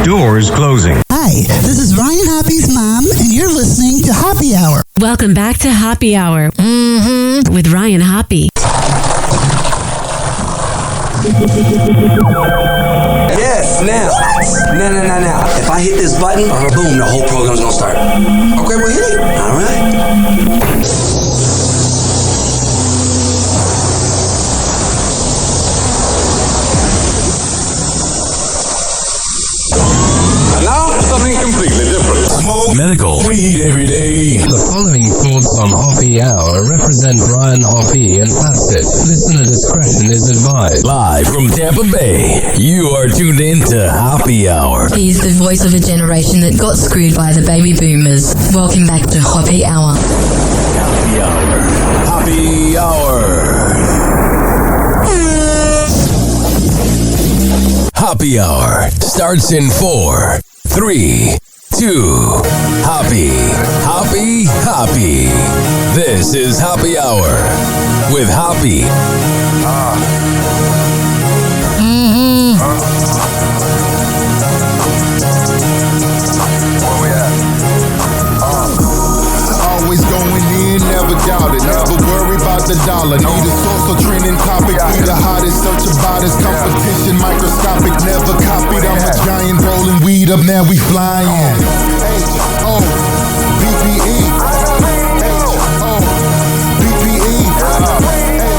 Doors closing. Hi, this is Ryan Hoppy's mom, and you're listening to Happy Hour. Welcome back to Happy Hour with Ryan Hoppe. Yes, now. Now. If I hit this button, boom, the whole program's gonna start. Okay, well, hit it. All right. Now, something completely different. Smoke medical weed every day. The following thoughts on Happy Hour represent Ryan Hoppe and that's it. Listener discretion is advised. Live from Tampa Bay, you are tuned in to Happy Hour. He's the voice of a generation that got screwed by the baby boomers. Welcome back to Happy Hour. Happy Hour. Happy Hour. Happy Hour starts in 4, 3, 2. Happy. This is Happy Hour with Happy. Where we at? Always going in, never doubt it. Never worry about the dollar. Need a source of trending topic. Be the hottest, search about us. Competition microscopic, never copied. I'm a giant rolling weed up, now we flying. H-O-B-B-E. H-O-B-B-E.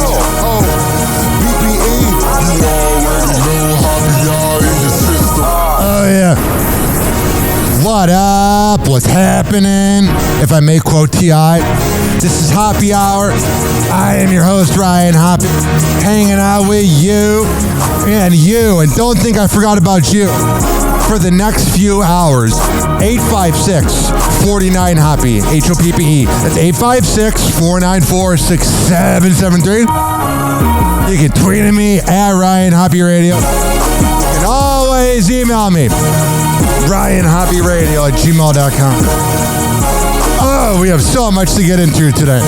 H-O-B-B-E. You already know Happy Hour in the system. Oh, yeah. What up? What's happening? If I may quote T.I., this is Happy Hour. I am your host, Ryan Hoppe, hanging out with you. And don't think I forgot about you. For the next few hours, 856-49-HOPPE, H-O-P-P-E. That's 856-494-6773. You can tweet at me at Ryan Hoppe Radio. You can always email me, RyanHoppeRadio@gmail.com. Oh, we have so much to get into today.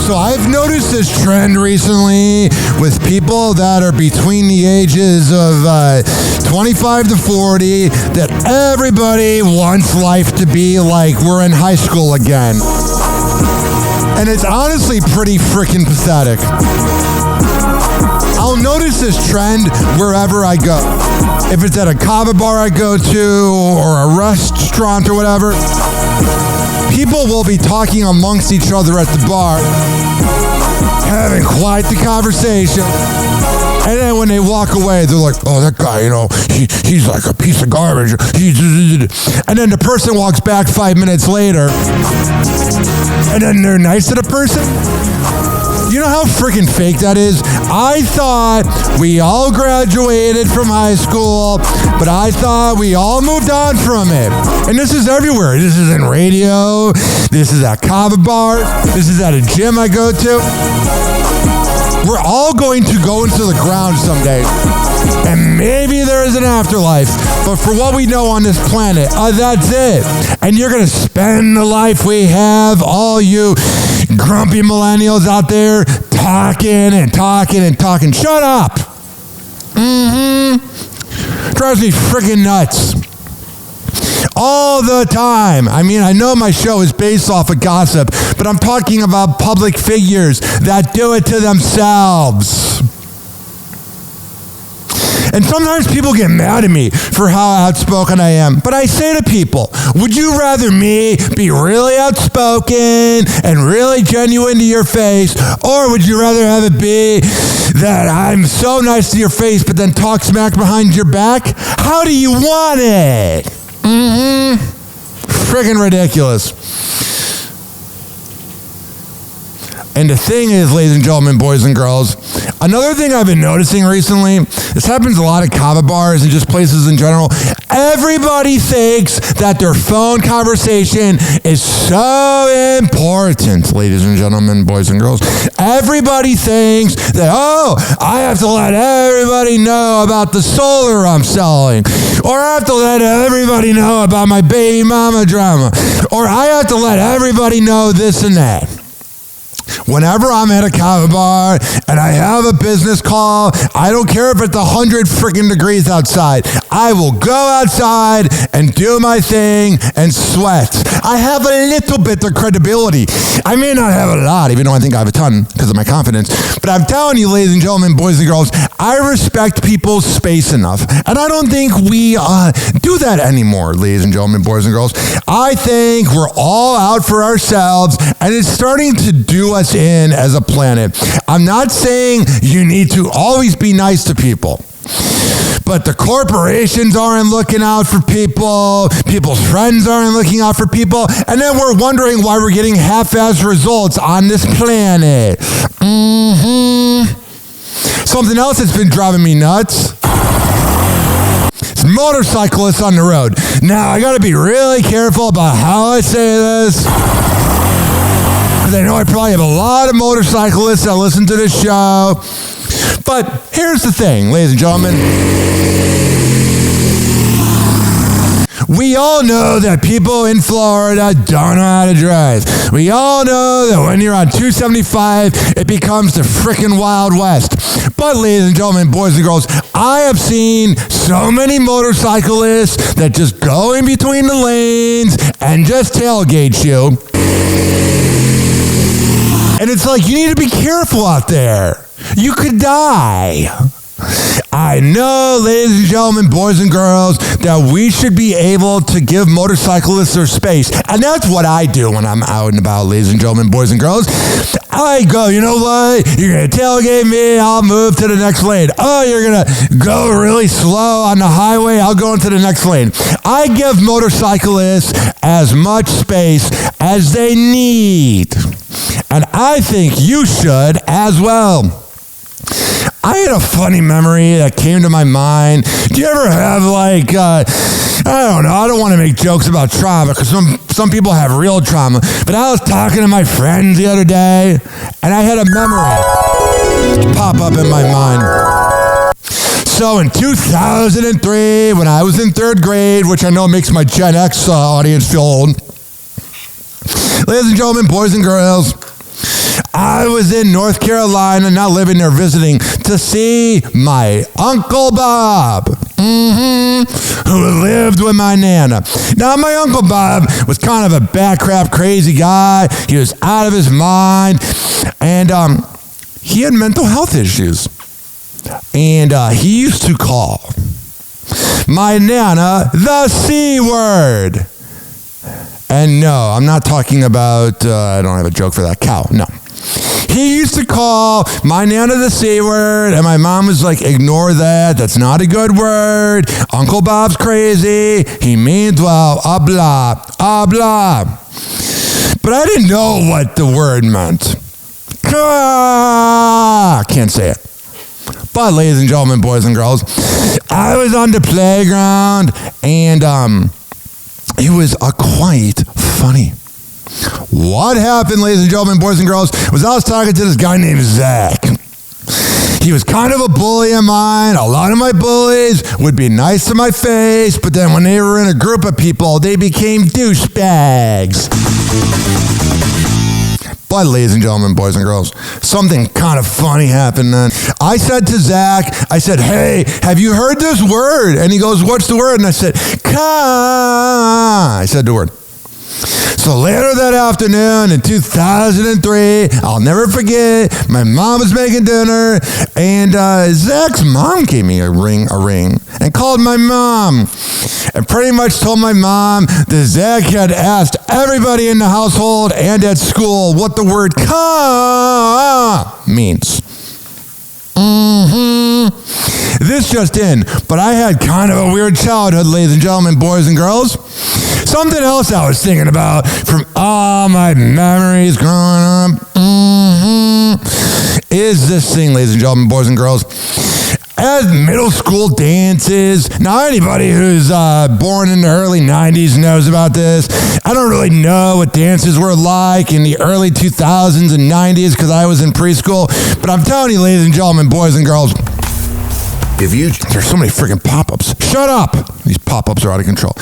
So I've noticed this trend recently with people that are between the ages of 25 to 40 that everybody wants life to be like we're in high school again. And it's honestly pretty freaking pathetic. I'll notice this trend wherever I go. If it's at a kava bar I go to or a restaurant or whatever, people will be talking amongst each other at the bar, having quite the conversation. And then when they walk away, they're like, oh, that guy, he's like a piece of garbage. And then the person walks back 5 minutes later, and then they're nice to the person. You know how freaking fake that is? I thought we all graduated from high school, but I thought we all moved on from it. And this is everywhere. This is in radio. This is at kava bars. This is at a gym I go to. We're all going to go into the ground someday. And maybe there is an afterlife. But for what we know on this planet, that's it. And you're going to spend the life we have, all you grumpy millennials out there, talking. Shut up. Drives me freaking nuts. All the time. I mean, I know my show is based off of gossip, but I'm talking about public figures that do it to themselves. And sometimes people get mad at me for how outspoken I am. But I say to people, would you rather me be really outspoken and really genuine to your face, or would you rather have it be that I'm so nice to your face but then talk smack behind your back? How do you want it? Friggin' ridiculous. And the thing is, ladies and gentlemen, boys and girls, another thing I've been noticing recently, this happens a lot at kava bars and just places in general. Everybody thinks that their phone conversation is so important, ladies and gentlemen, boys and girls. Everybody thinks that, I have to let everybody know about the solar I'm selling. Or I have to let everybody know about my baby mama drama. Or I have to let everybody know this and that. whenever I'm at a kava bar and I have a business call, I don't care if it's 100 freaking degrees outside. I will go outside and do my thing and sweat. I have a little bit of credibility. I may not have a lot, even though I think I have a ton because of my confidence. But I'm telling you, ladies and gentlemen, boys and girls, I respect people's space enough. And I don't think we do that anymore, ladies and gentlemen, boys and girls. I think we're all out for ourselves, and it's starting to do us in as a planet. I'm not saying you need to always be nice to people, but the corporations aren't looking out for people, people's friends aren't looking out for people, and then we're wondering why we're getting half-assed results on this planet. Something else that's been driving me nuts. It's motorcyclists on the road. Now, I gotta be really careful about how I say this, because I know I probably have a lot of motorcyclists that listen to this show. But here's the thing, ladies and gentlemen. We all know that people in Florida don't know how to drive. We all know that when you're on 275, it becomes the frickin' Wild West. But ladies and gentlemen, boys and girls, I have seen so many motorcyclists that just go in between the lanes and just tailgate you. And it's like, you need to be careful out there. You could die. I know, ladies and gentlemen, boys and girls, that we should be able to give motorcyclists their space. And that's what I do when I'm out and about, ladies and gentlemen, boys and girls. I go, you know what? You're going to tailgate me, I'll move to the next lane. Oh, you're going to go really slow on the highway, I'll go into the next lane. I give motorcyclists as much space as they need. And I think you should as well. I had a funny memory that came to my mind. Do you ever have like, I don't know, I don't want to make jokes about trauma because some people have real trauma, but I was talking to my friends the other day and I had a memory pop up in my mind. So in 2003, when I was in 3rd grade, which I know makes my Gen X audience feel old, ladies and gentlemen, boys and girls, I was in North Carolina, not living there, visiting, to see my Uncle Bob, who lived with my Nana. Now, my Uncle Bob was kind of a back crap crazy guy. He was out of his mind, and he had mental health issues. And he used to call my Nana the C word. And no, I'm not talking about, I don't have a joke for that, cow, no. He used to call my Nana the C word, and my mom was like, ignore that, that's not a good word. Uncle Bob's crazy, he means well, blah, blah. But I didn't know what the word meant. Can't say it. But ladies and gentlemen, boys and girls, I was on the playground, and it was quite funny. What happened, ladies and gentlemen, boys and girls, was I was talking to this guy named Zach. He was kind of a bully of mine. A lot of my bullies would be nice to my face, but then when they were in a group of people, they became douchebags. But ladies and gentlemen, boys and girls, something kind of funny happened then. I said to Zach, I said, hey, have you heard this word? And he goes, what's the word? And I said, I said the word. So later that afternoon in 2003, I'll never forget, my mom was making dinner, and Zach's mom gave me a ring, and called my mom, and pretty much told my mom that Zach had asked everybody in the household and at school what the word means. This just in, but I had kind of a weird childhood, ladies and gentlemen, boys and girls. Something else I was thinking about from all my memories growing up is this thing, ladies and gentlemen, boys and girls. As middle school dances, now anybody who's born in the early 90s knows about this. I don't really know what dances were like in the early 2000s and 90s because I was in preschool, but I'm telling you, ladies and gentlemen, boys and girls, there's so many freaking pop-ups. Shut up! These pop-ups are out of control.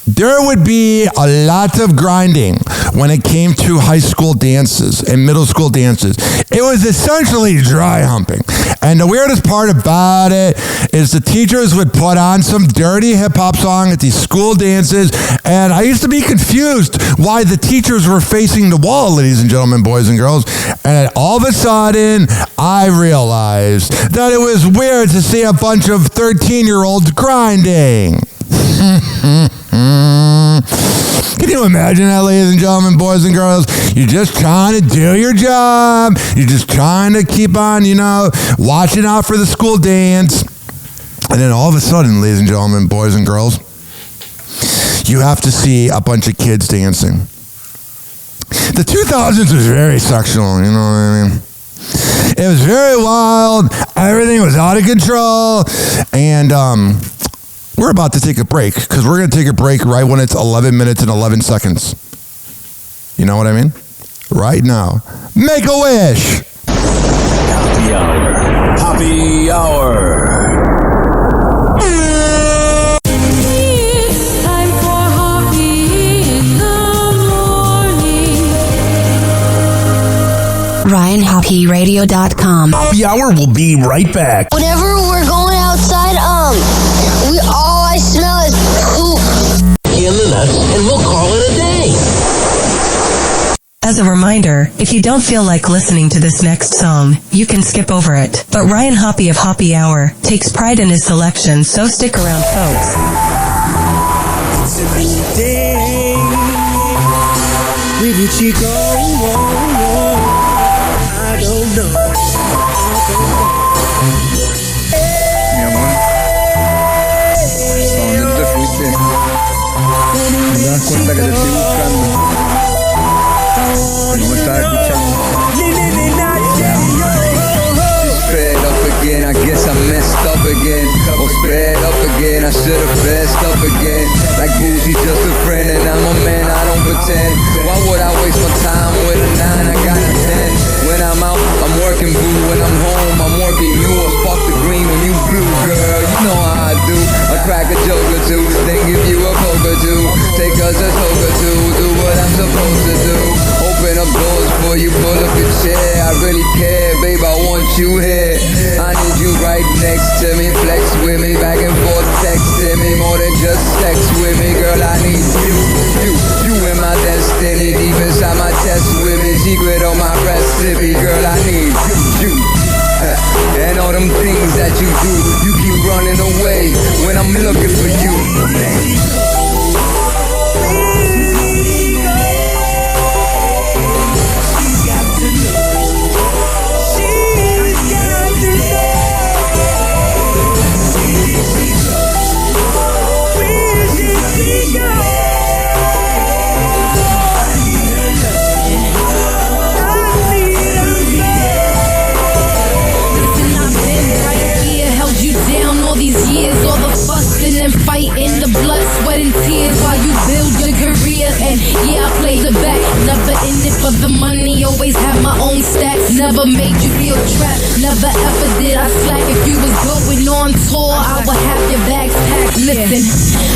there would be a lot of grinding when it came to high school dances and middle school dances. It was essentially dry humping. And the weirdest part about it is the teachers would put on some dirty hip-hop song at these school dances, and I used to be confused why the teachers were facing the wall, ladies and gentlemen, boys and girls. And all of a sudden, I realized that it was weird to see a bunch of 13-year-olds grinding. Can you imagine that, ladies and gentlemen, boys and girls? You're just trying to do your job. You're just trying to keep on, watching out for the school dance. And then all of a sudden, ladies and gentlemen, boys and girls, you have to see a bunch of kids dancing. The 2000s was very sexual, you know what I mean? It was very wild. Everything was out of control. And, we're about to take a break because we're going to take a break right when it's 11 minutes and 11 seconds. You know what I mean? Right now. Make a wish. Happy hour. Happy hour. It's time for Hoppe in the morning. RyanHoppeRadio.com. Happy hour will be right back. Whenever we're going outside, all I smell is poop. In the nuts, and we'll call it a day. As a reminder, if you don't feel like listening to this next song, you can skip over it. But Ryan Hoppe of Hoppe Hour takes pride in his selection, so stick around, folks. It's a new day. Where did she go? I don't know. Me das cuenta que te estoy buscando, que no me estás escuchando. Sped up again, I guess I messed up again. Or sped up again, I should've fessed up again. Like Boosie's just a friend and I'm a man, I don't pretend. Why would I waste my time with a 9? I got a 10. When I'm out, I'm working boo. When I'm home, I'm working you. Or fuck the green when you blue, girl. You know how I do. I crack a joke or two, then give you a poke or two. Take us a toke or two, do what I'm supposed to do. Open up doors for you, pull up your chair. I really care, babe, I want you here. I need you right next to me. Flex with me, back and forth, texting me. More than just sex with me, girl, I need you in my destiny. Deep inside my chest with me. Secret on my recipe, girl, I need you. And all them things that you do, you keep running away when I'm looking for you. All the fussing and fighting, the blood, sweat, and tears while you build your career. And yeah, I played the back, never in it for the money. Always had my own stacks, never made you feel trapped. Never ever did I slack. If you was going on tour, I would have your bags packed. Listen,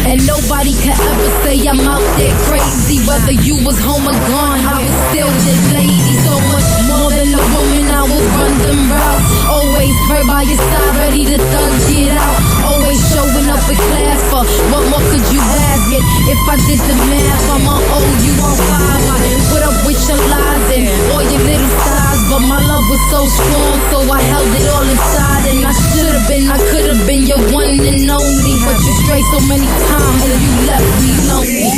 and nobody could ever say I'm out there crazy. Whether you was home or gone, I was still this lady. So much more than a woman, I will run them routes. Always right by your side, ready to thug it out. Always showing up in class for what more could you ask it? If I did the math, I'ma owe you on 5. I put up with your lies and all your little sighs, but my love was so strong, so I held it all inside. And I should've been, I could've been your one and only, but you strayed so many times and you left me lonely.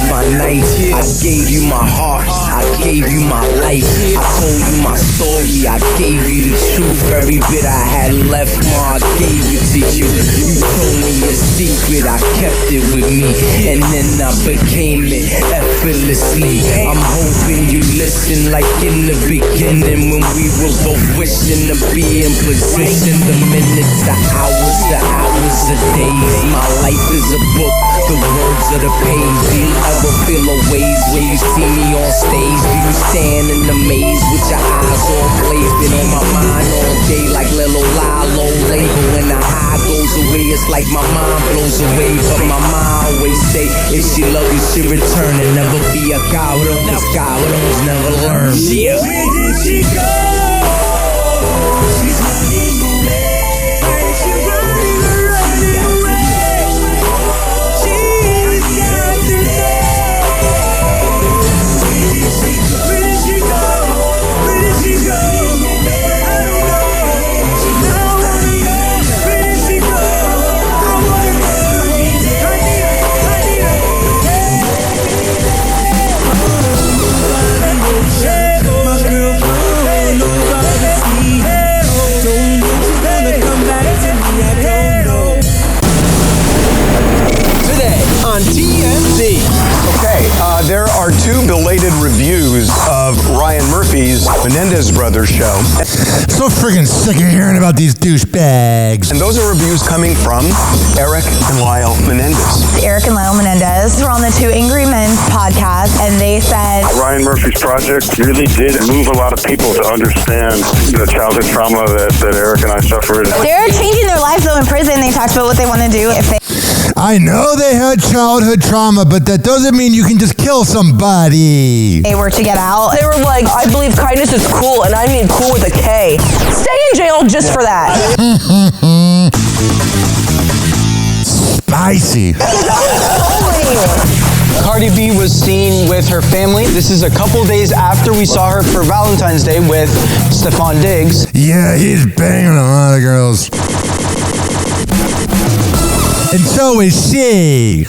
My nights, I gave you my heart, I gave you my life. I told you my story, I gave you the truth. Every bit I had left, Ma, I gave it to you. You told me a secret, I kept it with me, and then I became it effortlessly. I'm hoping you listen like in the beginning when we were both wishing to be in position. The minutes, the hours, the days. My life is a book, the words of the page. Do you ever feel a ways when you see me on stage? Do you stand in the maze with your eyes all glazed? Been on my mind all day like Lilo Lilo label. When the high goes away, it's like my mind blows away. But my mind always say, if she love you, she return and never be a coward. Cause cowards never learn. Yeah. Where did she go? She's running away. She's running away. She's got to say. Where did she go? Where did she go? Where did she go? I don't know. I wanna know. Where did she go? I wanna know. I need her. My girl, nobody see her. Don't know she's gonna come back to me. I don't know. Today on TMZ. Okay, there are two belated reviews of Ryan Murphy's Menendez Brothers show. So friggin' sick of hearing about these douchebags. And those are reviews coming from Eric and Lyle Menendez. Eric and Lyle Menendez were on the Two Angry Men podcast, and they said Ryan Murphy's project really did move a lot of people to understand the childhood trauma that Eric and I suffered. They're changing their lives though in prison. They talked about what they want to do if they. I know they had childhood trauma, but that doesn't mean you can just kill somebody. They were to get out. They were like, I believe kindness is cool, and I mean cool with a K. Stay in jail just for that. Spicy. Cardi B was seen with her family. This is a couple days after we saw her for Valentine's Day with Stefan Diggs. Yeah, he's banging a lot of girls. And so is she.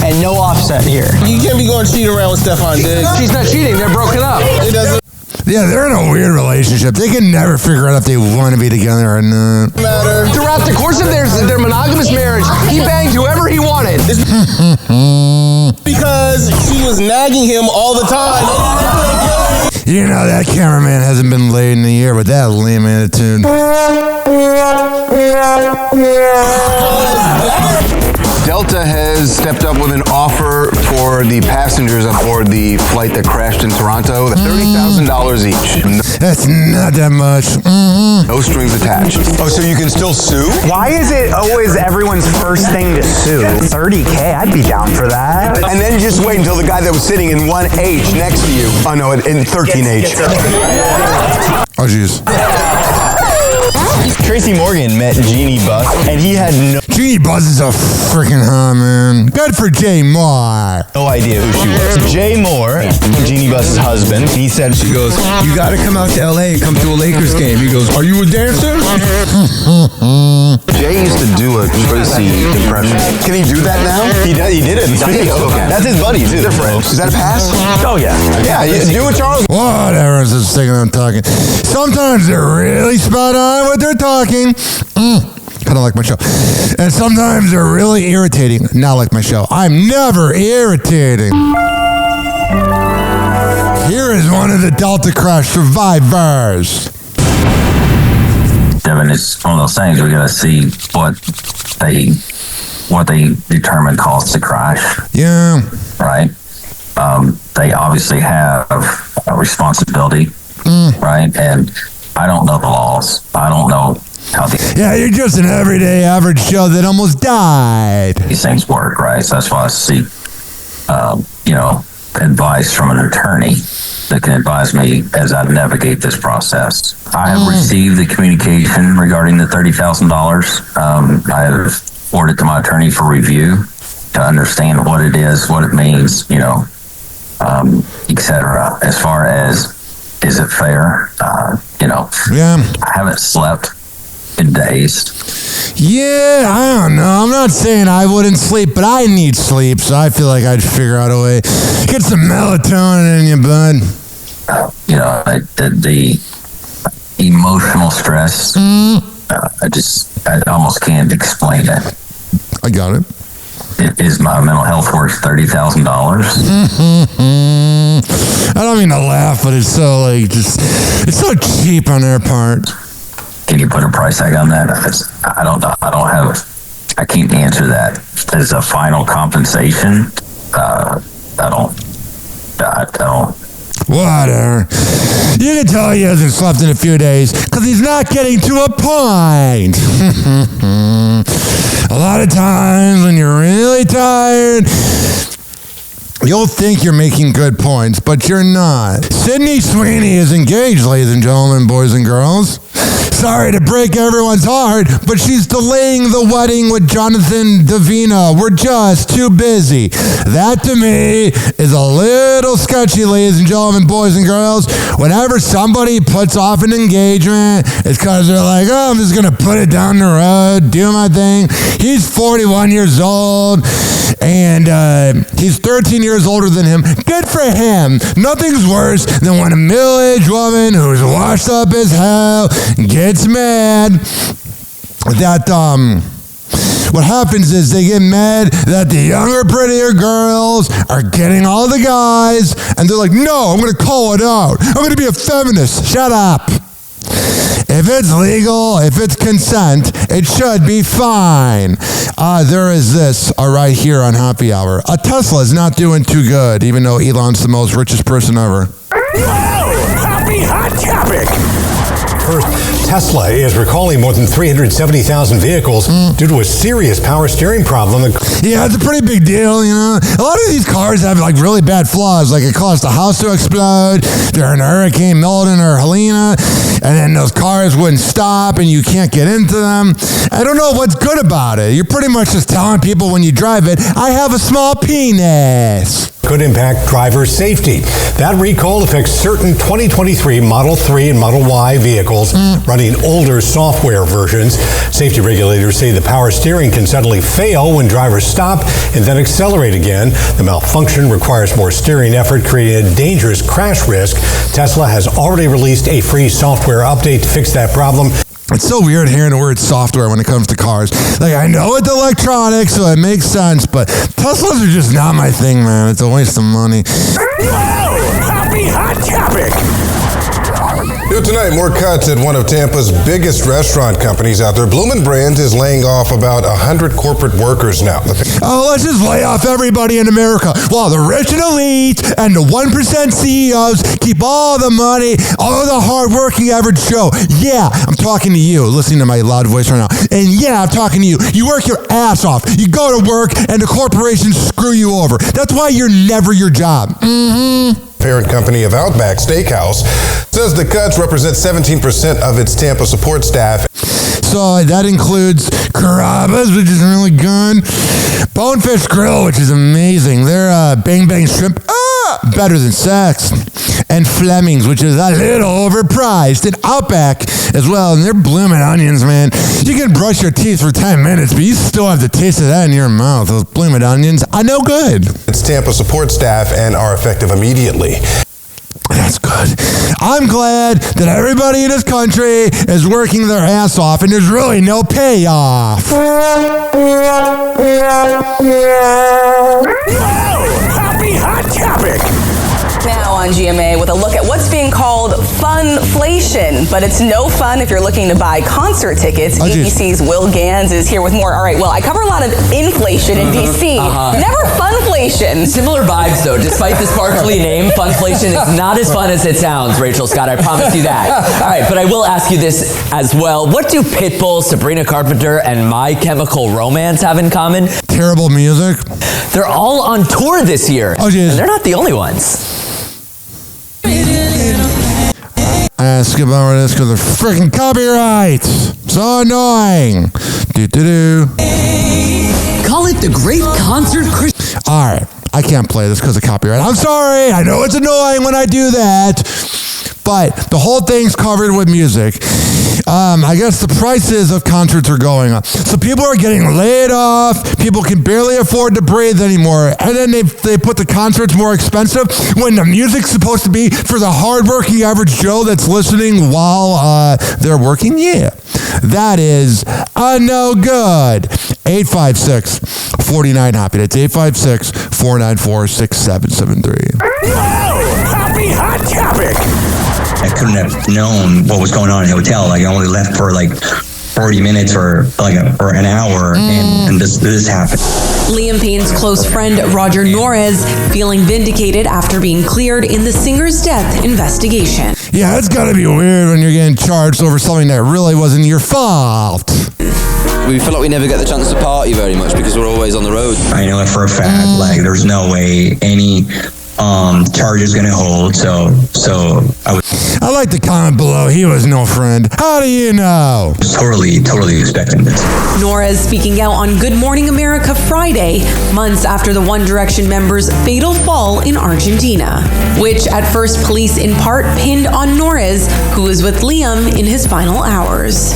And no Offset here. You can't be going to cheat around with Stefan Diggs. She's not cheating. They're broken up. It doesn't Yeah, they're in a weird relationship. They can never figure out if they want to be together or not. matter. Throughout the course of their monogamous marriage, he banged whoever he wanted. Because she was nagging him all the time. You know, that cameraman hasn't been laid in a year with that lame attitude. Delta has stepped up with an offer for the passengers aboard the flight that crashed in Toronto, $30,000 each. That's not that much. No strings attached. Oh, so you can still sue? Why is it always everyone's first thing to sue? $30K, I'd be down for that. And then just wait until the guy that was sitting in 1H next to you, oh no, in 13H. Oh, jeez. Tracy Morgan met Jeannie Buss, and he had Jeannie Buss is a freaking man. Good for Jay Moore. no idea who she was. Jay Moore, Jeannie Buss's husband, he said, She goes, you got to come out to LA and come to a Lakers game. He goes, are you a dancer? Jay used to do a Tracy impression. Can he do that now? He did it in the video. Okay. That's his buddy, too. They're friends. Is that a pass? Oh, yeah. Yeah, do it, Charles. Whatever, it's just thinking I'm talking. Sometimes they're really spot on what they're talking. Kind of like my show. And sometimes they're really irritating. Not like my show. I'm never irritating. Here is one of the Delta Crash survivors. Devin, it's one of those things we got to see what they determine caused the crash. Yeah. Right. They obviously have a responsibility, right? And I don't know the laws. I don't know how Yeah, you're just an everyday average Joe that almost died. these things work, right? So that's why I seek, advice from an attorney that can advise me as I navigate this process. I have received the communication regarding the $30,000. I have forwarded it to my attorney for review to understand what it is, what it means, etc. As far as, is it fair? Yeah. I haven't slept in days. Yeah, I don't know. I'm not saying I wouldn't sleep, but I need sleep, so I feel like I'd figure out a way. Get some melatonin in you, bud. You know, the emotional stress, I almost can't explain it. I got it. Is my mental health worth $30,000? I don't mean to laugh, but it's so it's so cheap on their part. Can you put a price tag on that? I can't answer that. As a final compensation, I don't. Whatever. You can tell he hasn't slept in a few days because he's not getting to a point. A lot of times when you're really tired, you'll think you're making good points, but you're not. Sydney Sweeney is engaged, ladies and gentlemen, boys and girls. Sorry to break everyone's heart, but she's delaying the wedding with Jonathan Davina. We're just too busy. That, to me, is a little sketchy, ladies and gentlemen, boys and girls. Whenever somebody puts off an engagement, it's because they're like, oh, I'm just going to put it down the road, do my thing. He's 41 years old, and he's 13 years older than him. Good for him. Nothing's worse than when a middle-aged woman who's washed up as hell gets mad that what happens is they get mad that the younger, prettier girls are getting all the guys, and they're like, no, I'm going to call it out. I'm going to be a feminist. Shut up. If it's legal, if it's consent, it should be fine. There is this right here on Happy Hour. A Tesla is not doing too good, even though Elon's the most richest person ever. Happy Hot Topic! First, Tesla is recalling more than 370,000 vehicles due to a serious power steering problem. Yeah, it's a pretty big deal, you know. A lot of these cars have like really bad flaws, like it caused a house to explode during a Hurricane Milton or Helena, and then those cars wouldn't stop and you can't get into them. I don't know what's good about it. You're pretty much just telling people when you drive it, I have a small penis. Could impact driver safety. That recall affects certain 2023 Model 3 and Model Y vehicles running older software versions. Safety regulators say the power steering can suddenly fail when drivers stop and then accelerate again. The malfunction requires more steering effort, creating a dangerous crash risk. Tesla has already released a free software update to fix that problem. It's so weird hearing the word software when it comes to cars. Like, I know it's electronics, so it makes sense, but Teslas are just not my thing, man. It's a waste of money. Happy Hot Topic! New tonight, more cuts at one of Tampa's biggest restaurant companies out there. Bloomin' Brands is laying off about 100 corporate workers now. Oh, let's just lay off everybody in America while the rich and elite and the 1% CEOs keep all the money, all the hard-working average Joe. Yeah, I'm talking to you, listening to my loud voice right now. And yeah, I'm talking to you. You work your ass off. You go to work, and the corporations screw you over. That's why you're never your job. Parent company of Outback Steakhouse says the cuts represent 17% of its Tampa support staff. So that includes Carrabba's, which is really good. Bonefish Grill, which is amazing. Their Bang Bang Shrimp, better than sex. And Fleming's, which is a little overpriced. And Outback as well. And they're blooming onions, man. You can brush your teeth for 10 minutes, but you still have the taste of that in your mouth. Those blooming onions are no good. Its Tampa support staff and are effective immediately. That's good. I'm glad that everybody in this country is working their ass off and there's really no payoff. Happy Hot Topic! Now on GMA with a look at what's being called funflation, but it's no fun if you're looking to buy concert tickets. ABC's Will Gans is here with more. All right, well, I cover a lot of inflation in DC. Never funflation. Similar vibes, though. Despite the sparkly name, funflation is not as fun as it sounds, Rachel Scott. I promise you that. All right, but I will ask you this as well. What do Pitbull, Sabrina Carpenter, and My Chemical Romance have in common? Terrible music. They're all on tour this year. Oh, geez. And they're not the only ones. I skip over this because of freaking copyrights. So annoying. Call it the Great Concert Christmas. All right. I can't play this because of copyright. I'm sorry. I know it's annoying when I do that. But the whole thing's covered with music. I guess the prices of concerts are going up. So people are getting laid off. People can barely afford to breathe anymore. And then they put the concerts more expensive when the music's supposed to be for the hardworking average Joe that's listening while they're working. Yeah, that is no good. 856-49-HOPPY. That's 856-494-6773. Happy Hot Topic. I couldn't have known what was going on in the hotel. Like I only left for like 40 minutes or an hour, and this happened. Liam Payne's close friend Roger Norris feeling vindicated after being cleared in the singer's death investigation. Yeah, it's gotta be weird when you're getting charged over something that really wasn't your fault. We feel like we never get the chance to party very much because we're always on the road. I know it for a fact. Like there's no way any charge is gonna hold. So I like the comment below. He was no friend. How do you know? Totally expecting this. Norris speaking out on Good Morning America Friday, months after the One Direction member's fatal fall in Argentina, which at first police in part pinned on Norris, who was with Liam in his final hours.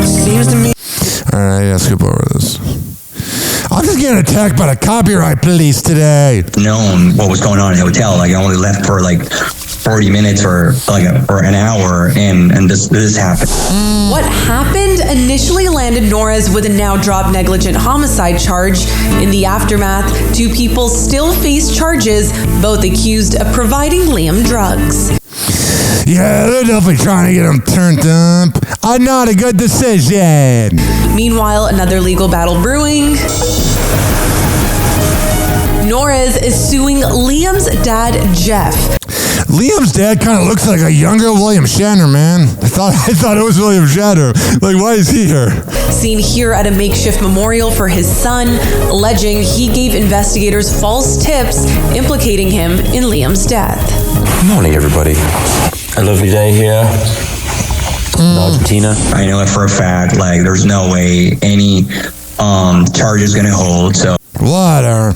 Seems to me. All right, yeah, skip over this. I'm just getting attacked by the copyright police today. Known what was going on in the hotel. Like I only left for like 40 minutes or an hour, and this happened. What happened initially landed Norris with a now dropped negligent homicide charge. In the aftermath, 2 people still face charges, both accused of providing Liam drugs. Yeah, they're definitely trying to get him turned up. Not a good decision. Meanwhile, another legal battle brewing. Norris is suing Liam's dad, Jeff. Liam's dad kind of looks like a younger William Shatner, man. I thought it was William Shatner. Like, why is he here? Seen here at a makeshift memorial for his son, alleging he gave investigators false tips implicating him in Liam's death. Good morning, everybody. A lovely day here in Argentina. I know it for a fact. Like, there's no way any charge is gonna hold. So whatever.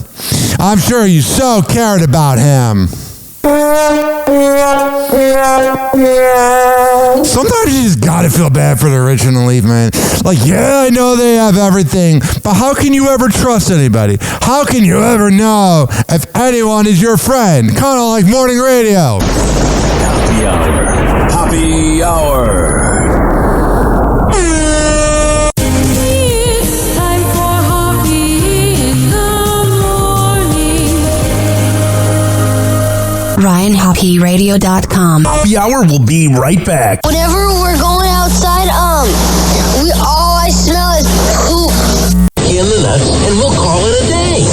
I'm sure you so cared about him. Sometimes you just gotta feel bad for the rich and the leaf, man. Like, yeah, I know they have everything, but how can you ever trust anybody? How can you ever know if anyone is your friend? Kind of like morning radio. Happy hour. Happy hour. RyanHoppyRadio.com. Happy hour will be right back. Whenever we're going outside, all I smell is poop. In the nuts, and we'll call it a day.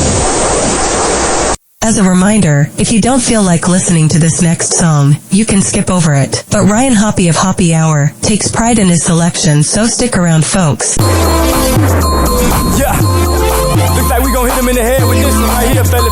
As a reminder, if you don't feel like listening to this next song, you can skip over it. But Ryan Hoppe of Hoppe Hour takes pride in his selection, so stick around, folks. Yeah, looks like we gon' hit him in the head with this one right here, fella.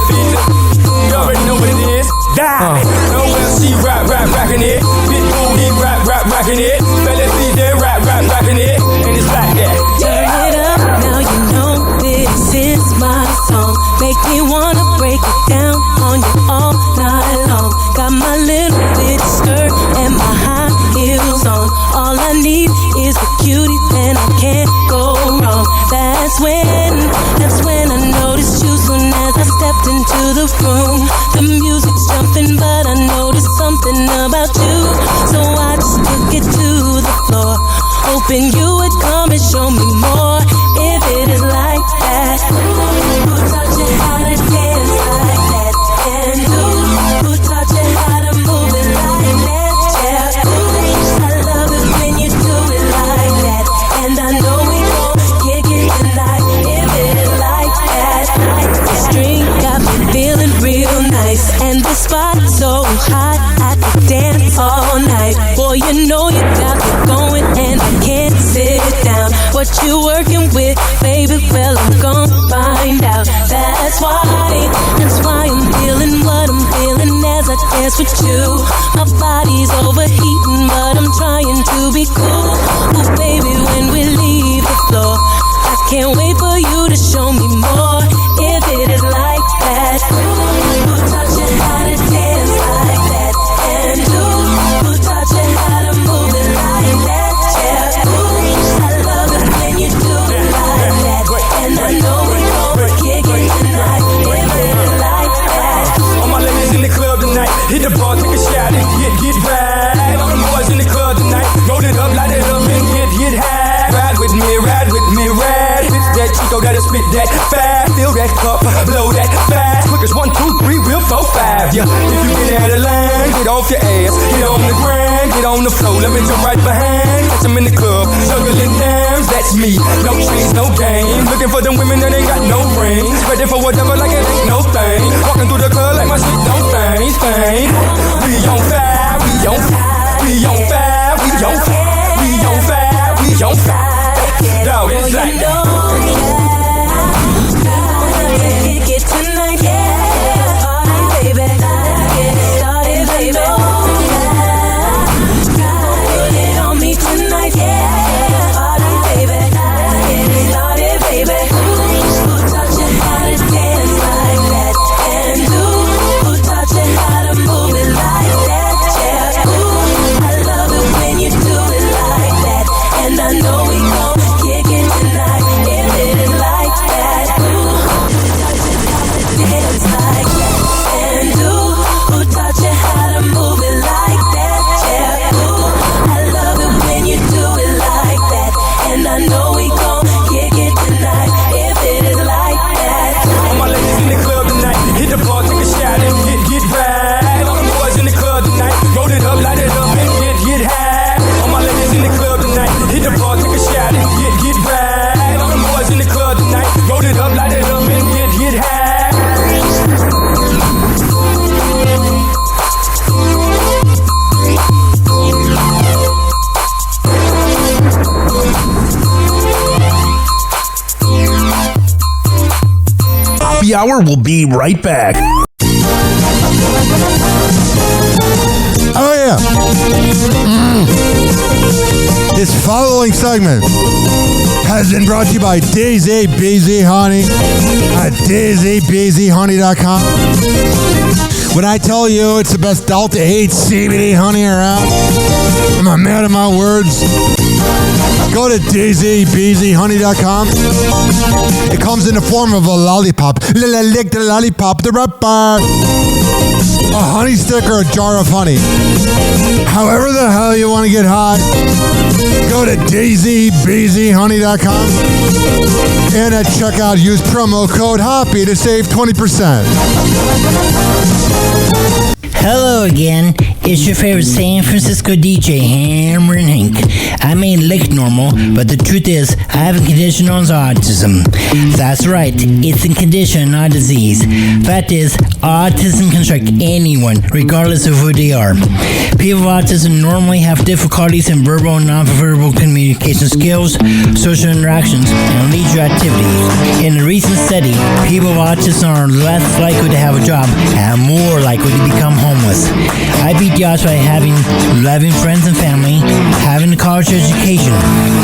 You already know what it is. Die. Nowhere she rockin' it. Big booty rockin' it. Fella DJ rockin' it. And it's like that. Turn it up, now you know this is my song. Make me wanna break it down on you all night long. Got my little bitty skirt and my high heels on. All I need is a cutie, then I can't go wrong. That's when I noticed you. Soon as I stepped into the room, the music's jumping, but I noticed something about you. So I just took it to the floor, hoping you would come and show me more. If it is like that, who taught you how to dance like that? And who taught you how to move it like that? Yeah, I love it when you do it like that. And I know we gon' kick it tonight. If it is like that, this drink got me feeling real nice, and the spot so hot I could dance all night. Boy, you know you got me going, and I can't sit down. What you working with, baby? Well, I'm gon' find out. That's why I'm feeling what I'm feeling as I dance with you. My body's overheating, but I'm trying to be cool. Oh, baby, when we leave the floor, I can't wait for you to show me more. If it is like that, who taught you how to dance like that? And who taught you how to move it like that? Blow that fast, quick as 1, 2, 3, real 4, 5. Yeah, if you get out of line, get off your ass, get on the ground, get on the floor. Let me jump right behind, catch 'em in the club, juggling dimes. That's me, no chains, no game. Looking for them women that ain't got no rings, ready for whatever like it ain't no thing. Walking through the club like my shit don't stain. We on fire, we on fire, we on fire, we on fire, we on fire, we on fire. Dog, it's like Kick it tonight, yeah. Party, baby. Get it started, baby. Put it on me tonight, yeah. Party, baby. Get it started, baby. Who taught you how to dance like that? And who taught you how to move it like that? Yeah. Ooh, I love it when you do it like that. And I know we gon' kick it tonight if it is like that. Dance like that. And who taught you how to move it like that? Yeah, ooh, I love it when you do it like that. And I know we gon' kick it tonight if it is like that. all my ladies in the club tonight, hit the bar, take a shot and get right. All the boys in the club tonight, roll it up, light it up and get high. All my ladies in the club tonight, hit the bar, take a shot and get right. All the boys in the club tonight, roll it up, light it up and get high. Happy Hour will be right back. Oh, yeah. This following segment has been brought to you by Daisy Beezy Honey at daisybeezyhoney.com. When I tell you it's the best Delta 8 CBD honey around, am I mad at my words? Go to daisybeezyhoney.com. It comes in the form of a lollipop. Lick the lollipop, the rapper. A honey stick or a jar of honey. However the hell you want to get hot, go to daisybeezyhoney.com and at checkout use promo code HOPPY to save 20%. Hello again, it's your favorite San Francisco DJ, Hammer and Hank. I may look normal, but the truth is, I have a condition known as autism. That's right, it's a condition, not a disease. Fact is, autism can strike anyone, regardless of who they are. People with autism normally have difficulties in verbal and non-verbal communication skills, social interactions, and leisure activities. In a recent study, people with autism are less likely to have a job and more likely to become homeless. I beat the odds by having loving friends and family, having a college education.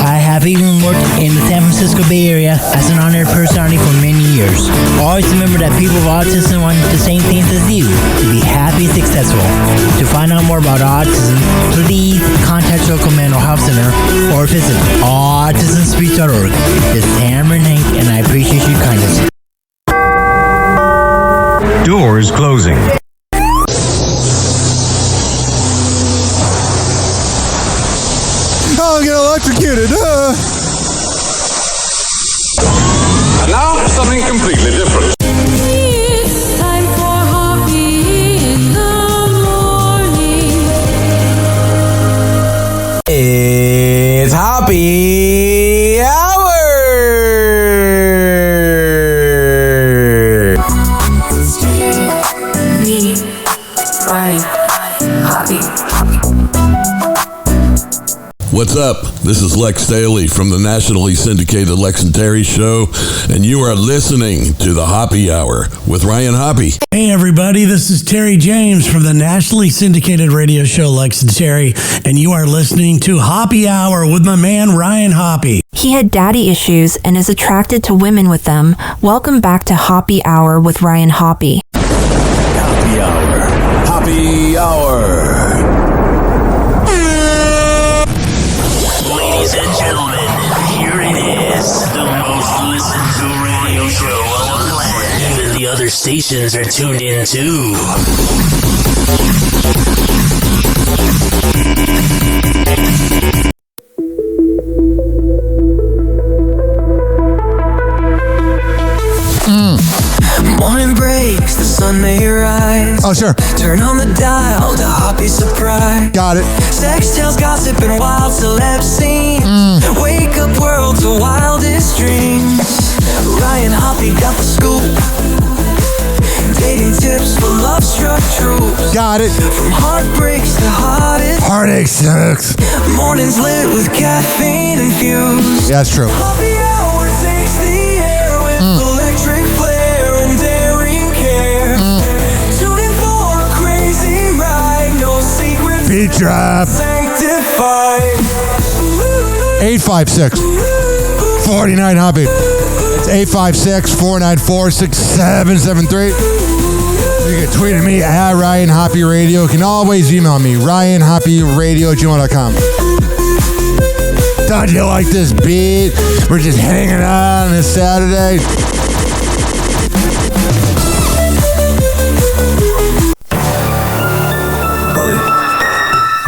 I have even worked in the San Francisco Bay Area as an honored personality for many years. Always remember that people with autism want the same things as you, to be happy and successful. To find out more about autism, please contact your local mental health center or visit autismspeech.org. This is Hammer and Hank, and I appreciate your kindness. Doors closing. I'll get electrocuted. And now, something completely different. It's time for Hoppy in the morning. It's Happy Hour. Me, Ryan, Hoppy. What's up? This is Lex Daly from the nationally syndicated Lex and Terry Show, and you are listening to the Hoppy Hour with Ryan Hoppe. Hey everybody, this is Terry James from the nationally syndicated radio show Lex and Terry, and you are listening to Hoppy Hour with my man Ryan Hoppe. He had daddy issues and is attracted to women with them. Welcome back to Hoppy Hour with Ryan Hoppe. Hoppy Hour. Hoppy Hour. Ladies and gentlemen, here it is, the most listened to radio show on the planet. Even the other stations are tuned in too. Morning breaks, the sun may rise. Oh, sure. Turn on the dial to Hoppe surprise. Got it. Sex tales, gossip, and wild celeb scenes. Wake up world to wildest dreams. Ryan Hoppe got the scoop. Dating tips for love-struck troops. Got it. From heartbreaks to hottest. Heartache sucks. Mornings lit with caffeine infused. Yeah, that's true. Happy hour takes the air with electric flair and daring care. Tune in for a crazy ride. No secrets. Beat drop. Sanctified. 856-49 Hoppe. It's 856-494-6773. You can tweet at me at Ryan Hoppe Radio. You can always email me, ryanhopperadio@gmail.com. Don't you like this beat? We're just hanging out on this Saturday.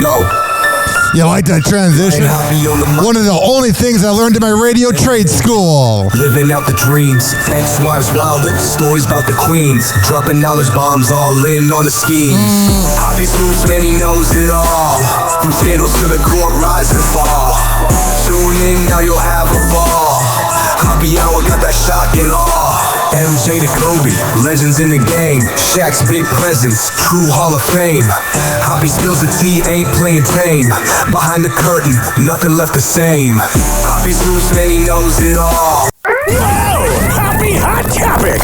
Go. You like that transition? One of the only things I learned in my radio trade school. Living out the dreams, ex-wives wilder, stories about the queens, dropping knowledge bombs all in on the schemes. Hoppe Smooth, man, he knows it all. From scandals to the court, rise and fall. Tune in, now you'll have a ball. Hoppe Hour got that shock and awe. MJ to Kobe, legends in the game. Shaq's big presence, true Hall of Fame. Hoppe spills the tea, ain't playing tame. Behind the curtain, nothing left the same. Hoppe Smooth, man, he knows it all. Hoppe Hot Topic.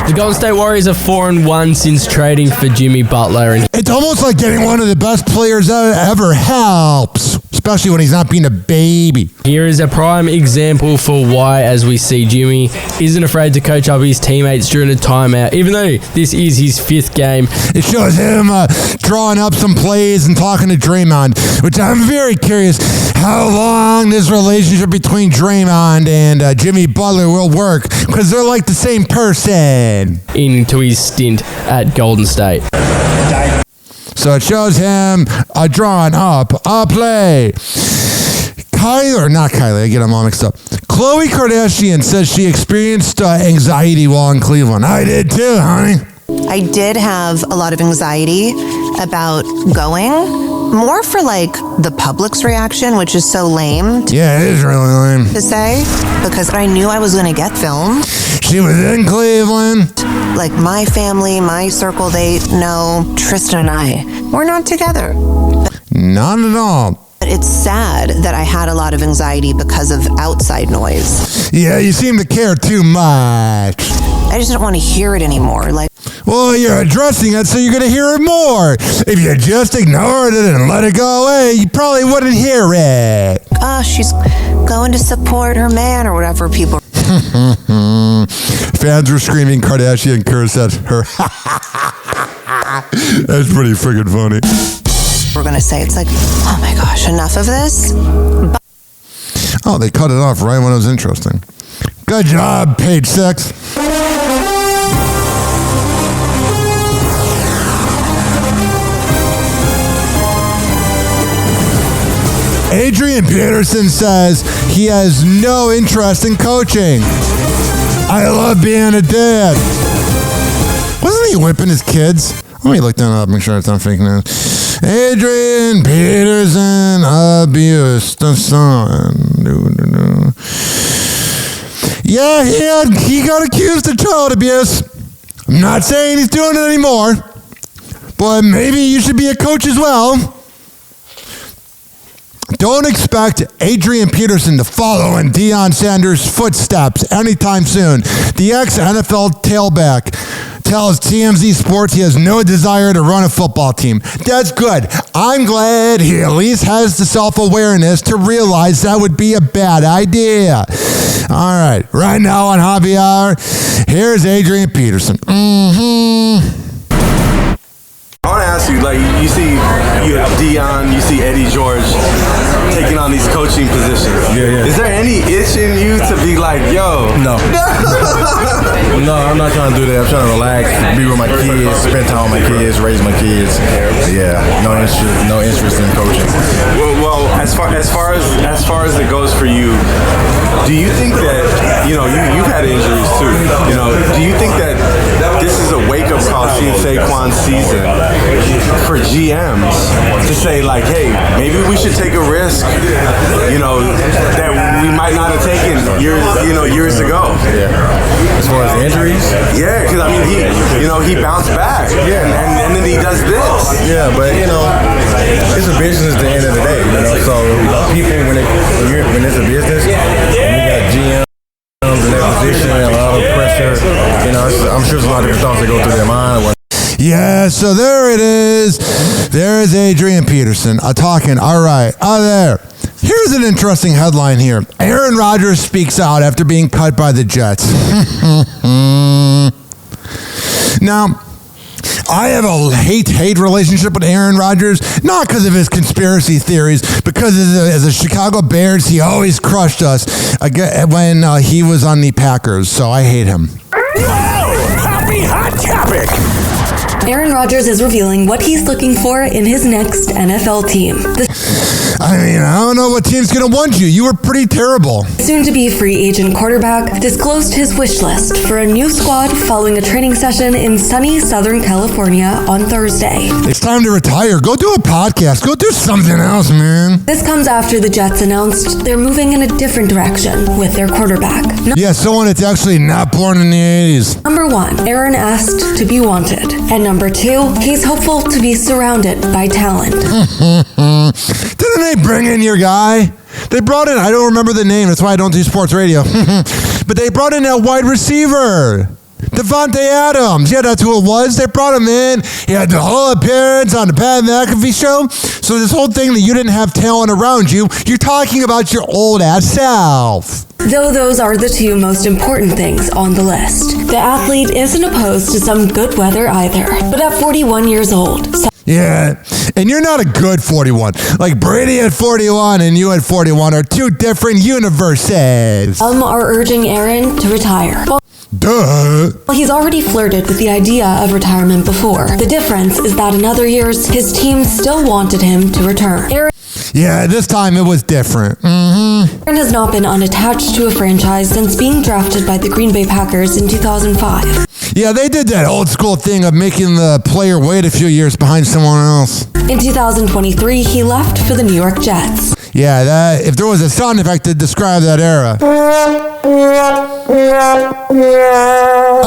The Golden State Warriors are 4-1 since trading for Jimmy Butler. And it's almost like getting one of the best players that ever helps, especially when he's not being a baby. Here is a prime example for why, as we see, Jimmy isn't afraid to coach up his teammates during a timeout, even though this is his 5th game. It shows him drawing up some plays and talking to Draymond, which I'm very curious how long this relationship between Draymond and Jimmy Butler will work, because they're like the same person. Into his stint at Golden State. So it shows him drawing up a play. Kylie, I get them all mixed up. Khloe Kardashian says she experienced anxiety while in Cleveland. I did too, honey. I did have a lot of anxiety about going, more for like the public's reaction, which is so lame. Yeah, it is really lame to say, because I knew I was going to get filmed. She was in Cleveland. Like my family, my circle, they know Tristan and I, we're not together. Not at all. But it's sad that I had a lot of anxiety because of outside noise. Yeah, you seem to care too much. I just don't want to hear it anymore. Well, you're addressing it, so you're going to hear it more. If you just ignored it and let it go away, you probably wouldn't hear it. She's going to support her man or whatever people. Fans were screaming Kardashian curse at her. That's pretty freaking funny. We're going to say, it's like, oh my gosh, enough of this. Oh, they cut it off right when it was interesting. Good job, page 6. Adrian Peterson says he has no interest in coaching. I love being a dad. Wasn't he whipping his kids? Let me look that up, make sure it's not fake news. Adrian Peterson abused the son. Yeah, he got accused of child abuse. I'm not saying he's doing it anymore, but maybe you should be a coach as well. Don't expect Adrian Peterson to follow in Deion Sanders' footsteps anytime soon. The ex-NFL tailback tells TMZ Sports he has no desire to run a football team. That's good. I'm glad he at least has the self-awareness to realize that would be a bad idea. All right, right now on Hoppe Hour, here's Adrian Peterson. I want to ask you, you see, you have Deion, you see Eddie George taking on these coaching positions. Yeah. Is there any itch in you to be like, yo? No. No, I'm not trying to do that. I'm trying to relax, be with my kids, spend time with my kids, raise my kids. Yeah, no interest in coaching. Well, as far as it goes for you, do you think that, you've had injuries too, do you think that GMs to say like, hey, maybe we should take a risk, that we might not have taken years ago. Yeah. As far as the injuries? Yeah, because I mean, he bounced back. Yeah. And then he does this. Yeah, but it's a business at the end of the day. So people, when it's a business, and you got GMs in that position, a lot of pressure. I'm sure there's a lot of different thoughts that go through their mind. Yeah, so there it is. There is Adrian Peterson talking. All right, there. Here's an interesting headline here. Aaron Rodgers speaks out after being cut by the Jets. Now, I have a hate relationship with Aaron Rodgers, not because of his conspiracy theories, because as a Chicago Bears, he always crushed us when he was on the Packers, so I hate him. Happy Hot Topic! Aaron Rodgers is revealing what he's looking for in his next NFL team. I don't know what team's going to want you. You were pretty terrible. Soon-to-be free agent quarterback disclosed his wish list for a new squad following a training session in sunny Southern California on Thursday. It's time to retire. Go do a podcast. Go do something else, man. This comes after the Jets announced they're moving in a different direction with their quarterback. Someone that's actually not born in the 80s. Number 1, Aaron asked to be wanted. And number 2, he's hopeful to be surrounded by talent. Didn't they bring in your guy? They brought in, I don't remember the name, that's why I don't do sports radio. But they brought in that wide receiver, Devontae Adams. Yeah, that's who it was. They brought him in. He had the whole appearance on the Pat McAfee show. So this whole thing that you didn't have talent around you, you're talking about your old ass self. Though those are the 2 most important things on the list. The athlete isn't opposed to some good weather either. But at 41 years old... Yeah, and you're not a good 41. Like Brady at 41 and you at 41 are 2 different universes. Some are urging Aaron to retire. Duh. Well, he's already flirted with the idea of retirement before. The difference is that in other years, his team still wanted him to return. Yeah, this time it was different. Aaron has not been unattached to a franchise since being drafted by the Green Bay Packers in 2005. Yeah, they did that old school thing of making the player wait a few years behind someone else. In 2023, he left for the New York Jets. Yeah, if there was a sound effect to describe that era.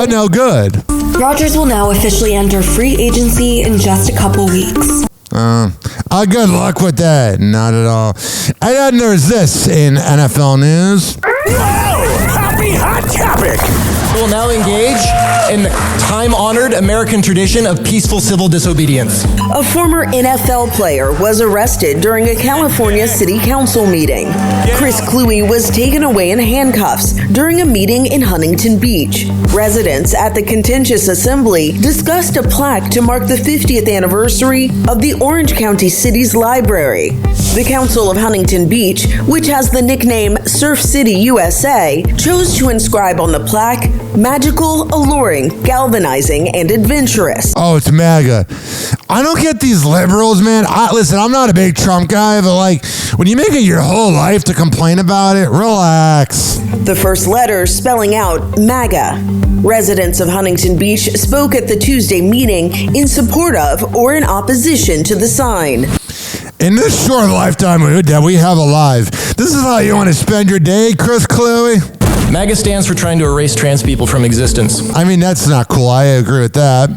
No good. Rodgers will now officially enter free agency in just a couple weeks. Good luck with that. Not at all. And then there's this in NFL news. Happy Hot Topic! Will now engage in the time-honored American tradition of peaceful civil disobedience. A former NFL player was arrested during a California City Council meeting. Chris Cloudz was taken away in handcuffs during a meeting in Huntington Beach. Residents at the contentious assembly discussed a plaque to mark the 50th anniversary of the Orange County City's library. The Council of Huntington Beach, which has the nickname Surf City, USA, chose to inscribe on the plaque, magical, alluring, galvanizing, and adventurous. Oh, it's MAGA. I don't get these liberals, man. Listen, I'm not a big Trump guy, but when you make it your whole life to complain about it, relax. The first letter spelling out MAGA. Residents of Huntington Beach spoke at the Tuesday meeting in support of or in opposition to the sign. In this short lifetime that we have alive, this is how you want to spend your day, Chris Cloudz? MAGA stands for trying to erase trans people from existence. I mean, that's not cool. I agree with that.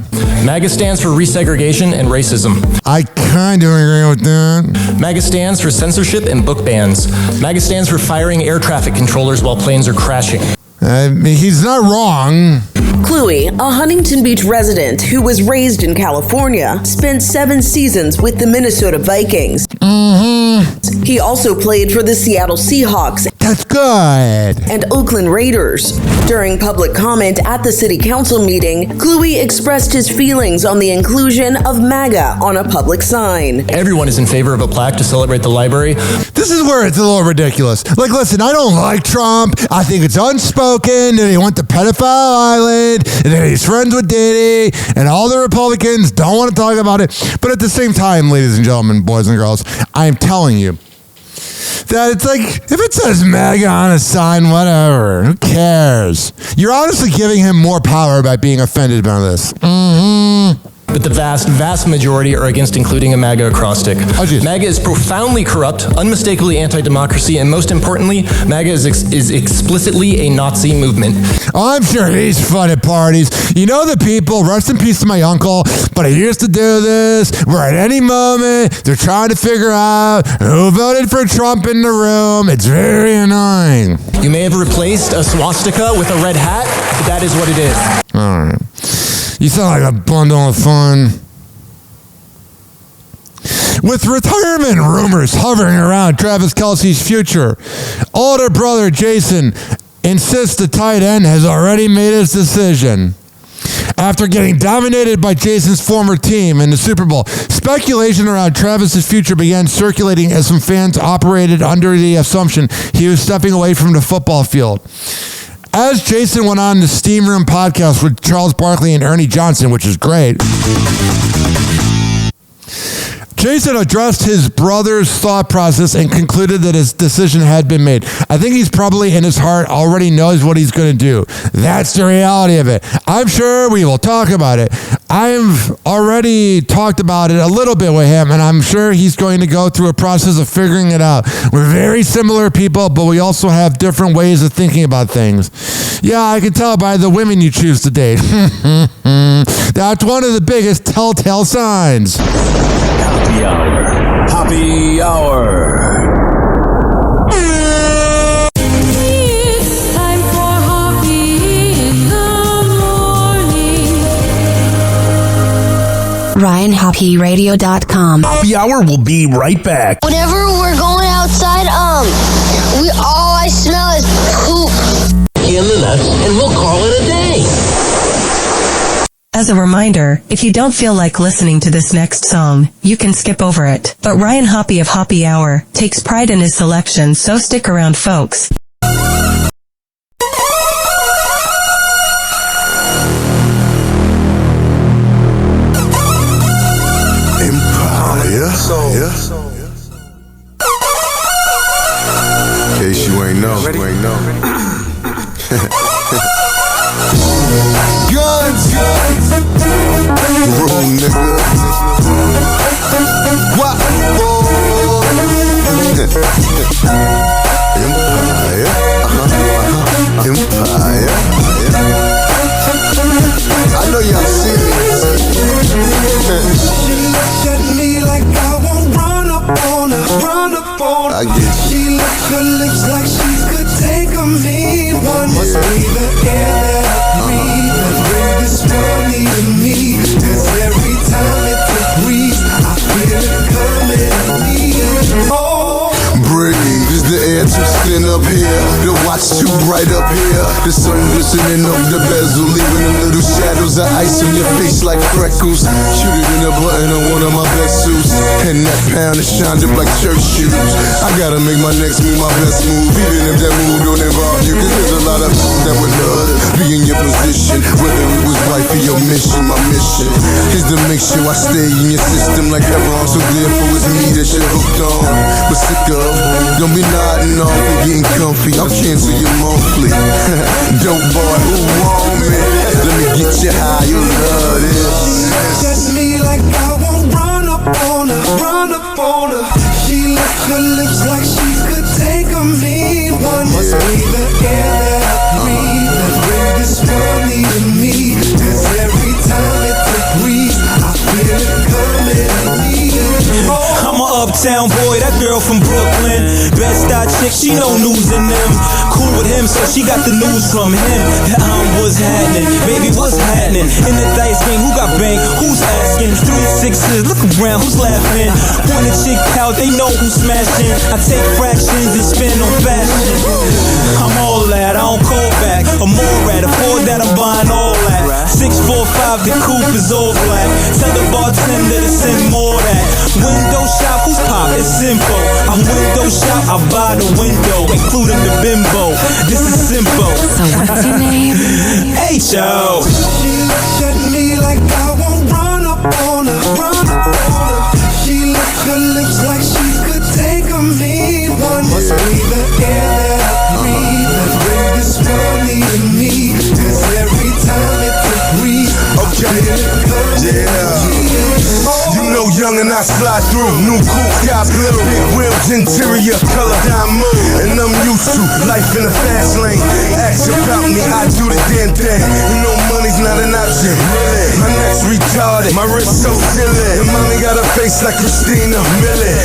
MAGA stands for resegregation and racism. I kind of agree with that. MAGA stands for censorship and book bans. MAGA stands for firing air traffic controllers while planes are crashing. He's not wrong. Cloudz, a Huntington Beach resident who was raised in California, spent 7 seasons with the Minnesota Vikings. He also played for the Seattle Seahawks. That's good. And Oakland Raiders. During public comment at the city council meeting, Cloudz expressed his feelings on the inclusion of MAGA on a public sign. Everyone is in favor of a plaque to celebrate the library. This is where it's a little ridiculous. Listen, I don't like Trump. I think it's unspoken that he went to pedophile island and that he's friends with Diddy and all the Republicans don't want to talk about it. But at the same time, ladies and gentlemen, boys and girls, I'm telling you that it's if it says MAGA on a sign, whatever, who cares? You're honestly giving him more power by being offended by this. but the vast majority are against including a MAGA acrostic. MAGA is profoundly corrupt, unmistakably anti-democracy, and most importantly, MAGA is explicitly a Nazi movement. I'm sure he's fun at parties. You know the people, rest in peace to my uncle, but he used to do this, where at any moment, they're trying to figure out who voted for Trump in the room. It's very annoying. You may have replaced a swastika with a red hat, but that is what it is. All right. You sound like a bundle of fun. With retirement rumors hovering around Travis Kelce's future, older brother Jason insists the tight end has already made his decision. After getting dominated by Jason's former team in the Super Bowl, speculation around Travis's future began circulating as some fans operated under the assumption he was stepping away from the football field. As Jason went on the Steam Room podcast with Charles Barkley and Ernie Johnson, which is great, Jason addressed his brother's thought process and concluded that his decision had been made. I think he's probably in his heart already knows what he's going to do. That's the reality of it. I'm sure we will talk about it. I've already talked about it a little bit with him, and I'm sure he's going to go through a process of figuring it out. We're very similar people, but we also have different ways of thinking about things. Yeah, I can tell by the women you choose to date. That's one of the biggest telltale signs. Happy Hour. Happy Hour. It's time for Hoppe in the morning. RyanHoppeRadio.com. Happy Hour will be right back. Whenever we're going outside, all I smell is poop. In the nuts, and we'll call it a day. As a reminder, if you don't feel like listening to this next song, you can skip over it. But Ryan Hoppe of Hoppe Hour takes pride in his selection, so stick around, folks. Empire. In case you ain't know. Guns. Room, nigga. What? Empire. Empire. I know y'all see me. She looked at me like I won't run up on her. I get you. She licked her lips like she could take a mean one. Must be the air that I breathe that bring this money to me. 'Cause every time it breathes, I feel it coming to me. Oh. Breathe, is the air too thin up here? The watch too bright up here. The sun glistening off the bezel, leaving the little shadows of ice on your face like freckles. Shoot it in a button on one of my best suits, and that pound is shined up like church shoes. I gotta make my next move my best move, even if that move don't involve you. 'Cause there's a lot of that would love to be in your position. Whether it was right for your mission, my mission is to make sure I stay in your system like Heron. So therefore it's me that you're hooked on. But sick of, don't be nodding off and getting comfy. I'll cancel your monthly. Dope boy, who want me? Let me get you high, you'll love this. Just me like I won't run up on her. She licked her lips like she could take a mean one. Must be the air that I breathe that bring this money to me. 'Cause every time it breathes, I feel it coming to me. I'm a uptown boy, that girl from Brooklyn. Best eye chick, she no news in them. Cool with him, so she got the news from him. What's happening? Baby, what's happening? In the dice game, who got banked? Who's asking? 3 6s, look around, who's laughing? Point a chick out, they know who's smashing. I take fractions and spend on fashion. I'm all that, I don't call back. I'm more at a Ford that I'm buying all that. 645, the coupe is all black. Tell the bartender to send more of that. Window shop, who's pop? It's simple. I window shop, I buy the window, including the bimbo. This is simple. So what's your name? H.O. She looked at me like I won't run up on her. She licked her lips like she could take a mean one. Must be the air that I breathe that bring this money to me. 'Cause every time it breathes, I feel it coming to me. I slide through. New coupe, sky blue, big wheels, interior color diamond. And I'm used to life in the fast lane. Ask about me, I do the damn thing. You know money's not an option. Really, my neck's retarded, my wrist so silly. And mommy got a face like Christina Millie.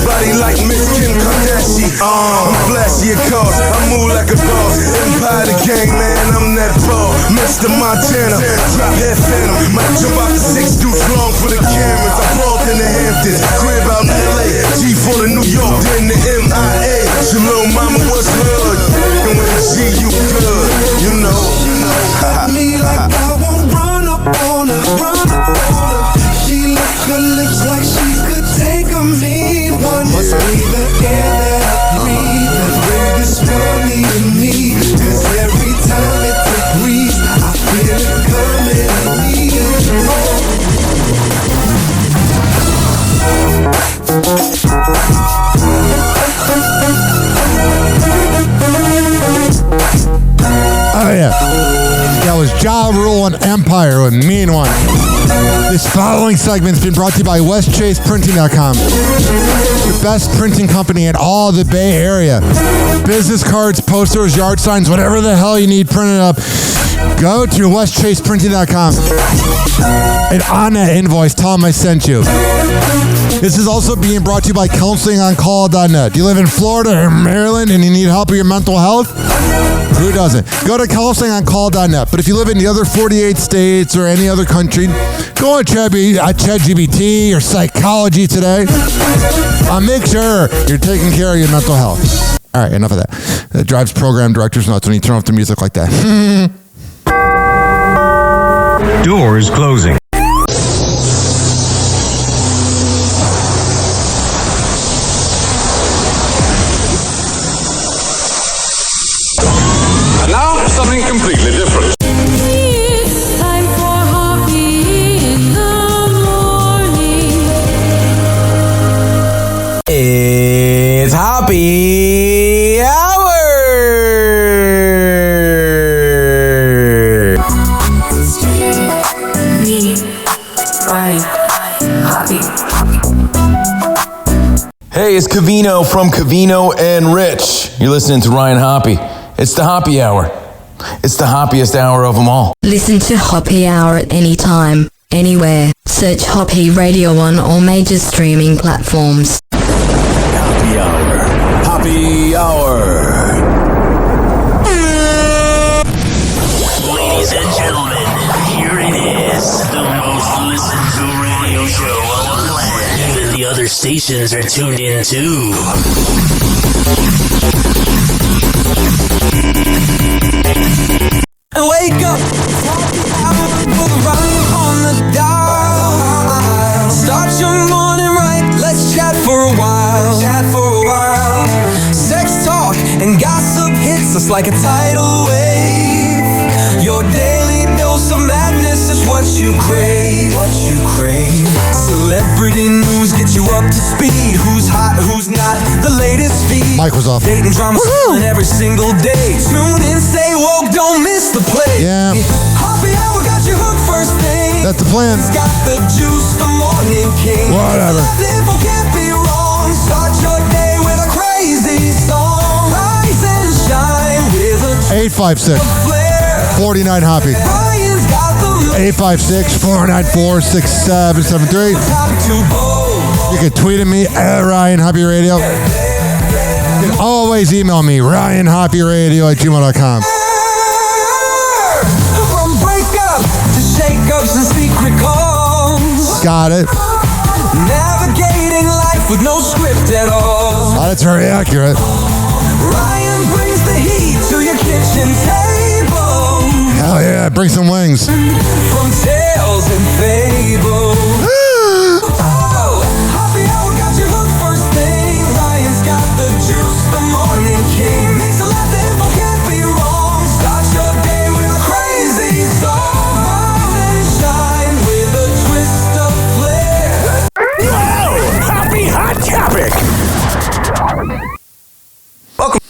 Body like Miss Kim Kardashian. I'm flashy at cars, I move like a boss. Empire the gang, man, I'm that ball. Mr. Montana, drop head phantom. Might jump out the 6 deuce long for the cameras. I balled in the Hamptons, crib out in LA. G for the New York, then the MIA. Your little mama was hood, and when the G you good, you know. Me like I won't run up on her, run up on her. She licks her lips like she could take a mean one. Must be the air that I breathe that brings this money to me. 'Cause every time it breathes, I feel it coming at me. Oh yeah, that was Ja Rule and Empire with Mean One. This following segment's been brought to you by WestChasePrinting.com, the best printing company in all the Bay Area. Business cards, posters, yard signs, whatever the hell you need printed up, go to WestChasePrinting.com. And on that invoice, tell them I sent you. This is also being brought to you by CounselingOnCall.net. Do you live in Florida or Maryland and you need help with your mental health? Who doesn't? Go to CounselingOnCall.net. But if you live in the other 48 states or any other country, go on ChatGPT or Psychology Today. Make sure you're taking care of your mental health. All right, enough of that. That drives program directors nuts when you turn off the music like that. Doors closing. And now, something completely different. It's time for Hoppe in the morning. It's Hoppe Hour. Me, Ryan, Hoppe. Hey, it's Cavino from Cavino and Rich. You're listening to Ryan Hoppe. It's the Hoppe Hour. It's the hoppiest hour of them all. Listen to Hoppe Hour at any time, anywhere. Search Hoppe Radio on all major streaming platforms. Hoppe Hour. Hoppe Hour. Ladies and gentlemen, here it is, the most listened to radio show on the planet. Even the other stations are tuned in too. And wake up, Hoppe Hour with Ryan on the dial. Start your morning right, let's chat for a while. Sex talk and gossip hits us like a tidal wave. Your daily dose of madness is what you crave. Celebrity news get you up to speed. Who's hot, who's not, the latest feed. Mic was off. Dating drama every single day. Tune in, stay woke, don't miss the play. Yeah. Hoppe Hour got you hooked first thing. That's the plan. It's got the juice, the morning king. Whatever. Info can't be wrong. Start your day with a crazy song. Rise and shine with a 856-49 Hoppe. Ryan's got the 856-494-6773. You can tweet at me at Ryan Hoppe Radio. You can always email me, RyanHoppeRadio@gmail.com. From breakup to shakeups and secret calls. Got it. Navigating life with no script at all. Oh, that's very accurate. Ryan brings the heat to your kitchen table. Hell yeah, bring some wings. From tales and fables. Hoppe Hour got you hooked first thing. Ryan's got the juice, the morning king. Makes a lot that info can't be wrong. Start your day with a crazy song. Rise and shine with a twist of flair. Wow! Hoppe Hot Topic! Welcome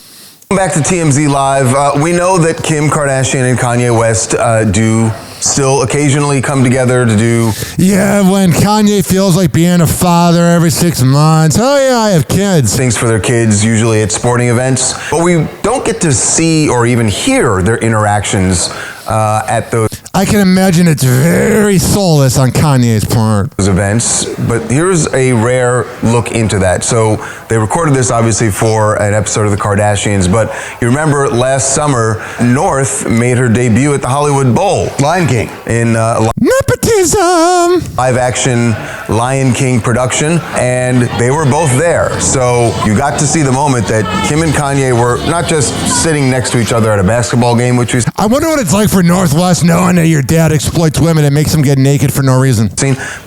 back to TMZ Live. We know that Kim Kardashian and Kanye West do still occasionally come together to do. Yeah, when Kanye feels like being a father every 6 months. Oh yeah, I have kids. Things for their kids, usually at sporting events. But we don't get to see or even hear their interactions at those. I can imagine it's very soulless on Kanye's part. Those events, but here's a rare look into that. So they recorded this obviously for an episode of the Kardashians, but you remember last summer, North made her debut at the Hollywood Bowl. Lion King. In nepotism. Live action Lion King production, and they were both there. So you got to see the moment that Kim and Kanye were not just sitting next to each other at a basketball game, which we. I wonder what it's like for Northwest knowing that your dad exploits women and makes them get naked for no reason.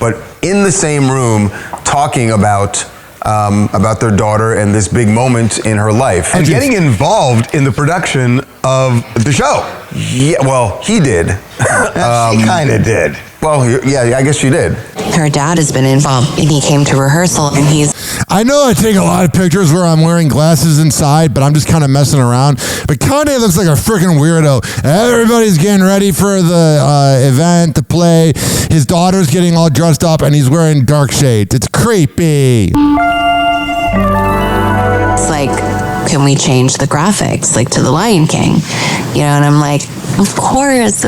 But in the same room, talking about their daughter and this big moment in her life. And getting involved in the production of the show. Yeah, well, he did. She kind of did. Well, yeah, I guess she did. Her dad has been involved, and he came to rehearsal, and he's... I know I take a lot of pictures where I'm wearing glasses inside, but I'm just kind of messing around. But Kanye looks like a freaking weirdo. Everybody's getting ready for the event, the play. His daughter's getting all dressed up, and he's wearing dark shades. It's creepy. It's like, can we change the graphics, like to the Lion King? You know, and I'm like, of course.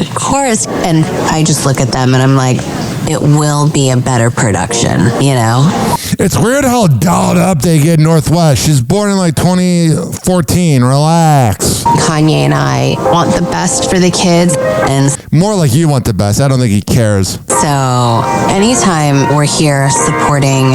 And I just look at them and I'm like, it will be a better production, you know? It's weird how dolled up they get Northwest. She's born in like 2014. Relax. Kanye and I want the best for the kids. And more like you want the best. I don't think he cares. So anytime we're here supporting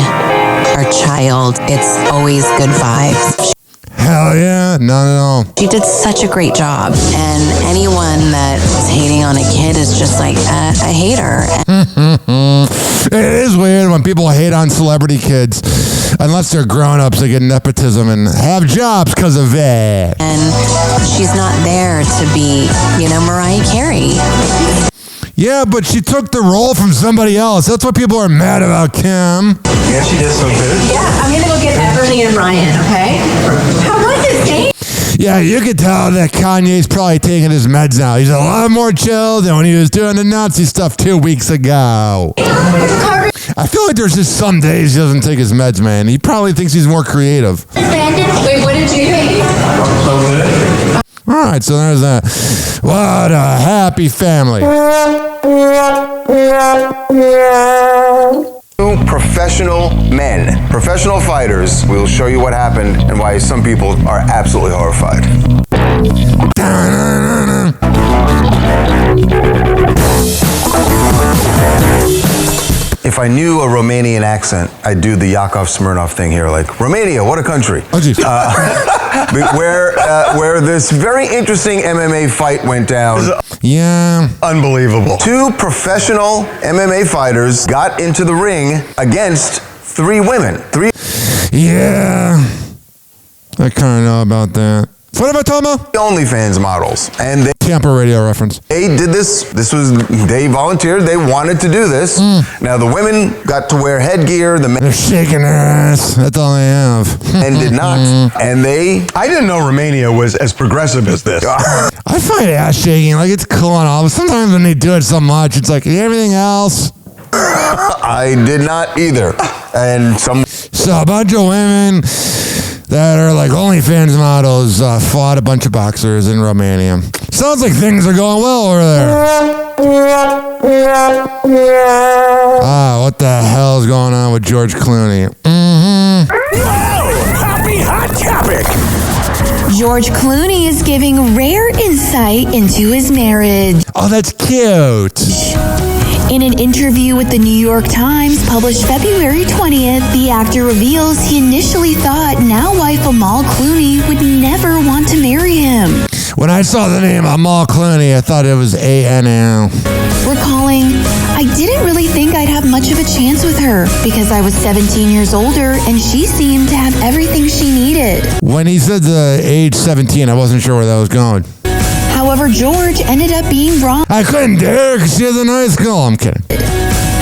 our child, it's always good vibes. Hell yeah, no. She did such a great job, and anyone that's hating on a kid is just like, I hate her. It is weird when people hate on celebrity kids, unless they're grown-ups, they get nepotism and have jobs because of it. And she's not there to be, you know, Mariah Carey. Yeah, but she took the role from somebody else. That's what people are mad about, Kim. Yeah, she did so good. Yeah, I'm going to go get Everly and Ryan, okay? How was this game? Yeah, you could tell that Kanye's probably taking his meds now. He's a lot more chill than when he was doing the Nazi stuff 2 weeks ago. I feel like there's just some days he doesn't take his meds, man. He probably thinks he's more creative. Wait, what did you think? So good. All right, so there's that. What a happy family. Professional men, professional fighters. We'll show you what happened and why some people are absolutely horrified. If I knew a Romanian accent, I'd do the Yakov Smirnoff thing here, like, Romania, what a country. Oh, geez. Where this very interesting MMA fight went down. Yeah. Unbelievable. 2 professional MMA fighters got into the ring against 3 women. Yeah. I kind of know about that. What am I talking about? OnlyFans models. And they Tampa radio reference. They did this. They volunteered. They wanted to do this. Now, the women got to wear headgear. The men... They're shaking their ass. That's all they have. And did not. And they... I didn't know Romania was as progressive as this. I find ass shaking, like, it's cool and all, but sometimes when they do it so much, it's like, everything else? I did not either. And So a bunch of women that are like OnlyFans models fought a bunch of boxers in Romania. Sounds like things are going well over there. What the hell is going on with George Clooney? Happy hot topic. George Clooney is giving rare insight into his marriage. Oh, that's cute. In an interview with the New York Times published February 20th, the actor reveals he initially thought now-wife Amal Clooney would never want to marry him. When I saw the name Amal Clooney, I thought it was A-N-L. Recalling, I didn't really think I'd have much of a chance with her because I was 17 years older and she seemed to have everything she needed. When he said the age 17, I wasn't sure where that was going. However, George ended up being wrong. I couldn't dare because she was in high school. I'm kidding.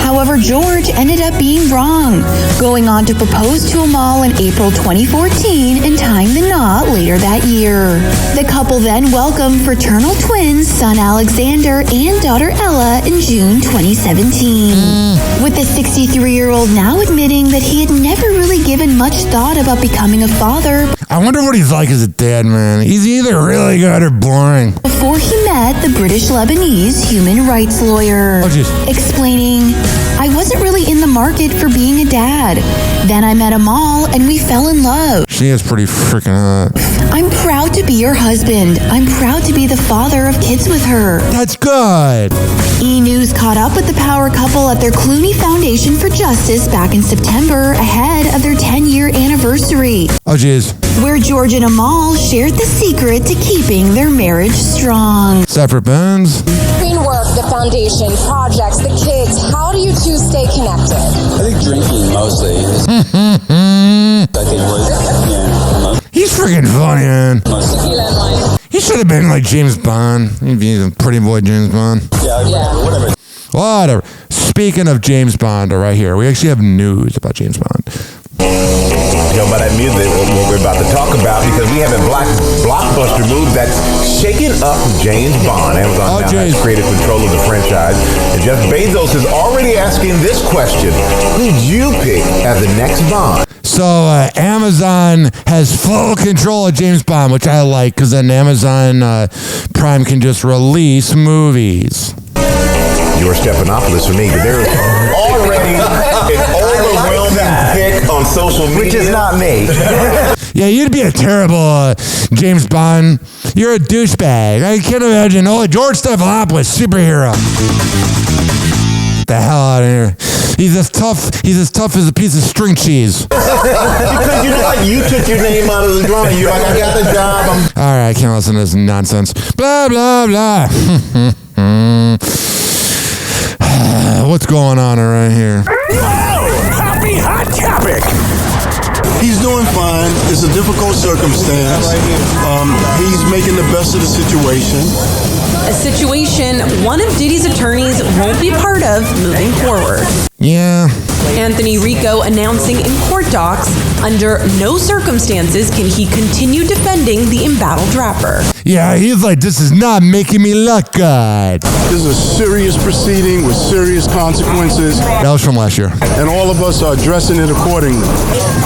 However, George ended up being wrong, going on to propose to Amal in April 2014 and tying the knot later that year. The couple then welcomed fraternal twins, son Alexander and daughter Ella, in June 2017. With the 63-year-old now admitting that he had never really given much thought about becoming a father. I wonder what he's like as a dad, man. He's either really good or boring. Before he met the British Lebanese human rights lawyer, explaining, I wasn't really in the market for being a dad. Then I met Amal and we fell in love. She is pretty freaking hot. I'm proud to be your husband. I'm proud to be the father of kids with her. That's good. E! News caught up with the power couple at their Clooney Foundation for Justice back in September ahead of their 10-year anniversary. Oh, jeez. Where George and Amal shared the secret to keeping their marriage strong. Separate bands. Between work, the foundation, projects, the kids, how do you two stay connected? I think drinking mostly. I think He's freaking funny, man. Tequila and wine. He should have been like James Bond. He'd be the pretty boy James Bond. Yeah, whatever. Whatever. Speaking of James Bond, right here, we actually have news about James Bond. You know about that music what we're about to talk about, because we have a blockbuster move that's shaking up James Bond. Amazon now has created control of the franchise, and Jeff Bezos is already asking this question: who'd you pick as the next Bond? So Amazon has full control of James Bond, which I like, because then Amazon Prime can just release movies. You're Stephanopoulos for me, because there's already an overwhelming pick on social media. Which is not me. Yeah, you'd be a terrible James Bond. You're a douchebag. I can't imagine. Oh, George Stephanopoulos, superhero. The hell out of here. He's as tough as a piece of string cheese. Because you know, like, you took your name out of the drawing. You're like, I got the job. All right, I can't listen to this nonsense. Blah, blah, blah. What's going on right here? Happy hot topic. He's doing fine. It's a difficult circumstance. He's making the best of the situation. A situation one of Diddy's attorneys won't be part of moving forward. Yeah. Anthony Rico announcing in court docs, under no circumstances can he continue defending the embattled rapper. Yeah, he's like, this is not making me look good. This is a serious proceeding with serious consequences. That was from last year. And all of us are addressing it accordingly.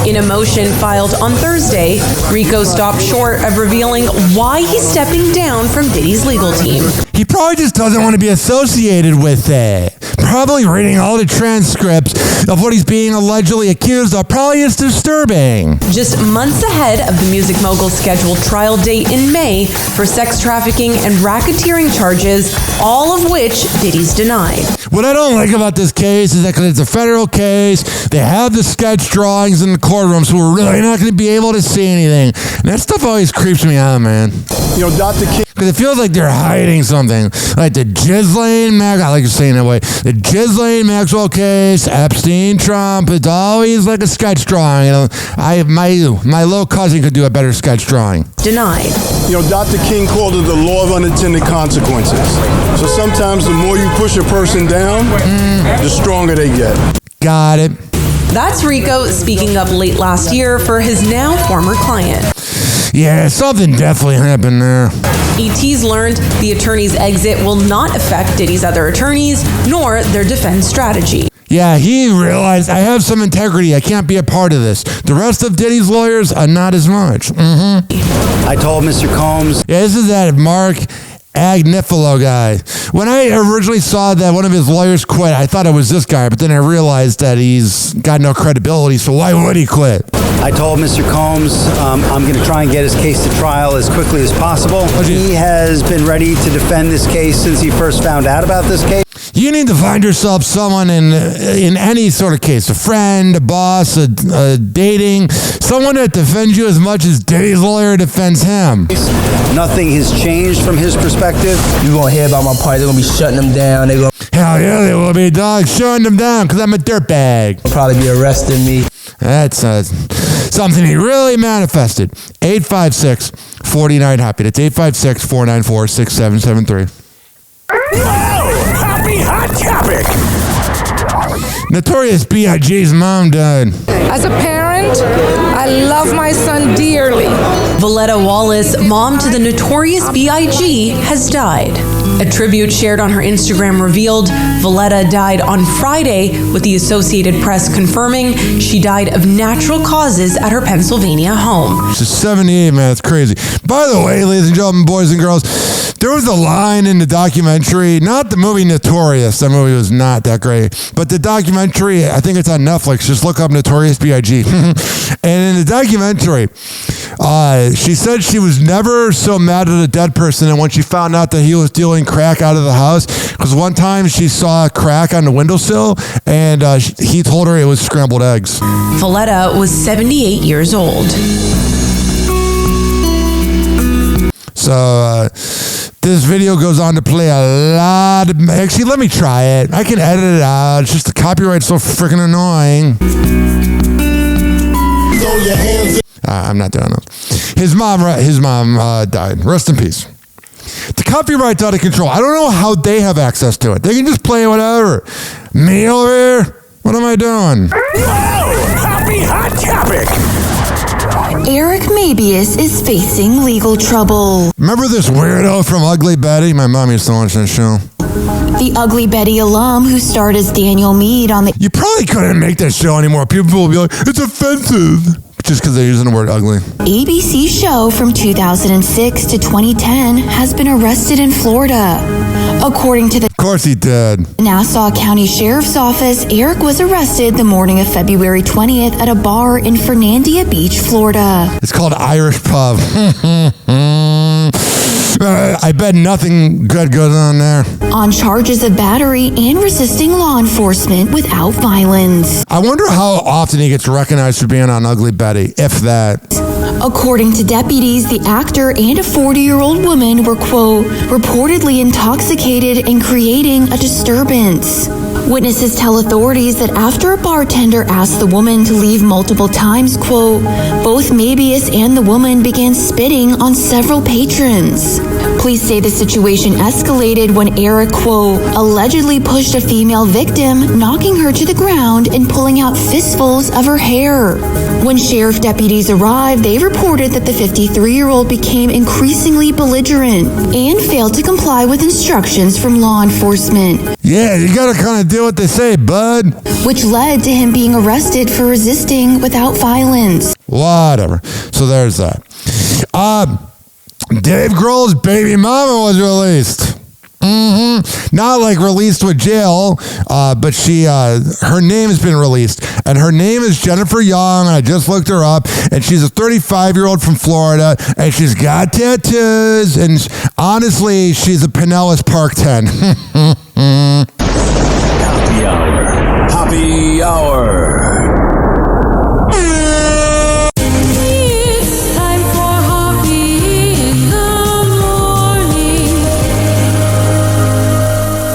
In a motion filed on Thursday, Rico stopped short of revealing why he's stepping down from Diddy's legal team. He probably just doesn't want to be associated with it. Probably reading all the transcripts of what he's being allegedly accused of probably is disturbing. Just months ahead of the music mogul's scheduled trial date in May for sex trafficking and racketeering charges, all of which Diddy's denied. What I don't like about this case is that because it's a federal case, they have the sketch drawings in the courtroom, so we're really not going to be able to see anything. And that stuff always creeps me out, man. You know, Dr. King. Because it feels like they're hiding something. Like the Ghislaine Maxwell, I like saying that way. The Ghislaine Maxwell case, Epstein, Trump, it's always like a sketch drawing. You know, my little cousin could do a better sketch drawing. Denied. You know, Dr. King called it the law of unintended consequences. So sometimes the more you push a person down, the stronger they get. Got it. That's Rico speaking up late last year for his now former client. Yeah, something definitely happened there. ET's learned the attorney's exit will not affect Diddy's other attorneys, nor their defense strategy. Yeah, he realized, I have some integrity. I can't be a part of this. The rest of Diddy's lawyers are not as much. I told Mr. Combs. Yeah, this is that Mark Agnifilo guy. When I originally saw that one of his lawyers quit, I thought it was this guy, but then I realized that he's got no credibility, so why would he quit? I told Mr. Combs I'm going to try and get his case to trial as quickly as possible. He has been ready to defend this case since he first found out about this case. You need to find yourself someone in any sort of case, a friend, a boss, a dating, someone that defends you as much as Diddy's lawyer defends him. Nothing has changed from his perspective. You're going to hear about my party. They're going to be shutting them down. Hell yeah, they will be, dog. Shutting them down because I'm a dirtbag. They'll probably be arresting me. That's something he really manifested. 856-49-HOPPY. That's 856-494-6773. Happy hot topic. Notorious B.I.G.'s mom died. As a parent, I love my son dearly. Valletta Wallace, mom to the Notorious B.I.G., has died. A tribute shared on her Instagram revealed Valletta died on Friday, with the Associated Press confirming she died of natural causes at her Pennsylvania home. She's 78, man. It's crazy. By the way, ladies and gentlemen, boys and girls, there was a line in the documentary, not the movie Notorious. That movie was not that great. But the documentary, I think it's on Netflix. Just look up Notorious B.I.G. And in the documentary, she said she was never so mad at a dead person than when she found out that he was dealing crack out of the house. Because one time she saw crack on the windowsill, and he told her it was scrambled eggs. Valletta was 78 years old. So this video goes on to play a lot of... Actually, let me try it. I can edit it out. It's just the copyright's so freaking annoying. Throw your hands up. I'm not doing it. His mom died. Rest in peace. The copyright's out of control. I don't know how they have access to it. They can just play whatever. Me over here? What am I doing? Happy hot topic. Eric Mabius is facing legal trouble. Remember this weirdo from Ugly Betty? My mom used to watch that show. The Ugly Betty alum who starred as Daniel Meade on the... You probably couldn't make that show anymore. People will be like, it's offensive. Just because they're using the word ugly. ABC show from 2006 to 2010 has been arrested in Florida. According to the... Of course he did. Nassau County Sheriff's Office, Eric was arrested the morning of February 20th at a bar in Fernandina Beach, Florida. It's called Irish Pub. I bet nothing good goes on there. On charges of battery and resisting law enforcement without violence. I wonder how often he gets recognized for being on Ugly Betty, if that. According to deputies, the actor and a 40-year-old woman were, quote, reportedly intoxicated and creating a disturbance. Witnesses tell authorities that after a bartender asked the woman to leave multiple times, quote, both Mabius and the woman began spitting on several patrons. Police say the situation escalated when Eric, quote, allegedly pushed a female victim, knocking her to the ground and pulling out fistfuls of her hair. When sheriff deputies arrived, they reported that the 53-year-old became increasingly belligerent and failed to comply with instructions from law enforcement. Yeah, you gotta kind of do what they say, bud. Which led to him being arrested for resisting without violence. Whatever. So there's that. Dave Grohl's baby mama was released. Not like released with jail, but her name has been released. And her name is Jennifer Young, and I just looked her up, and she's a 35-year-old from Florida, and she's got tattoos, and honestly, she's a Pinellas Park 10. Happy hour. Happy hour.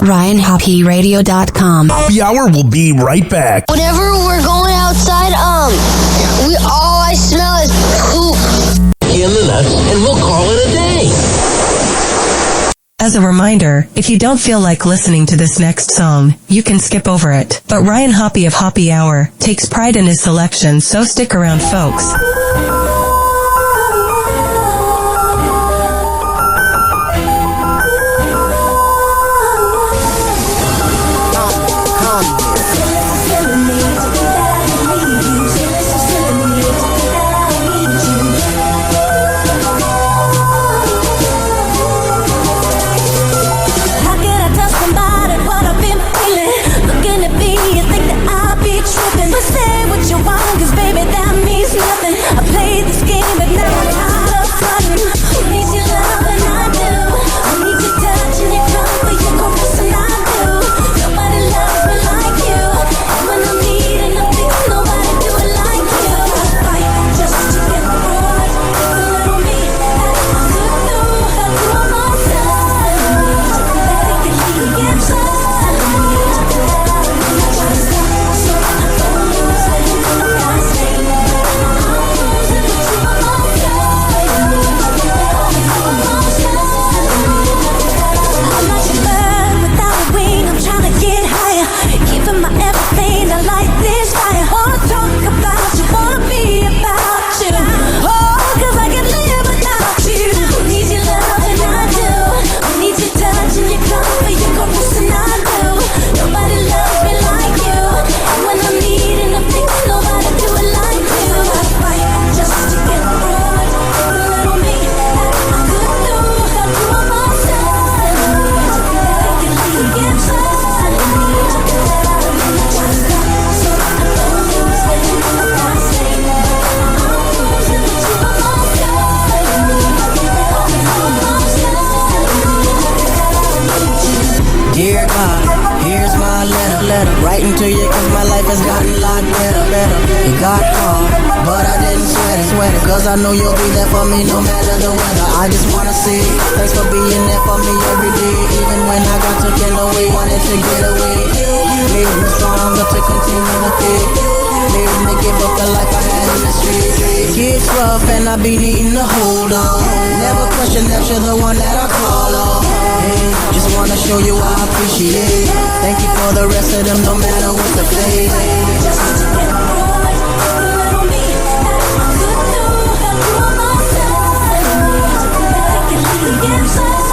RyanHoppyRadio.com. Happy hour will be right back. Whenever we're going outside, all I smell is poop. In the nuts, and we'll call it a day. As a reminder, if you don't feel like listening to this next song, you can skip over it. But Ryan Hoppe of Hoppe Hour takes pride in his selection, so stick around, folks. Say what you want, 'cause baby, that means nothing. I play better. Writing to you cause my life has gotten a lot better. It got hard, but I didn't sweat it. Cause I know you'll be there for me no matter the weather. I just wanna say thanks for being there for me every day. Even when I got taken away, wanted to get away. Made me stronger to continue to fade. Made me give up the life I had in the streets. It gets rough and I be needing to hold on. Never question that you're the one that I call on. Hey, just wanna show you I appreciate. Thank you for the rest of them, no matter what the fate. Just want to get rolling, little me. I could do help you on myself. I can leave inside.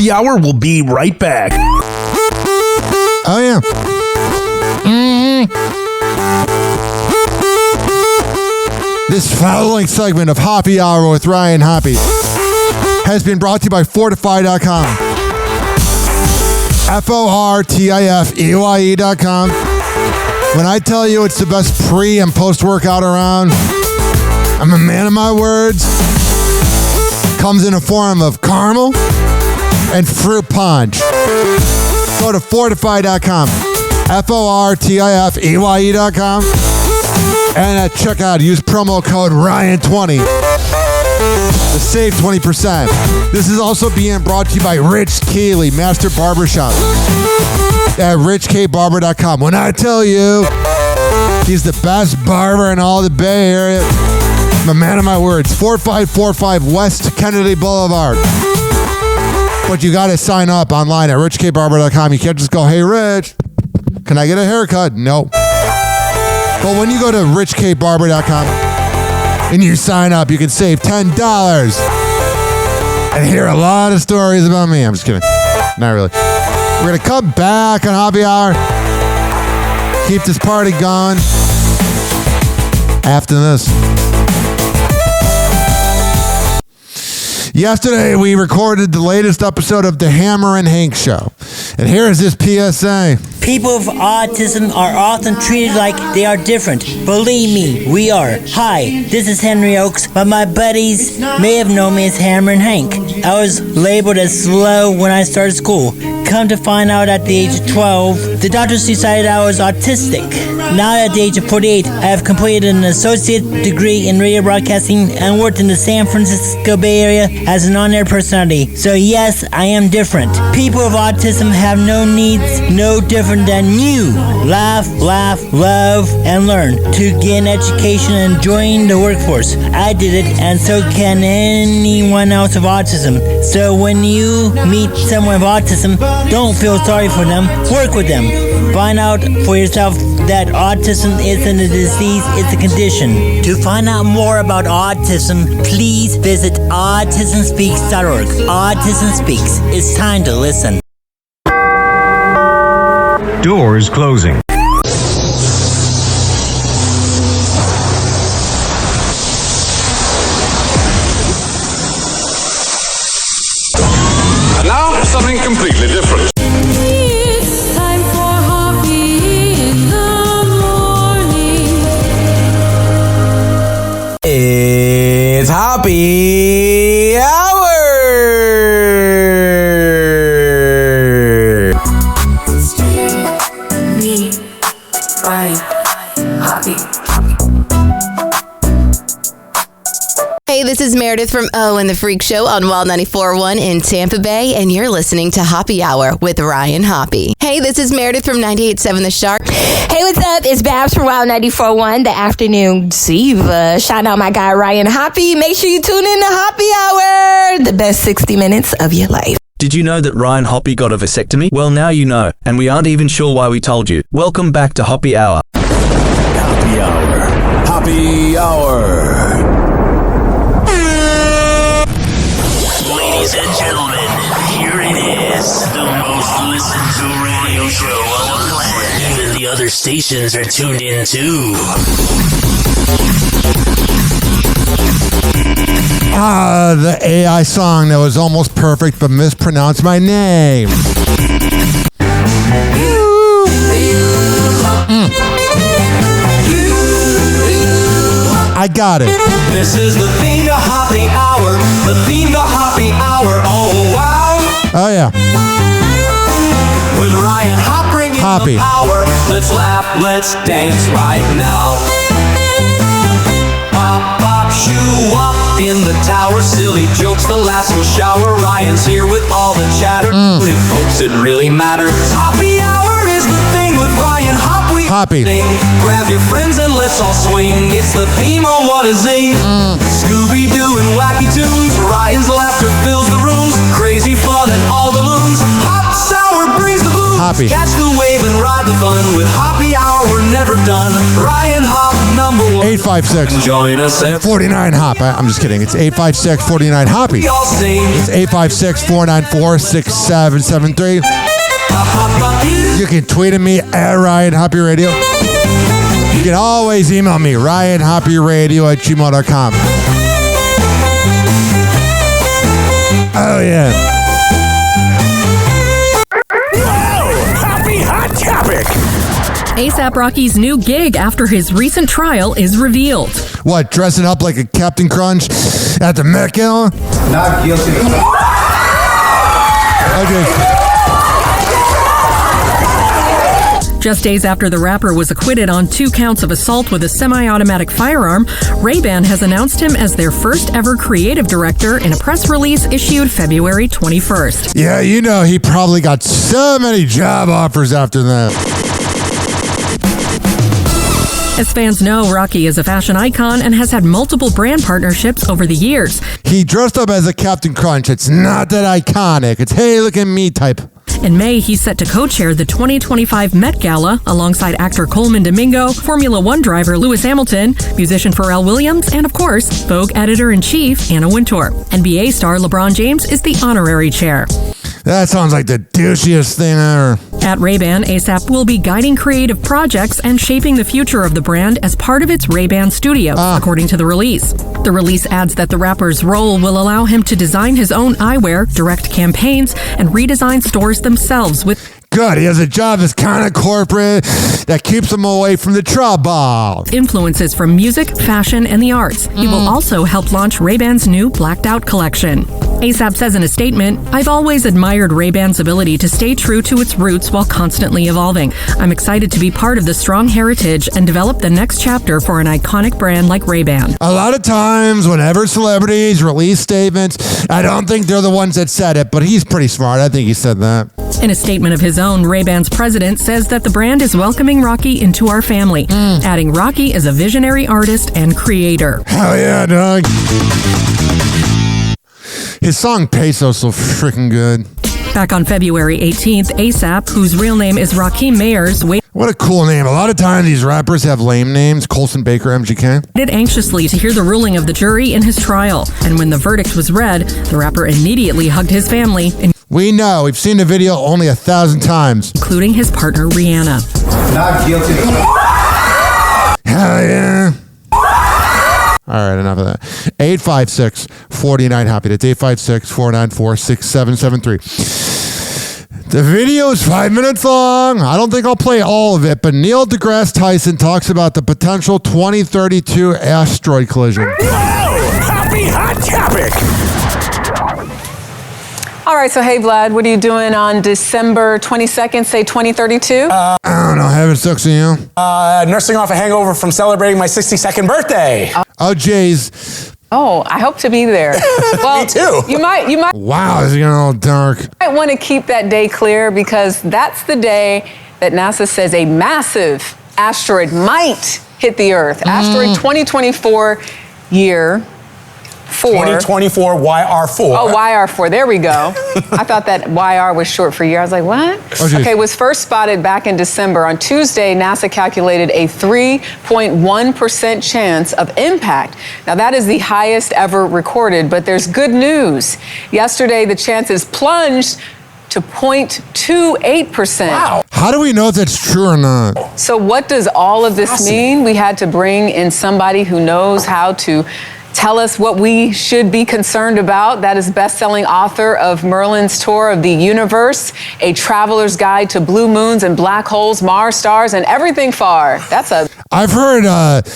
Happy Hour will be right back. Oh, yeah. This following segment of Happy Hour with Ryan Hoppe has been brought to you by Fortify.com. FORTIFEYE.com. When I tell you it's the best pre- and post-workout around, I'm a man of my words. Comes in a form of caramel and fruit punch. Go to Fortify.com. FORTIFEYE.com. And at checkout, use promo code Ryan20 to save 20%. This is also being brought to you by Rich Keeley, Master Barbershop at richkbarber.com. When I tell you he's the best barber in all the Bay Area, I'm a man of my words. 4545 West Kennedy Boulevard. But you got to sign up online at richkbarber.com. You can't just go, hey, Rich, can I get a haircut? No. But when you go to richkbarber.com and you sign up, you can save $10 and hear a lot of stories about me. I'm just kidding. Not really. We're going to come back on Happy Hour. Keep this party going after this. Yesterday, we recorded the latest episode of the Hammer and Hank Show. And here is this PSA. People with autism are often treated like they are different. Believe me, we are. Hi, this is Henry Oakes, but my buddies may have known me as Hammer and Hank. I was labeled as slow when I started school. Come to find out at the age of 12, the doctors decided I was autistic. Now at the age of 48, I have completed an associate degree in radio broadcasting and worked in the San Francisco Bay Area as an on-air personality. So yes, I am different. People with autism have no needs, no different than you. Laugh, love, and learn to get an education and join the workforce. I did it, and so can anyone else with autism. So when you meet someone with autism, don't feel sorry for them. Work with them. Find out for yourself that autism isn't a disease, it's a condition. To find out more about autism, please visit autismspeaks.org. Autism Speaks. It's time to listen. Doors closing. And now something completely different. It's time for Hoppe in the morning. It's Happy Hour! Meredith from O and the Freak Show on Wild 94.1 in Tampa Bay, and you're listening to Hoppy Hour with Ryan Hoppe. Hey, this is Meredith from 98.7 The Shark. Hey, what's up? It's Babs from Wild 94.1, the afternoon diva. Shout out my guy Ryan Hoppe. Make sure you tune in to Hoppy Hour, the best 60 minutes of your life. Did you know that Ryan Hoppe got a vasectomy? Well, now you know, and we aren't even sure why we told you. Welcome back to Hoppy Hour. Hoppy Hour. Hoppy Hour. Ladies and gentlemen, here it is. The most listened to radio show on the planet. Even the other stations are tuned in too. The AI song that was almost perfect but mispronounced my name. I got it. This is the theme to Hoppy Hour. The theme to Hoppy Hour. Oh, wow. Oh, yeah. With Ryan Hoppe bringing Hoppy. the power. Let's laugh, let's dance right now. Pop, pop, shoo up in the tower. Silly jokes, the last will shower. Ryan's here with all the chatter. If folks, it really matters. Hoppy Hour is the thing with Ryan Hoppe. Hoppy. Grab your friends and let's all swing. It's the theme on What a Zing. Scooby-Doo and wacky tunes. Ryan's laughter fills the rooms. Crazy fun and all the loons. Hot sour brings the blues. Hoppy. Catch the wave and ride the fun. With Hoppy Hour, we're never done. Ryan Hoppe, number one. 856. Join us at 49 Hop. I'm just kidding. It's 856 49 Hoppy. we all sing. It's 856 494 6773. You can tweet at me at Ryan Hoppe Radio. You can always email me, ryanhopperadio@gmail.com. Oh, yeah. Happy Hot Topic. A$AP Rocky's new gig after his recent trial is revealed. What, dressing up like a Captain Crunch at the Met Gala? Not guilty. Okay. Just days after the rapper was acquitted on 2 counts of assault with a semi-automatic firearm, Ray-Ban has announced him as their first ever creative director in a press release issued February 21st. Yeah, you know, he probably got so many job offers after that. As fans know, Rocky is a fashion icon and has had multiple brand partnerships over the years. He dressed up as a Captain Crunch. It's not that iconic. It's, hey, look at me type. In May, he's set to co-chair the 2025 Met Gala alongside actor Coleman Domingo, Formula One driver Lewis Hamilton, musician Pharrell Williams, and of course, Vogue editor-in-chief Anna Wintour. NBA star LeBron James is the honorary chair. That sounds like the douchiest thing ever. At Ray-Ban, A$AP will be guiding creative projects and shaping the future of the brand as part of its Ray-Ban Studios, according to the release. The release adds that the rapper's role will allow him to design his own eyewear, direct campaigns, and redesign stores themselves with... Good, he has a job that's kind of corporate that keeps him away from the trouble. Influences from music, fashion, and the arts. He will also help launch Ray-Ban's new Blacked Out collection. A$AP says in a statement, "I've always admired Ray-Ban's ability to stay true to its roots while constantly evolving. I'm excited to be part of the strong heritage and develop the next chapter for an iconic brand like Ray-Ban." A lot of times, whenever celebrities release statements, I don't think they're the ones that said it, but he's pretty smart. I think he said that. In a statement of his own, Ray-Ban's president says that the brand is welcoming Rocky into our family, adding Rocky is a visionary artist and creator. Hell yeah, dog. His song Peso's so freaking good. Back on February 18th, A$AP, whose real name is Rakim Mayers, what a cool name. A lot of times these rappers have lame names. Colson Baker, MGK. Waited anxiously to hear the ruling of the jury in his trial. And when the verdict was read, the rapper immediately hugged his family. We know. We've seen the video only 1,000 times. Including his partner, Rihanna. Not guilty. Hell yeah. All right, enough of that. 856-49-HOPPY. That's 856-494-6773. The video is 5 minutes long. I don't think I'll play all of it, but Neil deGrasse Tyson talks about the potential 2032 asteroid collision. Whoa! Happy Hot Topic! All right, so hey, Vlad, what are you doing on December 22nd, say 2032? I don't know, having sex with you. Nursing off a hangover from celebrating my 62nd birthday. Oh, jeez. Oh, I hope to be there. Well, Me too. You might. Wow, it's getting a little dark. Might want to keep that day clear because that's the day that NASA says a massive asteroid might hit the Earth. Asteroid 2024 year 4. 2024 YR4. Oh, YR4. There we go. I thought that YR was short for year. I was like, what? Okay, was first spotted back in December. On Tuesday, NASA calculated a 3.1% chance of impact. Now, that is the highest ever recorded, but there's good news. Yesterday, the chances plunged to 0.28%. Wow. How do we know if that's true or not? So what does all of this mean? We had to bring in somebody who knows how to tell us what we should be concerned about. That is best-selling author of Merlin's Tour of the Universe, A Traveler's Guide to Blue Moons and Black Holes, Mars, Stars, and Everything Far. That's a I've heard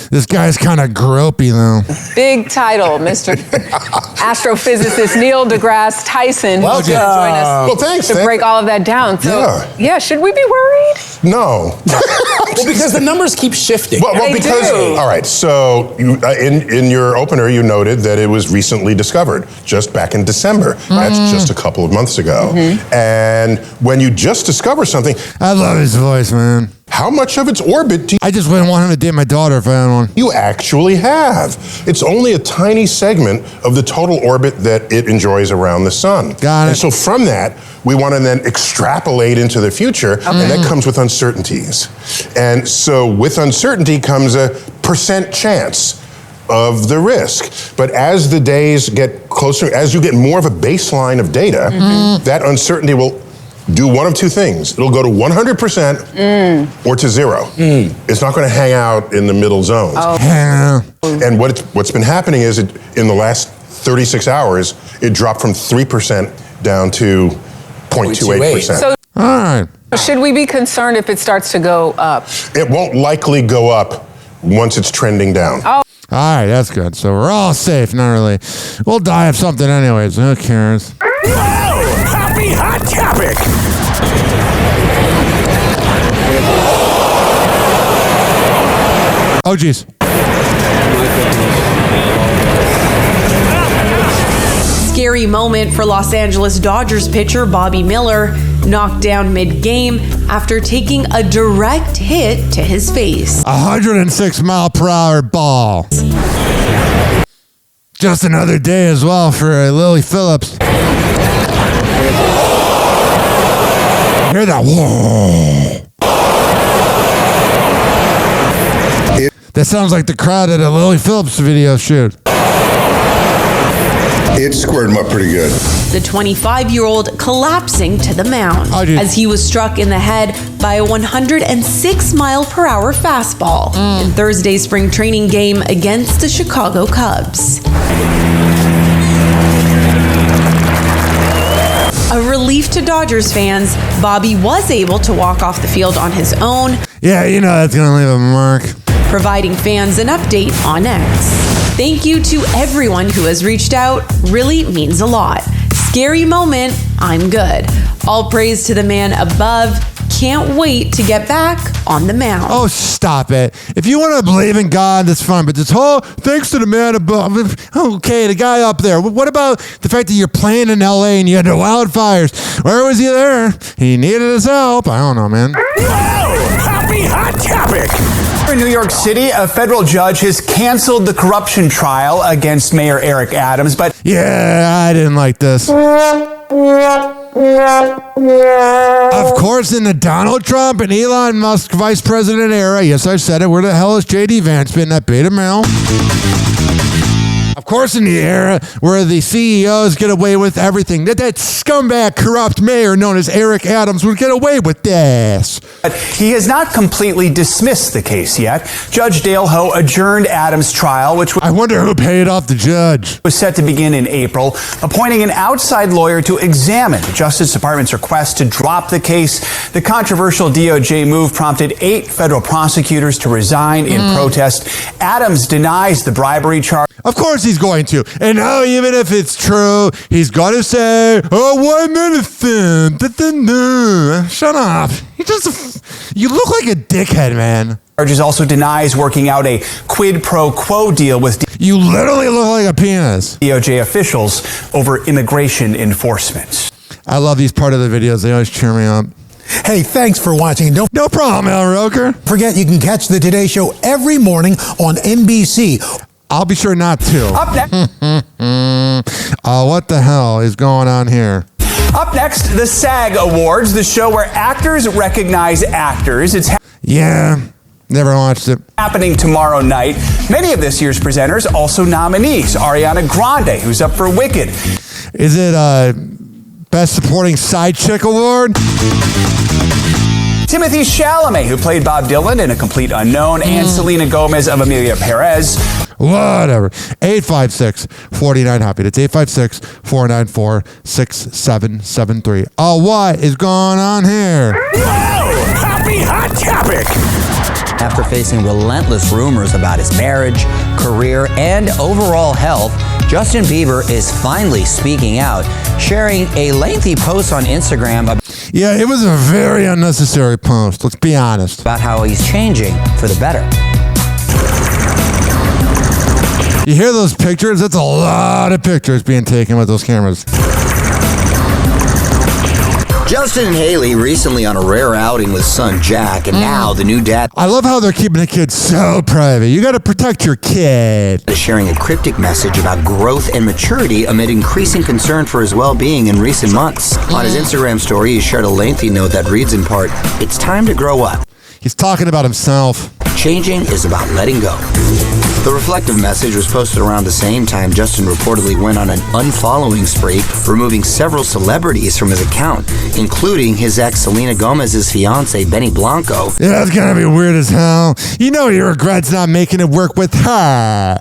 this guy's kind of gropey, though. big title, Mr. Astrophysicist Neil deGrasse Tyson, who's going to join us Well, thanks. to break all of that down. So, yeah, should we be worried? No. Well, because the numbers keep shifting. Well, They because do. all right. So you, in your opener, you noted that it was recently discovered, just back in December. That's just a couple of months ago. And when you just discover something, I love his voice, man. How much of its orbit do I just wouldn't want him to date my daughter if I had one. you actually have? It's only a tiny segment of the total orbit that it enjoys around the sun. Got it. And so from that, we want to then extrapolate into the future, and that comes with uncertainties. And so with uncertainty comes a percent chance of the risk. But as the days get closer, as you get more of a baseline of data, that uncertainty will do one of two things. It'll go to 100% or to 0. It's not going to hang out in the middle zones. And what's been happening is in the last 36 hours, it dropped from 3% down to 0.28%. So, All right. should we be concerned if it starts to go up? It won't likely go up once it's trending down. Oh. All right, that's good. So we're all safe, not really. We'll die of something anyways. Who cares? Happy Hot Topic. Oh, geez. Scary moment for Los Angeles Dodgers pitcher Bobby Miller, knocked down mid-game after taking a direct hit to his face. 106-mile-per-hour ball. Just another day as well for Lily Phillips. Hear that? Whoa. That sounds like the crowd at a Lily Phillips video shoot. It squared him up pretty good. The 25-year-old collapsing to the mound as he was struck in the head by a 106-mile-per-hour fastball in Thursday's spring training game against the Chicago Cubs. A relief to Dodgers fans, Bobby was able to walk off the field on his own. Yeah, you know that's going to leave a mark. Providing fans an update on X. Thank you to everyone who has reached out. Really means a lot. Scary moment, I'm good. All praise to the man above. Can't wait to get back on the mound. Oh, stop it. If you want to believe in God, that's fine. But this whole thanks to the man above, okay, the guy up there. What about the fact that you're playing in LA and you had the wildfires? Where was he there? He needed his help. I don't know, man. Happy Hot Topic. In New York City, a federal judge has canceled the corruption trial against Mayor Eric Adams, but yeah, I didn't like this. Of course, in the Donald Trump and Elon Musk vice president era, yes, I said it, where the hell is J.D. Vance been, that beta male? Of course, in the era where the CEOs get away with everything, that scumbag corrupt mayor known as Eric Adams would get away with this. But he has not completely dismissed the case yet. Judge Dale Ho adjourned Adams' trial, which I wonder who paid off the judge. Was set to begin in April, appointing an outside lawyer to examine the Justice Department's request to drop the case. The controversial DOJ move prompted 8 federal prosecutors to resign in protest. Adams denies the bribery charge. Of course he's going to. And now, even if it's true, he's going to say, oh, 1 minute then. Shut up. You look like a dickhead, man. Charges also denies working out a quid pro quo deal with You literally look like a penis. DOJ officials over immigration enforcement. I love these part of the videos. They always cheer me up. Hey, thanks for watching. No problem, Al Roker. Forget you can catch the Today Show every morning on NBC. I'll be sure not to. Up next. What the hell is going on here? Up next, the SAG Awards, the show where actors recognize actors. It's Yeah, never watched it. happening tomorrow night. Many of this year's presenters also nominees. Ariana Grande, who's up for Wicked. Is it Best Supporting Side Chick Award? Timothy Chalamet, who played Bob Dylan in A Complete Unknown, and Selena Gomez of Amelia Perez. Whatever. 856-49-HOPPY. That's 856-494-6773. Oh, what is going on here? Whoa! Happy Hot Topic! After facing relentless rumors about his marriage, career, and overall health, Justin Bieber is finally speaking out, sharing a lengthy post on Instagram Yeah, it was a very unnecessary post. Let's be honest. about how he's changing for the better. You hear those pictures? That's a lot of pictures being taken with those cameras. Justin and Haley recently on a rare outing with son Jack, and now the new dad I love how they're keeping the kids so private. You got to protect your kid. is sharing a cryptic message about growth and maturity amid increasing concern for his well-being in recent months. On his Instagram story, he shared a lengthy note that reads in part, "It's time to grow up. He's talking about himself. Changing is about letting go." The reflective message was posted around the same time Justin reportedly went on an unfollowing spree, removing several celebrities from his account, including his ex Selena Gomez's fiance, Benny Blanco. Yeah, it's going to be weird as hell. You know he regrets not making it work with her.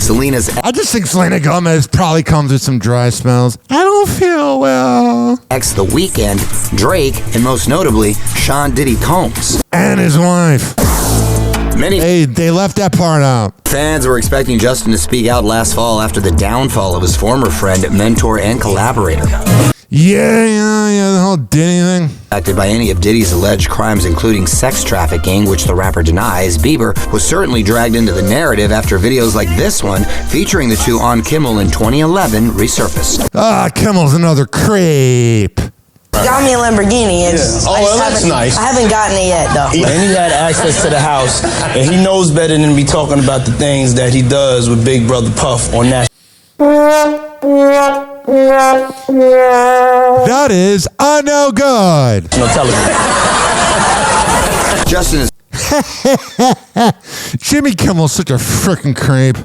I just think Selena Gomez probably comes with some dry spells. I don't feel well. Ex The Weeknd, Drake, and most notably, Sean Diddy Combs. And his wife. Hey, they left that part out. Fans were expecting Justin to speak out last fall after the downfall of his former friend, mentor, and collaborator. Yeah, the whole Diddy thing. Acted by any of Diddy's alleged crimes, including sex trafficking, which the rapper denies, Bieber was certainly dragged into the narrative after videos like this one, featuring the two on Kimmel in 2011, resurfaced. Kimmel's another creep. Got me a Lamborghini. That's nice. I haven't gotten it yet, though. And he had access to the house, and he knows better than to be talking about the things that he does with Big Brother Puff on that. That is a no good. No television. Justin is. Jimmy Kimmel's such a freaking creep.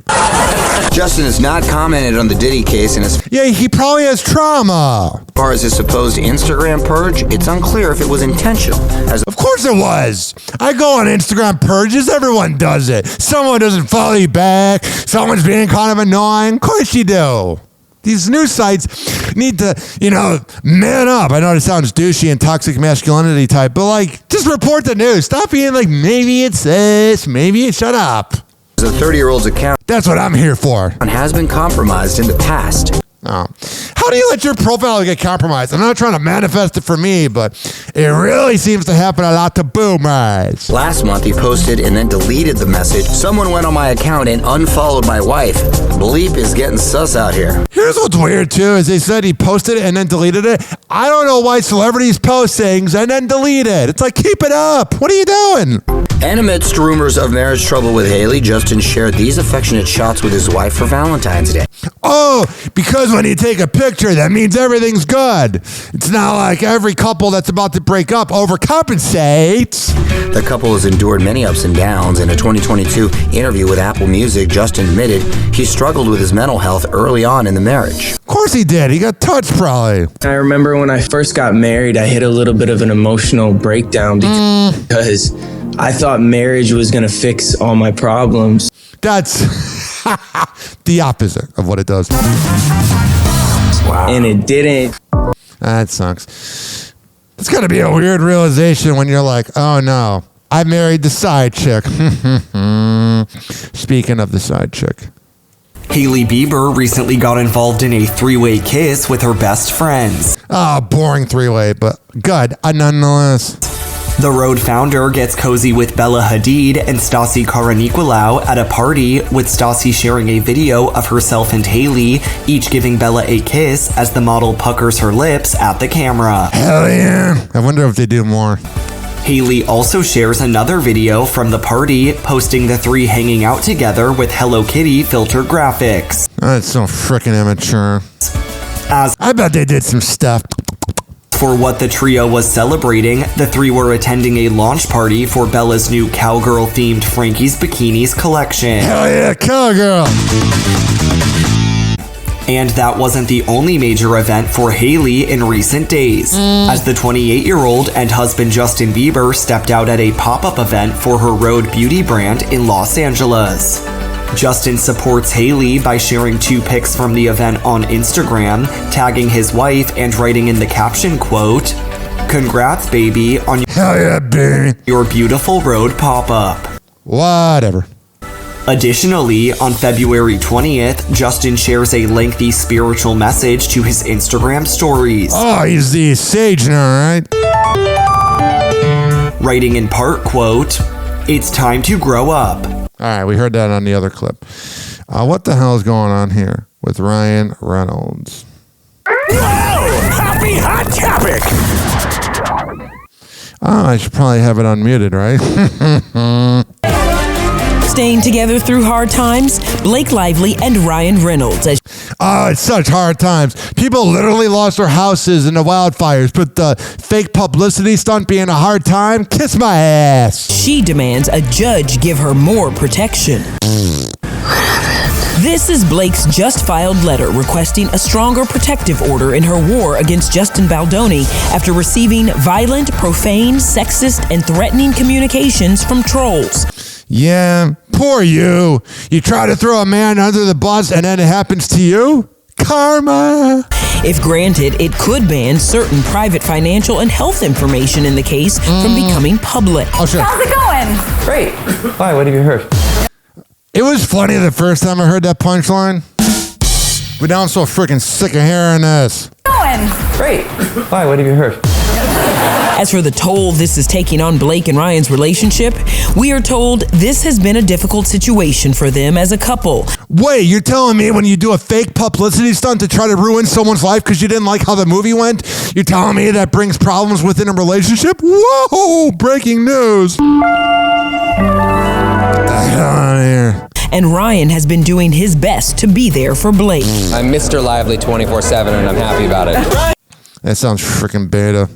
Justin has not commented on the Diddy case, and as he probably has trauma. far as his supposed Instagram purge, it's unclear if it was intentional. Of course it was. I go on Instagram purges. Everyone does it. Someone doesn't follow you back. Someone's being kind of annoying. Of course you do. These news sites need to, man up. I know it sounds douchey and toxic masculinity type, but just report the news. Stop being like, maybe it's this, maybe it's shut up. The 30-year-old's account. That's what I'm here for. Has been compromised in the past. Oh. How do you let your profile get compromised? I'm not trying to manifest it for me, but it really seems to happen a lot to boomers. Last month, he posted and then deleted the message. Someone went on my account and unfollowed my wife. Bleep is getting sus out here. Here's what's weird, too, is they said he posted it and then deleted it. I don't know why celebrities post things and then delete it. It's like, keep it up. What are you doing? And amidst rumors of marriage trouble with Haley, Justin shared these affectionate shots with his wife for Valentine's Day. Oh, because when you take a picture, that means everything's good. It's not like every couple that's about to break up overcompensates. The couple has endured many ups and downs. In a 2022 interview with Apple Music, Justin admitted he struggled with his mental health early on in the marriage. Of course he did. He got touched probably. I remember when I first got married, I hit a little bit of an emotional breakdown because I thought marriage was going to fix all my problems. That's the opposite of what it does. Wow. And it didn't. That sucks. It's got to be a weird realization when you're like, oh no, I married the side chick. Speaking of the side chick. Hailey Bieber recently got involved in a three-way kiss with her best friends. Oh, boring three-way, but good nonetheless. The Road founder gets cozy with Bella Hadid and Stassi Karanikolaou at a party, with Stassi sharing a video of herself and Hailey, each giving Bella a kiss as the model puckers her lips at the camera. Hell yeah. I wonder if they do more. Hailey also shares another video from the party, posting the three hanging out together with Hello Kitty filter graphics. That's so freaking immature. I bet they did some stuff. For what the trio was celebrating, the three were attending a launch party for Bella's new cowgirl-themed Frankie's Bikinis collection. Hell yeah, cowgirl! And that wasn't the only major event for Hailey in recent days, as the 28-year-old and husband Justin Bieber stepped out at a pop-up event for her Rhode beauty brand in Los Angeles. Justin supports Hailey by sharing 2 pics from the event on Instagram, tagging his wife and writing in the caption, quote, "Congrats, baby, on hell yeah, baby. Your beautiful Rhode pop-up." Whatever. Additionally, on February 20th, Justin shares a lengthy spiritual message to his Instagram stories. Oh, he's the sage now, right? Writing in part, quote, "It's time to grow up." All right, we heard that on the other clip. What the hell is going on here with Ryan Reynolds? Happy hot topic! Oh, I should probably have it unmuted, right? Staying together through hard times, Blake Lively and Ryan Reynolds. Oh, it's such hard times. People literally lost their houses in the wildfires, but the fake publicity stunt being a hard time? Kiss my ass. She demands a judge give her more protection. This is Blake's just filed letter requesting a stronger protective order in her war against Justin Baldoni after receiving violent, profane, sexist, and threatening communications from trolls. Yeah, poor you. You try to throw a man under the bus and then it happens to you? Karma. If granted, it could ban certain private financial and health information in the case from becoming public. Oh, sure. How's it going? Great. Why? What have you heard? It was funny the first time I heard that punchline. But now I'm so freaking sick of hearing this. Going. Great. Why? What have you heard? As for the toll this is taking on Blake and Ryan's relationship, we are told this has been a difficult situation for them as a couple. Wait, you're telling me when you do a fake publicity stunt to try to ruin someone's life because you didn't like how the movie went, you're telling me that brings problems within a relationship? Whoa, breaking news. Get the hell out of here. And Ryan has been doing his best to be there for Blake. I'm Mr. Lively 24/7 and I'm happy about it. That sounds freaking beta.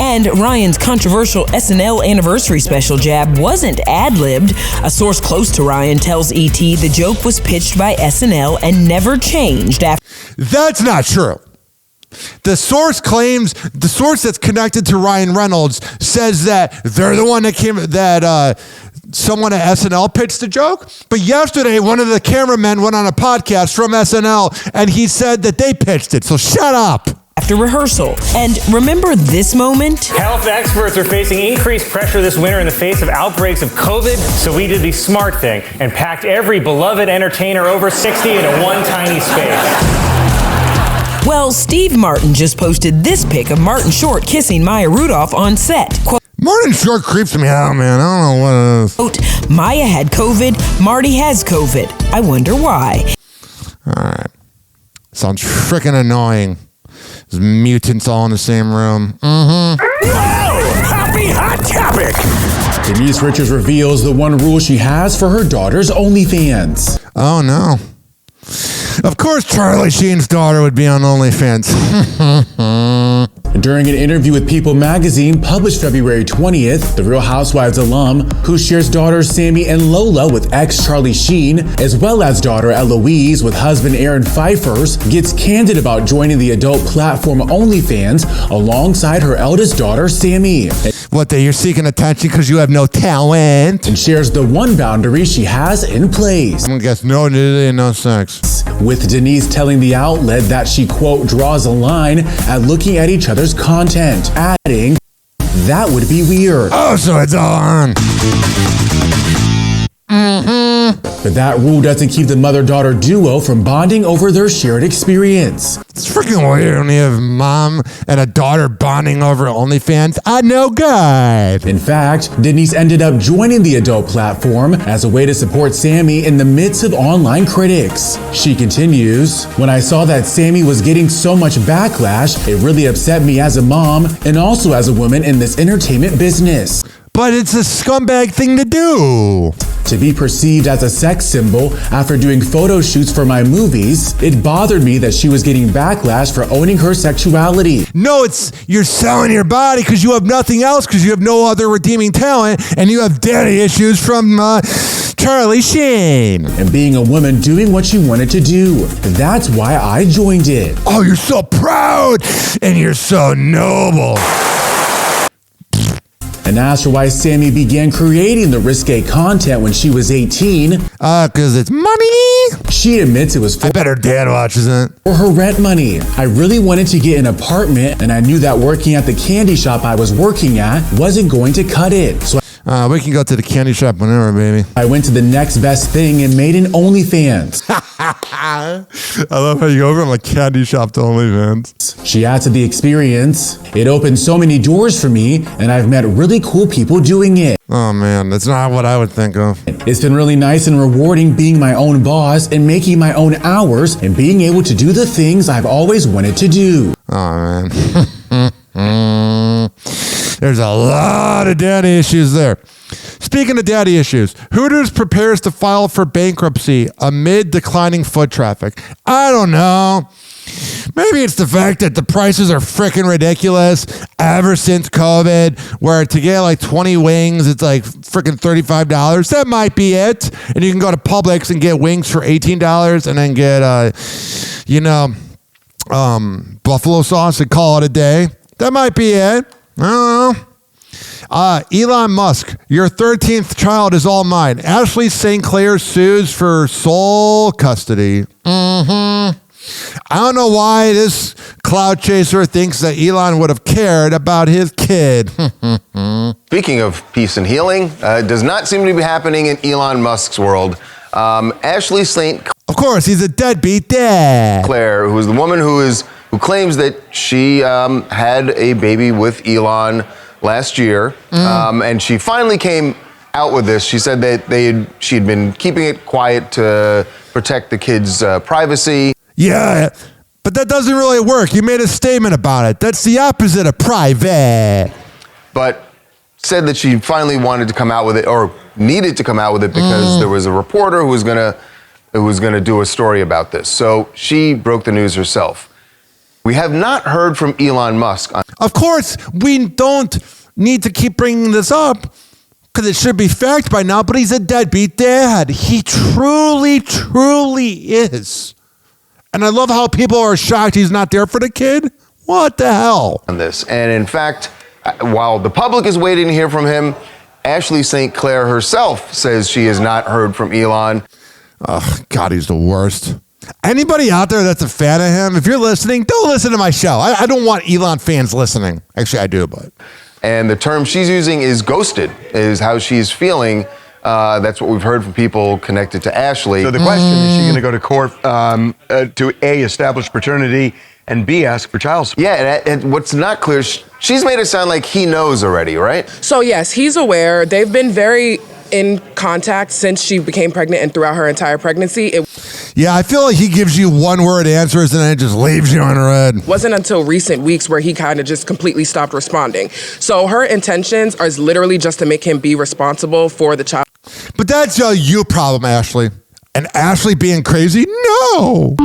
And Ryan's controversial SNL anniversary special jab wasn't ad-libbed. A source close to Ryan tells ET the joke was pitched by SNL and never changed after. That's not true. The source that's connected to Ryan Reynolds says that they're the one that someone at SNL pitched the joke. But yesterday, one of the cameramen went on a podcast from SNL and he said that they pitched it. So shut up. After rehearsal. And remember this moment? Health experts are facing increased pressure this winter in the face of outbreaks of COVID, so we did the smart thing and packed every beloved entertainer over 60 into one tiny space. Well, Steve Martin just posted this pic of Martin Short kissing Maya Rudolph on set. Quote, Martin Short creeps me out, man. I don't know what it is. Quote, Maya had COVID, Marty has COVID. I wonder why. All right. Sounds freaking annoying. There's mutants all in the same room. Happy hot topic! Denise Richards reveals the one rule she has for her daughter's OnlyFans. Oh, no. Of course Charlie Sheen's daughter would be on OnlyFans. During an interview with People magazine published February 20th, the Real Housewives alum, who shares daughters Sammy and Lola with ex Charlie Sheen, as well as daughter Eloise with husband Aaron Pfeiffer's, gets candid about joining the adult platform OnlyFans alongside her eldest daughter Sammy. What, you're seeking attention because you have no talent? And shares the one boundary she has in place. I'm gonna guess no nudity and no sex. With Denise telling the outlet that she, quote, draws a line at looking at each other's content, adding, that would be weird. Oh, so it's all on. But that rule doesn't keep the mother-daughter duo from bonding over their shared experience. It's freaking weird when you have mom and a daughter bonding over OnlyFans. I know God. In fact, Denise ended up joining the adult platform as a way to support Sammy in the midst of online critics. She continues, "When I saw that Sammy was getting so much backlash, it really upset me as a mom and also as a woman in this entertainment business." But it's a scumbag thing to do. To be perceived as a sex symbol after doing photo shoots for my movies, it bothered me that she was getting backlash for owning her sexuality. No, it's you're selling your body because you have nothing else, because you have no other redeeming talent, and you have daddy issues from Charlie Sheen. And being a woman doing what she wanted to do. That's why I joined it. Oh, you're so proud and you're so noble. And asked her why Sammy began creating the risque content when she was 18. Because it's money. She admits it was for I bet her dad watches it. For her rent money. I really wanted to get an apartment, and I knew that working at the candy shop I was working at wasn't going to cut it. So we can go to the candy shop whenever, baby. I went to the next best thing and made an OnlyFans. I love how you go from a candy shop to OnlyFans. She adds to the experience, "It opened so many doors for me, and I've met really cool people doing it." Oh man, that's not what I would think of. "It's been really nice and rewarding being my own boss and making my own hours and being able to do the things I've always wanted to do." Oh man. There's a lot of daddy issues there. Speaking of daddy issues, Hooters prepares to file for bankruptcy amid declining foot traffic. I don't know. Maybe it's the fact that the prices are freaking ridiculous ever since COVID, where to get like 20 wings, it's like freaking $35. That might be it. And you can go to Publix and get wings for $18 and then get, buffalo sauce and call it a day. That might be it. I don't know. Elon Musk, your 13th child is all mine. Ashley St. Clair sues for sole custody. I don't know why this cloud chaser thinks that Elon would have cared about his kid. Speaking of peace and healing, does not seem to be happening in Elon Musk's world. Ashley St. Of course, he's a deadbeat dad. Claire, who is the woman who claims that she had a baby with Elon last year, and she finally came out with this. She said that she'd been keeping it quiet to protect the kid's privacy. Yeah, but that doesn't really work. You made a statement about it. That's the opposite of private. But said that she finally wanted to come out with it, or needed to come out with it, because there was a reporter who was gonna do a story about this. So she broke the news herself. We have not heard from Elon Musk. Of course, we don't need to keep bringing this up because it should be fact by now, but he's a deadbeat dad. He truly, truly is. And I love how people are shocked he's not there for the kid. What the hell? On this. And in fact, while the public is waiting to hear from him, Ashley St. Clair herself says she has not heard from Elon. Oh, God, he's the worst. Anybody out there that's a fan of him, if you're listening, don't listen to my show. I don't want Elon fans listening. Actually, I do, but. And the term she's using is ghosted, is how she's feeling. That's what we've heard from people connected to Ashley. So the question, is she going to go to court to A, establish paternity, and B, ask for child support? Yeah, and what's not clear, she's made it sound like he knows already, right? So yes, he's aware. They've been very in contact since she became pregnant and throughout her entire pregnancy. Yeah, I feel like he gives you one-word answers and then it just leaves you on red. Wasn't until recent weeks where he kind of just completely stopped responding. So her intentions are literally just to make him be responsible for the child. But that's a you problem, Ashley. And Ashley being crazy? No!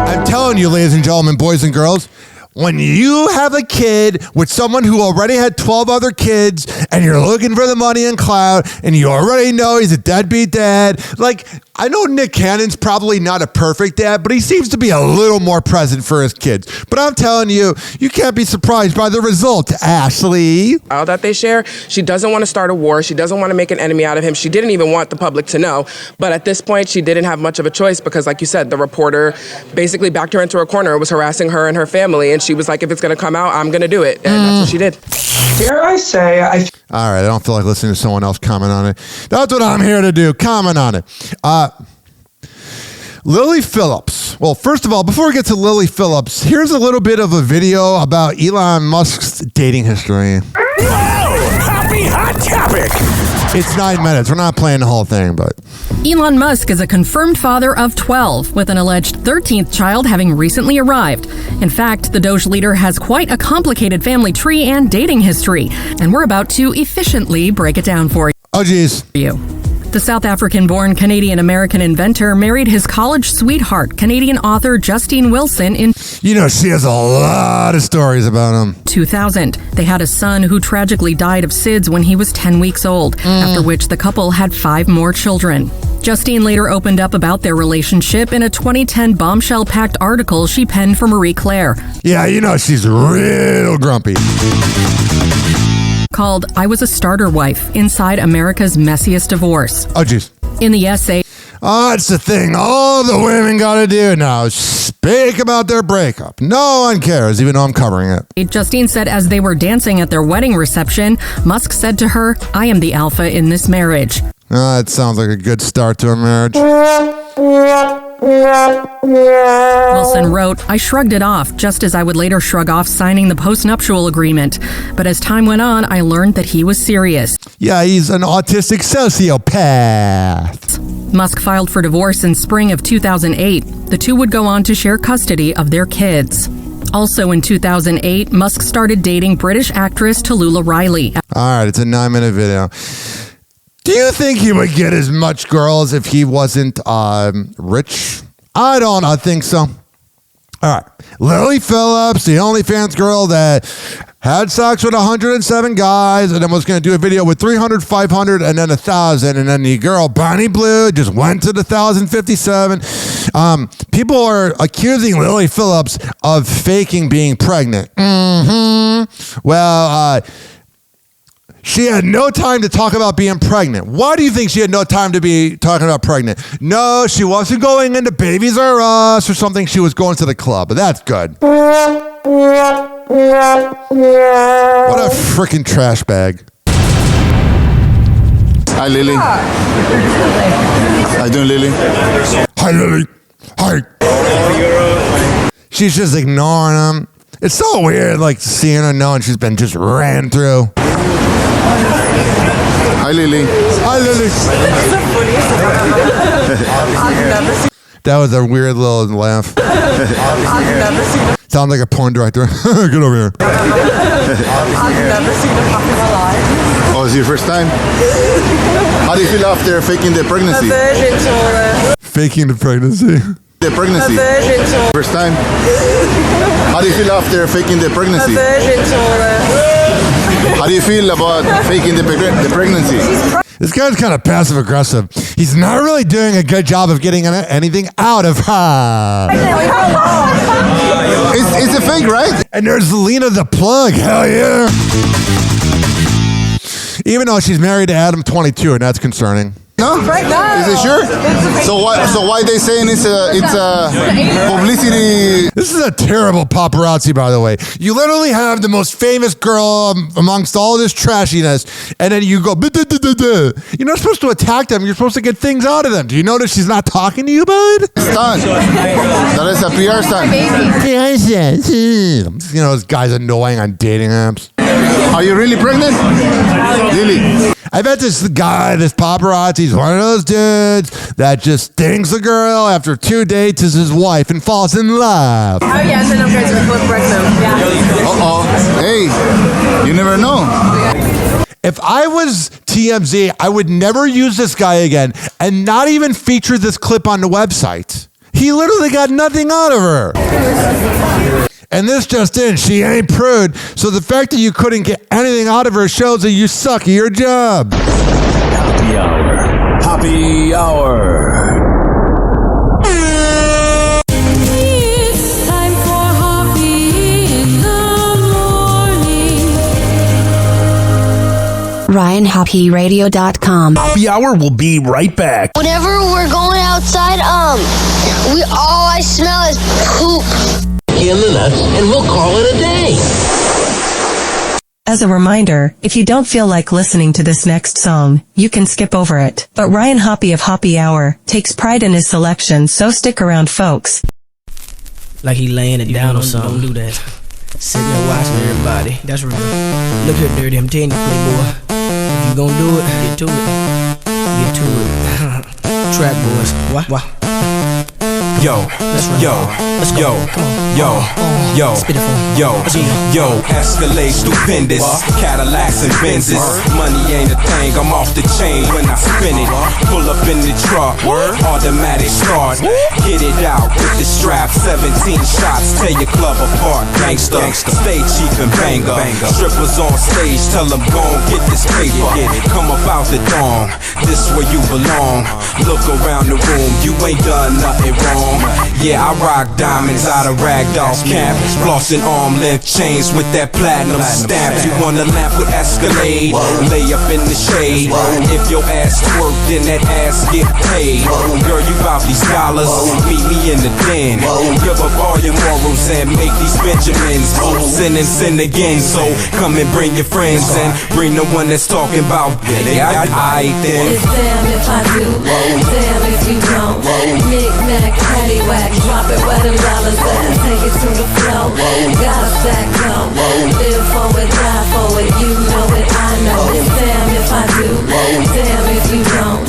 I'm telling you, ladies and gentlemen, boys and girls, when you have a kid with someone who already had 12 other kids and you're looking for the money in clout and you already know he's a deadbeat dad, like, I know Nick Cannon's probably not a perfect dad, but he seems to be a little more present for his kids. But I'm telling you, you can't be surprised by the result, Ashley. All that they share, she doesn't want to start a war. She doesn't want to make an enemy out of him. She didn't even want the public to know. But at this point, she didn't have much of a choice because, like you said, the reporter basically backed her into a corner, was harassing her and her family. And she was like, if it's going to come out, I'm going to do it. And that's what she did. Dare I say, All right, I don't feel like listening to someone else comment on it. That's what I'm here to do, comment on it. Lily Phillips. Well, first of all, before we get to Lily Phillips, here's a little bit of a video about Elon Musk's dating history. Happy hot topic. It's 9 minutes. We're not playing the whole thing, but... Elon Musk is a confirmed father of 12, with an alleged 13th child having recently arrived. In fact, the Doge leader has quite a complicated family tree and dating history, and we're about to efficiently break it down for you. Oh, geez. The South African-born Canadian-American inventor married his college sweetheart, Canadian author Justine Wilson, in... You know, she has a lot of stories about him. 2000. They had a son who tragically died of SIDS when he was 10 weeks old, after which the couple had 5 more children. Justine later opened up about their relationship in a 2010 bombshell-packed article she penned for Marie Claire. Yeah, you know, she's real grumpy. Called I Was a Starter Wife, Inside America's Messiest Divorce. Oh, jeez. In the essay... Oh, that's the thing all the women gotta do now. Speak about their breakup. No one cares, even though I'm covering it. Justine said as they were dancing at their wedding reception, Musk said to her, I am the alpha in this marriage. That sounds like a good start to a marriage. Wilson wrote, I shrugged it off, just as I would later shrug off signing the postnuptial agreement. But as time went on, I learned that he was serious. Yeah, he's an autistic sociopath. Musk filed for divorce in spring of 2008. The two would go on to share custody of their kids. Also in 2008, Musk started dating British actress Tallulah Riley. All right, it's a 9-minute video. Do you think he would get as much girls if he wasn't rich? I don't think so. All right. Lily Phillips, the OnlyFans girl that had sex with 107 guys and then was going to do a video with 300, 500, and then 1,000. And then the girl, Bonnie Blue, just went to the 1,057. People are accusing Lily Phillips of faking being pregnant. Well, she had no time to talk about being pregnant. Why do you think she had no time to be talking about pregnant? No, she wasn't going into Babies R Us or something. She was going to the club, but that's good. What a freaking trash bag. Hi, Lily. How you doing, Lily? Hi, Lily. Hi. She's just ignoring him. It's so weird, like, seeing her knowing she's been just ran through. Hi, Lily. Hi, Lily. That was a weird little laugh. Sounds like a porn director. Get over here. Oh, is it your first time? How do you feel after faking the pregnancy? Faking the pregnancy? The pregnancy. First time? How do you feel after faking the pregnancy? How do you feel about faking the pregnancy? This guy's kind of passive aggressive. He's not really doing a good job of getting anything out of her. It's a fake, right? And there's Lena the Plug. Hell yeah. Even though she's married to Adam 22, and that's concerning. No? Is it sure? So why they saying it's publicity? This is a terrible paparazzi, by the way. You literally have the most famous girl amongst all this trashiness, and then you go, you're not supposed to attack them. You're supposed to get things out of them. Do you notice she's not talking to you, bud? Stunt. That is a PR stunt. You know, this guy's annoying on dating apps. Are you really pregnant? Really? I bet this guy, this paparazzi's one of those dudes that just stings the girl after 2 dates as his wife and falls in love. Oh, yes, and I'm going to put pregnant. Yeah. Uh-oh. Hey, you never know. If I was TMZ, I would never use this guy again and not even feature this clip on the website. He literally got nothing out of her. And this just in, she ain't prude. So the fact that you couldn't get anything out of her shows that you suck at your job. Happy hour. Happy hour. It's time for Hoppe in the morning. RyanHoppeRadio.com. Happy hour will be right back. Whenever we're going outside, all I smell is poop. In the nuts, and we'll call it a day. As a reminder, if you don't feel like listening to this next song, you can skip over it. But Ryan Hoppe of Hoppe Hour takes pride in his selection, so stick around, folks. Like he laying it down or something. Don't do that. Sitting there watching everybody. That's real. Look here, Dirty, I'm telling you, playboy. If you gonna do it, get to it. Get to it. Trap boys. What? Yo, Escalade stupendous, Cadillacs and Benzes. Money ain't a thing, I'm off the chain when I spin it. Pull up in the truck, automatic start. Get it out with the strap, 17 shots, tear your club apart. Gangsta, stay cheap and banger. Strippers on stage, tell them gon' get this paper. Come up out the dawn, this where you belong. Look around the room, you ain't done nothing wrong. Yeah, I rock diamonds out of Ragdoll's camp. Flossing arm length chains with that platinum stamp. You wanna laugh with Escalade? Lay up in the shade. If your ass twerk, then that ass get paid. Girl, you bout these dollars, meet me in the den. Give up all your morals and make these Benjamins. Sin and sin again, so come and bring your friends and bring the one that's talking about I then. It's damn if I do, damn if you don't. Knick-knack, paddywhack, drop it where them dollars at. Take it to the floor, gotta stack up. Live for it, die for it, you know it, I know. It's damn if I do, damn if you don't.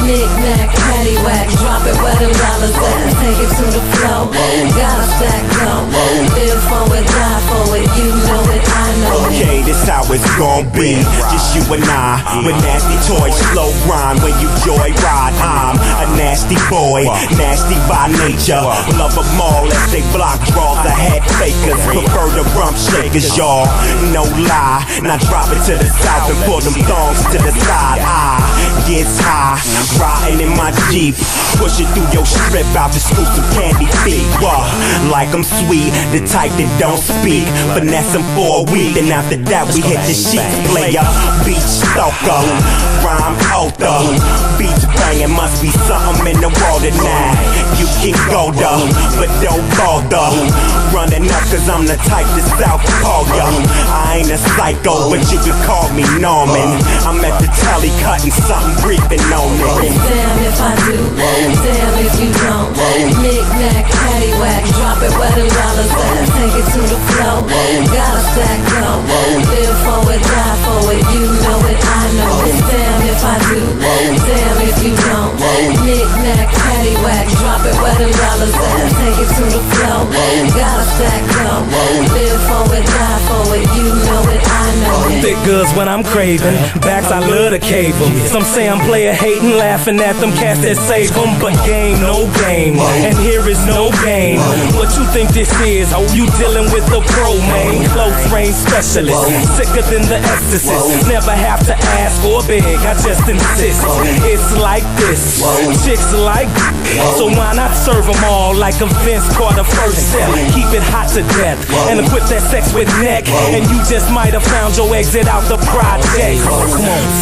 Knick-knack, paddywhack, drop it where them dollars at. Take it to the floor, gotta stack up. Live for it, die for it, you know it, I know. Okay, this how it's gon' be. Just you and I, with nasty toys, slow grind when you joyride. I'm a nasty boy, nasty by nature. Love them all as they block draws the head fakers. Prefer the rump shakers, y'all. No lie. Now drop it to the south and pull them thongs to the side. I gets high, riding in my Jeep. Pushing through your strip out to scoop some candy feet. Like I'm sweet, the type that don't speak. Finesse them for a week, and after that we hit the sheets. Player, beach stalker, rhyme author. Beach banging must be something in the water now. You can go though, but don't bother. Running up cause I'm the type to South call ya. I ain't a psycho, but you can call me Norman. I'm at the telly cutting something briefing on it. Damn if I do, damn if you don't. Knick-knack, paddywhack, drop it where them dollars at. Take it to the floor, gotta stack up. Live for it, die for it, you know it, I know. It's damn if I do, damn if you don't. Knick-knack, paddywhack, drop it where them dollars at. Take it to the floor, gotta stack up. Live for it, die for it, you know it, I know it. Thick goods when I'm craving, backs I love to cave them. Some say I'm player hating, laughing at them cats that save them. But game, no game, and here is no game. What you think this is? Oh, you dealing with the pro, man. Close range specialist, sicker than the exorcist. Never have to ask or beg, I just insist. It's like this, chicks like, so why not serve them all like a Vince Carter first step? Keep it hot to death and equip that sex with neck, and you just might have found your exit out the project.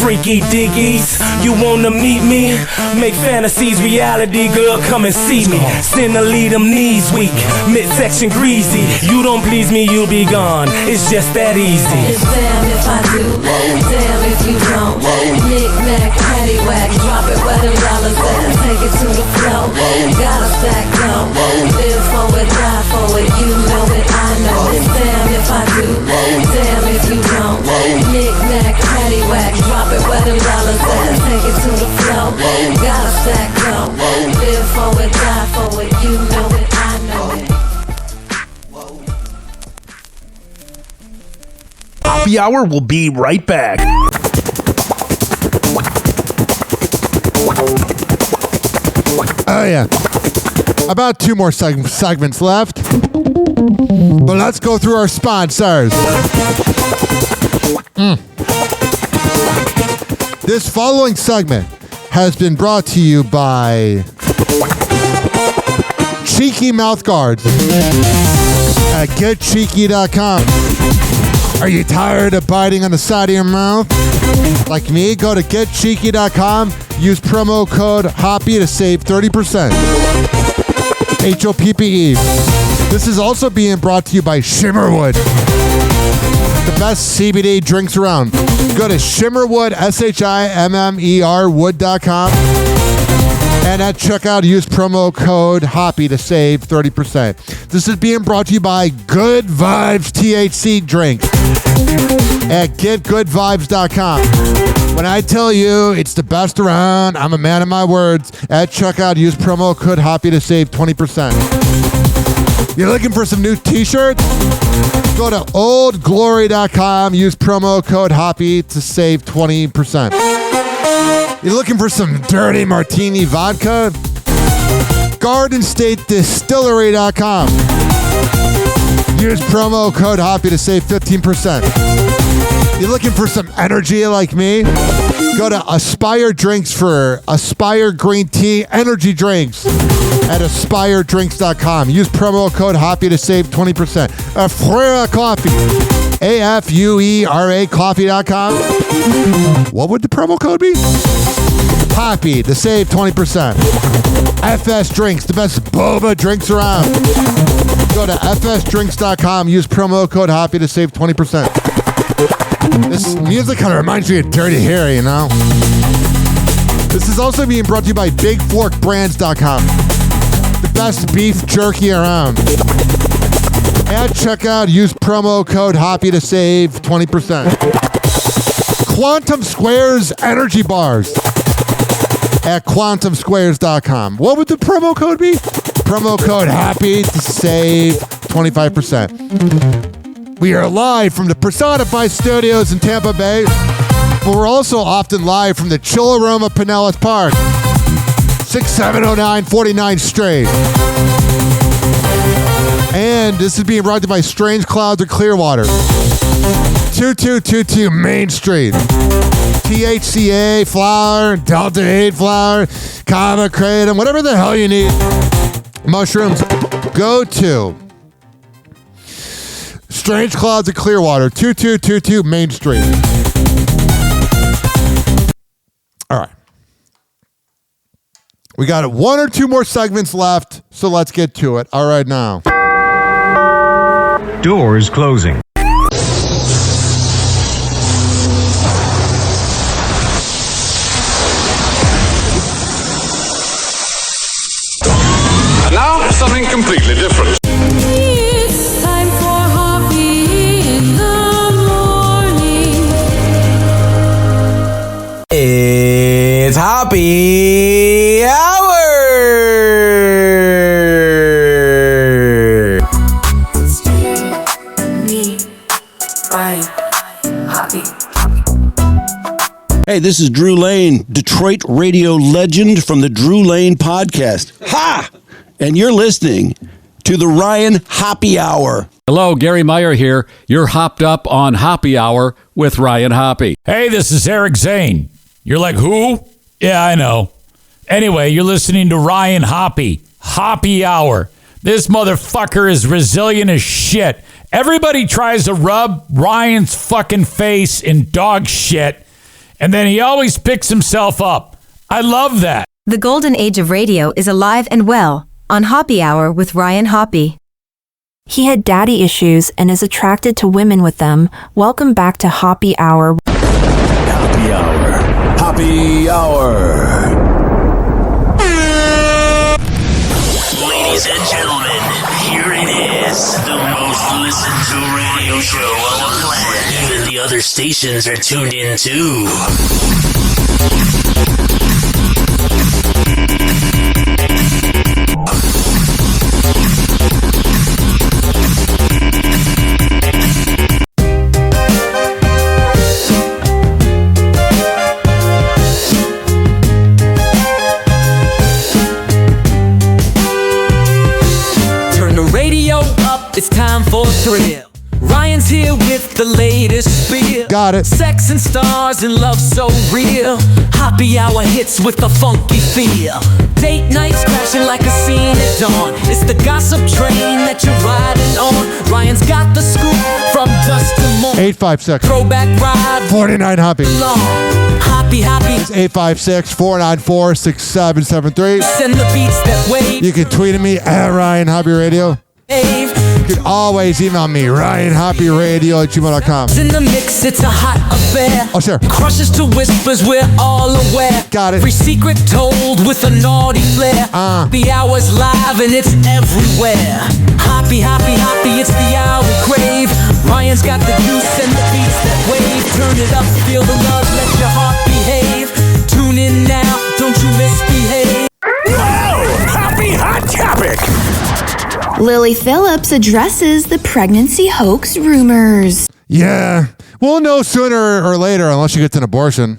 Freaky diggies, you wanna meet me? Make fantasies reality, girl, come and see me. Send a lead, them knees weak, midsection greasy. You don't please me, you'll be gone. It's just that easy. It's damn if I do, damn if you don't. Knick-knack, paddywhack, drop it where them dollars at. Take it to the floor, gotta stack up. Live for it, die for it, you know it, I know. It's damn if I do, damn if you don't. Knick-knack, paddywhack, drop it where them dollars at. Take it to the floor, gotta stack up. Live for it, die for it, you know it, I know it. Happy Hour will be right back. Oh, yeah. About 2 more segments left. But let's go through our sponsors. This following segment has been brought to you by Cheeky Mouth Guards at getcheeky.com. Are you tired of biting on the side of your mouth? Like me, go to getcheeky.com. Use promo code Hoppe to save 30%. HOPPE. This is also being brought to you by Shimmerwood. The best CBD drinks around. Go to Shimmerwood, SHIMMER wood.com. And at checkout, use promo code HOPPY to save 30%. This is being brought to you by Good Vibes THC Drink at getgoodvibes.com. When I tell you it's the best around, I'm a man of my words. At checkout, use promo code HOPPY to save 20%. You're looking for some new t-shirts? Go to oldglory.com, use promo code HOPPY to save 20%. You're looking for some dirty martini vodka? GardenStateDistillery.com. Use promo code HOPPY to save 15%. You're looking for some energy like me? Go to Aspire Drinks for Aspire Green Tea Energy Drinks at AspireDrinks.com. Use promo code HOPPY to save 20%. Afuera Coffee. AFUERA Coffee.com. What would the promo code be? Hoppy to save 20%. FS Drinks, the best boba drinks around. Go to FSDrinks.com. Use promo code HOPPY to save 20%. This music kind of reminds me of Dirty Harry, you know? This is also being brought to you by BigForkBrands.com. The best beef jerky around. At checkout, use promo code HOPPY to save 20%. Quantum Squares Energy Bars at QuantumSquares.com. What would the promo code be? Promo code HOPPY to save 25%. We are live from the Personify Studios in Tampa Bay, but we're also often live from the Chill Aroma Pinellas Park, 6709 49th Street. And this is being brought to you by Strange Cloudz of Clearwater, 2222 Main Street. THCA flower, Delta 8 flower, Kama Kratom, whatever the hell you need. Mushrooms, go to Strange Cloudz of Clearwater, 2222 Main Street. All right. We got one or two more segments left, so let's get to it. All right, now. Doors closing. And now, something completely different. It's time for Hoppy in the morning. It's Hoppy Hour! Hey, this is Drew Lane, Detroit radio legend from the Drew Lane podcast. Ha! And you're listening to the Ryan Hoppy Hour. Hello, Gary Meyer here. You're hopped up on Hoppy Hour with Ryan Hoppy. Hey, this is Eric Zane. You're like, who? Yeah, I know. Anyway, you're listening to Ryan Hoppy Hour. This motherfucker is resilient as shit. Everybody tries to rub Ryan's fucking face in dog shit, and then he always picks himself up. I love that. The golden age of radio is alive and well on Hoppy Hour with Ryan Hoppy. He had daddy issues and is attracted to women with them. Welcome back to Hoppy Hour. Hoppy Hour. Hoppy Hour. Ladies and gentlemen, here it is. The most listened to radio show on the planet. Even the other stations are tuned in too. It's time for a thrill. Ryan's here with the latest spiel. Got it. Sex and stars and love so real. Hoppy Hour hits with a funky feel. Date nights crashing like a scene at dawn. It's the gossip train that you're riding on. Ryan's got the scoop from dusk to morn. 856. Throwback ride. 49 Hoppy. Hoppy. It's 856-494-6773. Send the beats that wave. You can tweet at me at Ryan Hoppy Radio. You can always email me, RyanHoppyRadio@gmail.com. In the mix, it's a hot affair. Oh, sure. Crushes to whispers, we're all aware. Got it. Every secret told with a naughty flair. The hour's live and it's everywhere. Hoppy, hoppy, hoppy, it's the hour we crave. Ryan's got the juice and the beats that wave. Turn it up, feel the love, let your heart behave. Tune in now, don't you misbehave. Happy Hot Topic. Lily Phillips addresses the pregnancy hoax rumors. Yeah. We'll know sooner or later unless she gets an abortion.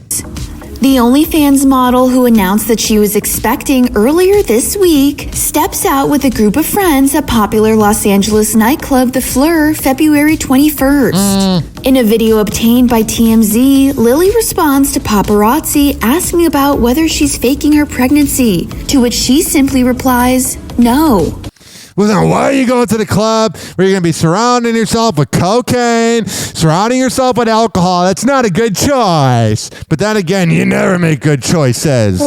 The OnlyFans model who announced that she was expecting earlier this week steps out with a group of friends at popular Los Angeles nightclub The Fleur February 21st. In a video obtained by TMZ, Lily responds to paparazzi asking about whether she's faking her pregnancy, to which she simply replies, no. Well, then why are you going to the club where you're going to be surrounding yourself with cocaine, surrounding yourself with alcohol? That's not a good choice. But then again, you never make good choices.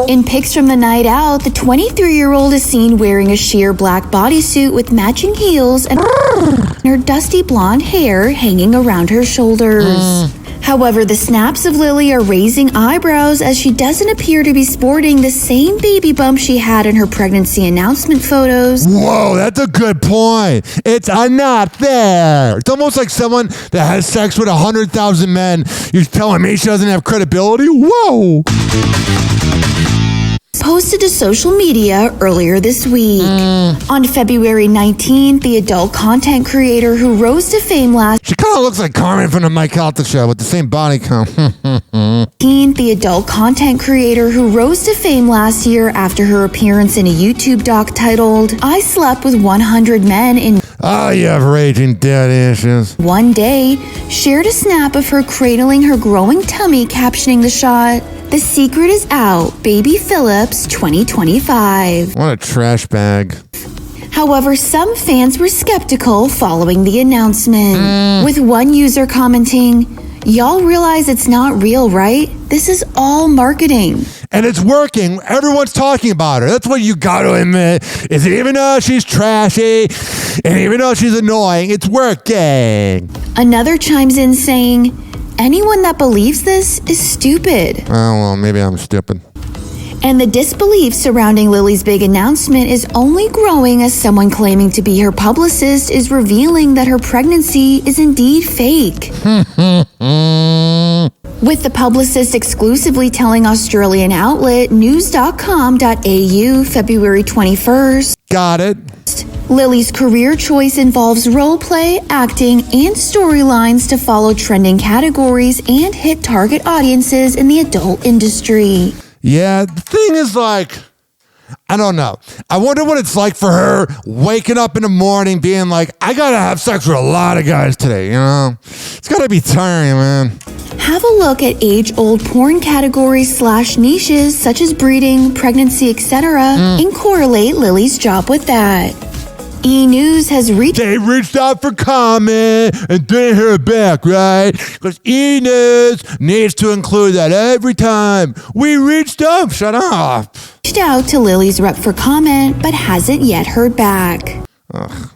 In pics from the night out, the 23-year-old is seen wearing a sheer black bodysuit with matching heels and her dusty blonde hair hanging around her shoulders. However, the snaps of Lily are raising eyebrows as she doesn't appear to be sporting the same baby bump she had in her pregnancy announcement photos. Whoa, that's a good point. It's not there. It's almost like someone that has sex with 100,000 men. You're telling me she doesn't have credibility? Whoa. Posted to social media earlier this week. On February 19th, the adult content creator who rose to fame last... She kind of looks like Carmen from the Mike Calta show with the same body count. The adult content creator who rose to fame last year after her appearance in a YouTube doc titled, I Slept with 100 Men in... Oh, you have raging daddy issues. One day, shared a snap of her cradling her growing tummy, captioning the shot, The secret is out, Baby Phillips 2025. What a trash bag. However, some fans were skeptical following the announcement, with one user commenting, y'all realize it's not real, right? This is all marketing. And it's working. Everyone's talking about her. That's what you got to admit. Is even though she's trashy and even though she's annoying, it's working. Another chimes in saying, anyone that believes this is stupid. Oh, well, maybe I'm stupid. And the disbelief surrounding Lily's big announcement is only growing as someone claiming to be her publicist is revealing that her pregnancy is indeed fake. With the publicist exclusively telling Australian outlet news.com.au February 21st. Got it. Lily's career choice involves role play, acting, and storylines to follow trending categories and hit target audiences in the adult industry. Yeah, the thing is like, I don't know. I wonder what it's like for her waking up in the morning being like, I gotta have sex with a lot of guys today, you know? It's gotta be tiring, man. Have a look at age-old porn categories / niches such as breeding, pregnancy, etc. and correlate Lily's job with that. E! News has reached... They reached out for comment and didn't hear it back, right? Because E! News needs to include that every time. We reached out. Shut up. Reached out to Lily's rep for comment, but hasn't yet heard back. Ugh.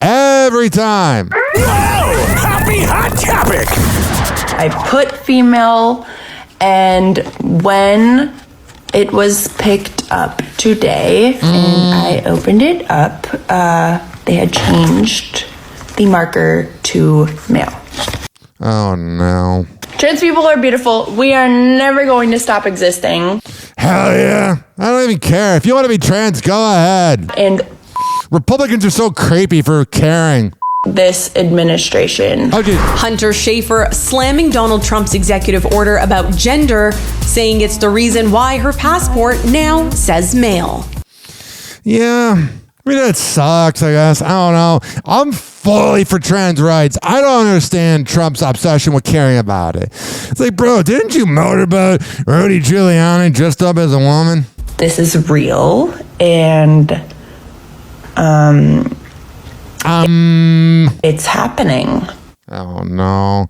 Every time. Happy Hot Topic. I put female, and when it was picked up today and I opened it up, they had changed the marker to male. Oh, no. Trans people are beautiful. We are never going to stop existing. Hell yeah. I don't even care. If you want to be trans, go ahead. And Republicans are so creepy for caring. This administration. Okay. Hunter Schafer slamming Donald Trump's executive order about gender, saying it's the reason why her passport now says male. Yeah, I mean, that sucks, I guess. I don't know. I'm fully for trans rights. I don't understand Trump's obsession with caring about it. It's like, bro, didn't you motorboat Rudy Giuliani dressed up as a woman? This is real, and it's happening. Oh, no.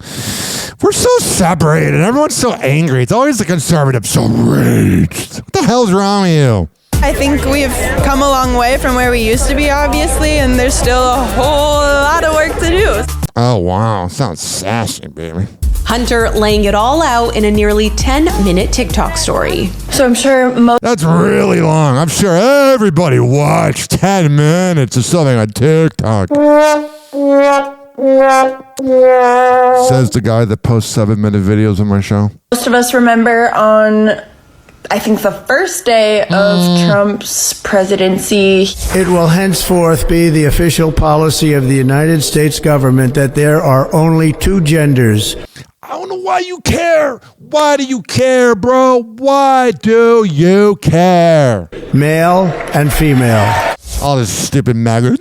We're so separated. Everyone's so angry. It's always the conservatives so raged. What the hell's wrong with you? I think we've come a long way from where we used to be, obviously, and there's still a whole lot of work to do. Oh, wow. Sounds sassy, baby. Hunter laying it all out in a nearly 10-minute TikTok story. So I'm sure That's really long. I'm sure everybody watched 10 minutes of something on TikTok. Says the guy that posts 7-minute videos on my show. most of us remember on, I think, the first day of Trump's presidency. It will henceforth be the official policy of the United States government that there are only 2 genders. I don't know why you care. Why do you care, bro? Why do you care? Male and female. All this stupid MAGA.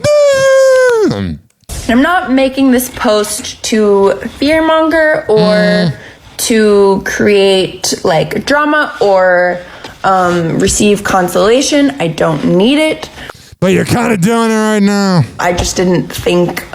I'm not making this post to fearmonger or to create like drama or receive consolation. I don't need it. But you're kind of doing it right now. I just didn't think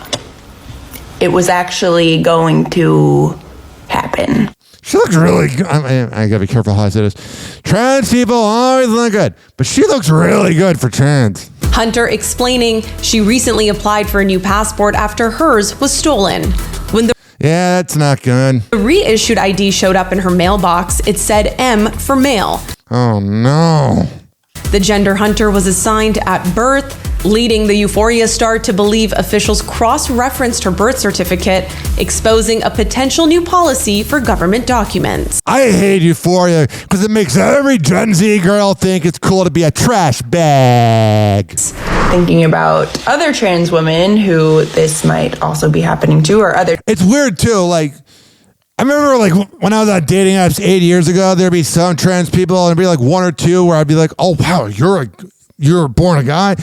it was actually going to happen. She looks really good. I gotta be careful how I say this. Trans people always look good, but she looks really good for trans. Hunter explaining she recently applied for a new passport after hers was stolen. When the that's not good. The reissued ID showed up in her mailbox, it said M for male. Oh no. The gender Hunter was assigned at birth, leading the Euphoria star to believe officials cross-referenced her birth certificate, exposing a potential new policy for government documents. I hate Euphoria because it makes every Gen Z girl think it's cool to be a trash bag. Thinking about other trans women who this might also be happening to, or other. It's weird too, like, I remember like when I was on dating apps 8 years ago, there'd be some trans people and it'd be like 1 or 2 where I'd be like, oh wow, you're born a guy.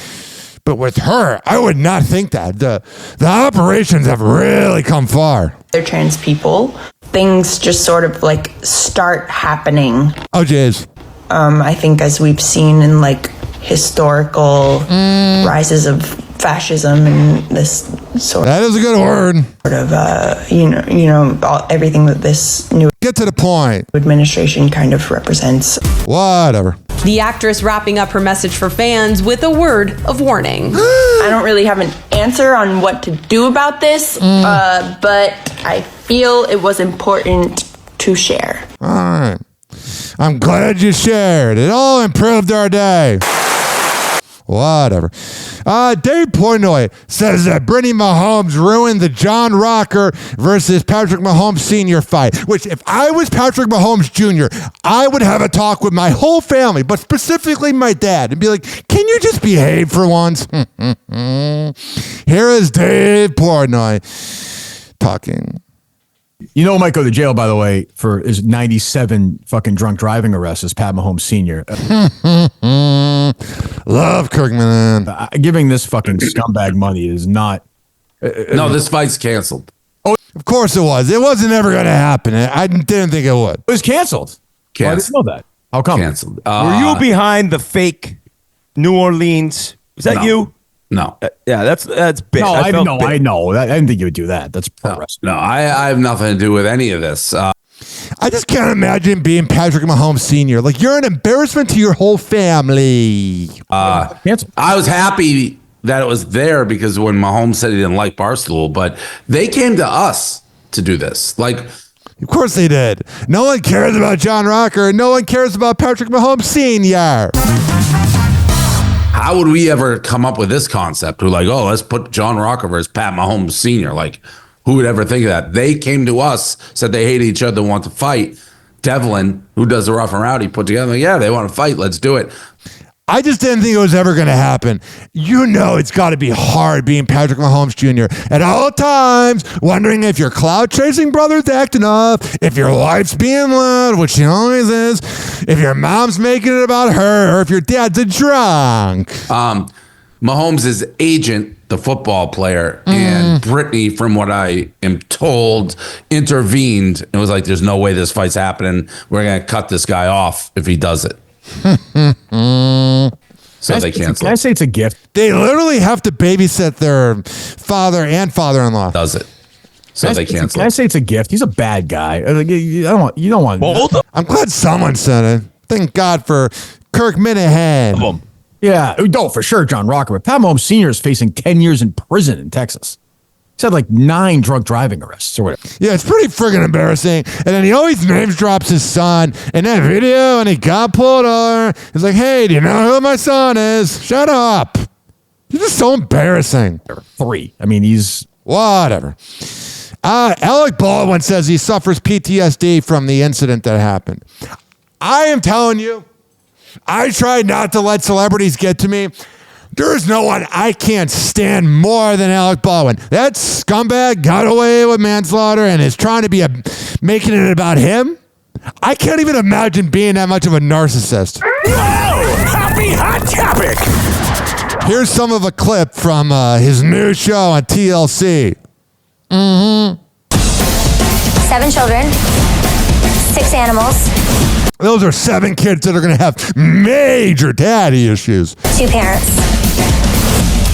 But with her, I would not think that. The operations have really come far. They're trans people. Things just sort of like start happening. Oh, jeez. I think as we've seen in like historical rises of fascism and this sort that is a good word. Sort of, everything that this new get to the point administration kind of represents. Whatever. The actress wrapping up her message for fans with a word of warning. I don't really have an answer on what to do about this, but I feel it was important to share. All right. I'm glad you shared. It all improved our day. Whatever. Dave Portnoy says that Brittany Mahomes ruined the John Rocker versus Patrick Mahomes Sr. fight, which if I was Patrick Mahomes Jr., I would have a talk with my whole family, but specifically my dad, and be like, can you just behave for once? Here is Dave Portnoy talking. You know who might go to jail, by the way, for his 97 fucking drunk driving arrests is Pat Mahomes Sr. Love Kirkman. Giving this fucking scumbag money is not... No, this fight's canceled. Oh, of course it was. It wasn't ever going to happen. I didn't think it would. It was canceled. I didn't know that. How come? Canceled. Were you behind the fake New Orleans? Is that you? No. Yeah, that's big. No, I know. I didn't think you would do that. That's pro wrestling. No, I have nothing to do with any of this. I just can't imagine being Patrick Mahomes Sr. Like, you're an embarrassment to your whole family. I was happy that it was there because when Mahomes said he didn't like Barstool, but they came to us to do this. Like, of course they did. No one cares about John Rocker, and no one cares about Patrick Mahomes Sr. How would we ever come up with this concept? We're like, oh, let's put John Rocker versus Pat Mahomes Sr. Like, who would ever think of that? They came to us, said they hate each other, want to fight. Devlin, who does the Rough and Rowdy, put together, yeah, they want to fight. Let's do it. I just didn't think it was ever going to happen. You know it's got to be hard being Patrick Mahomes Jr. at all times, wondering if your cloud-chasing brother's acting up, if your wife's being loud, which she always is, if your mom's making it about her, or if your dad's a drunk. Mahomes' agent, the football player, and Brittany, from what I am told, intervened and was like, there's no way this fight's happening. We're going to cut this guy off if he does it. So they canceled. Can I say it's a gift? They literally have to babysit their father and father-in-law. Does it? So they canceled. Can I say it's a gift? He's a bad guy. You don't want I'm glad someone said it. Thank God for Kirk Minahan. Yeah, no, for sure, John Rocker. But Pat Mahomes Sr. is facing 10 years in prison in Texas. He's had like 9 drunk driving arrests or whatever. Yeah, it's pretty friggin' embarrassing. And then he always names drops his son in that video, and he got pulled over. He's like, hey, do you know who my son is? Shut up. You're just so embarrassing. 3. I mean, he's... Whatever. Alec Baldwin says he suffers PTSD from the incident that happened. I am telling you, I tried not to let celebrities get to me. There is no one I can't stand more than Alec Baldwin. That scumbag got away with manslaughter and is trying to be making it about him. I can't even imagine being that much of a narcissist. Happy hot topic. Here's some of a clip from his new show on TLC. 7 children, 6 animals. Those are 7 kids that are going to have major daddy issues. 2 parents.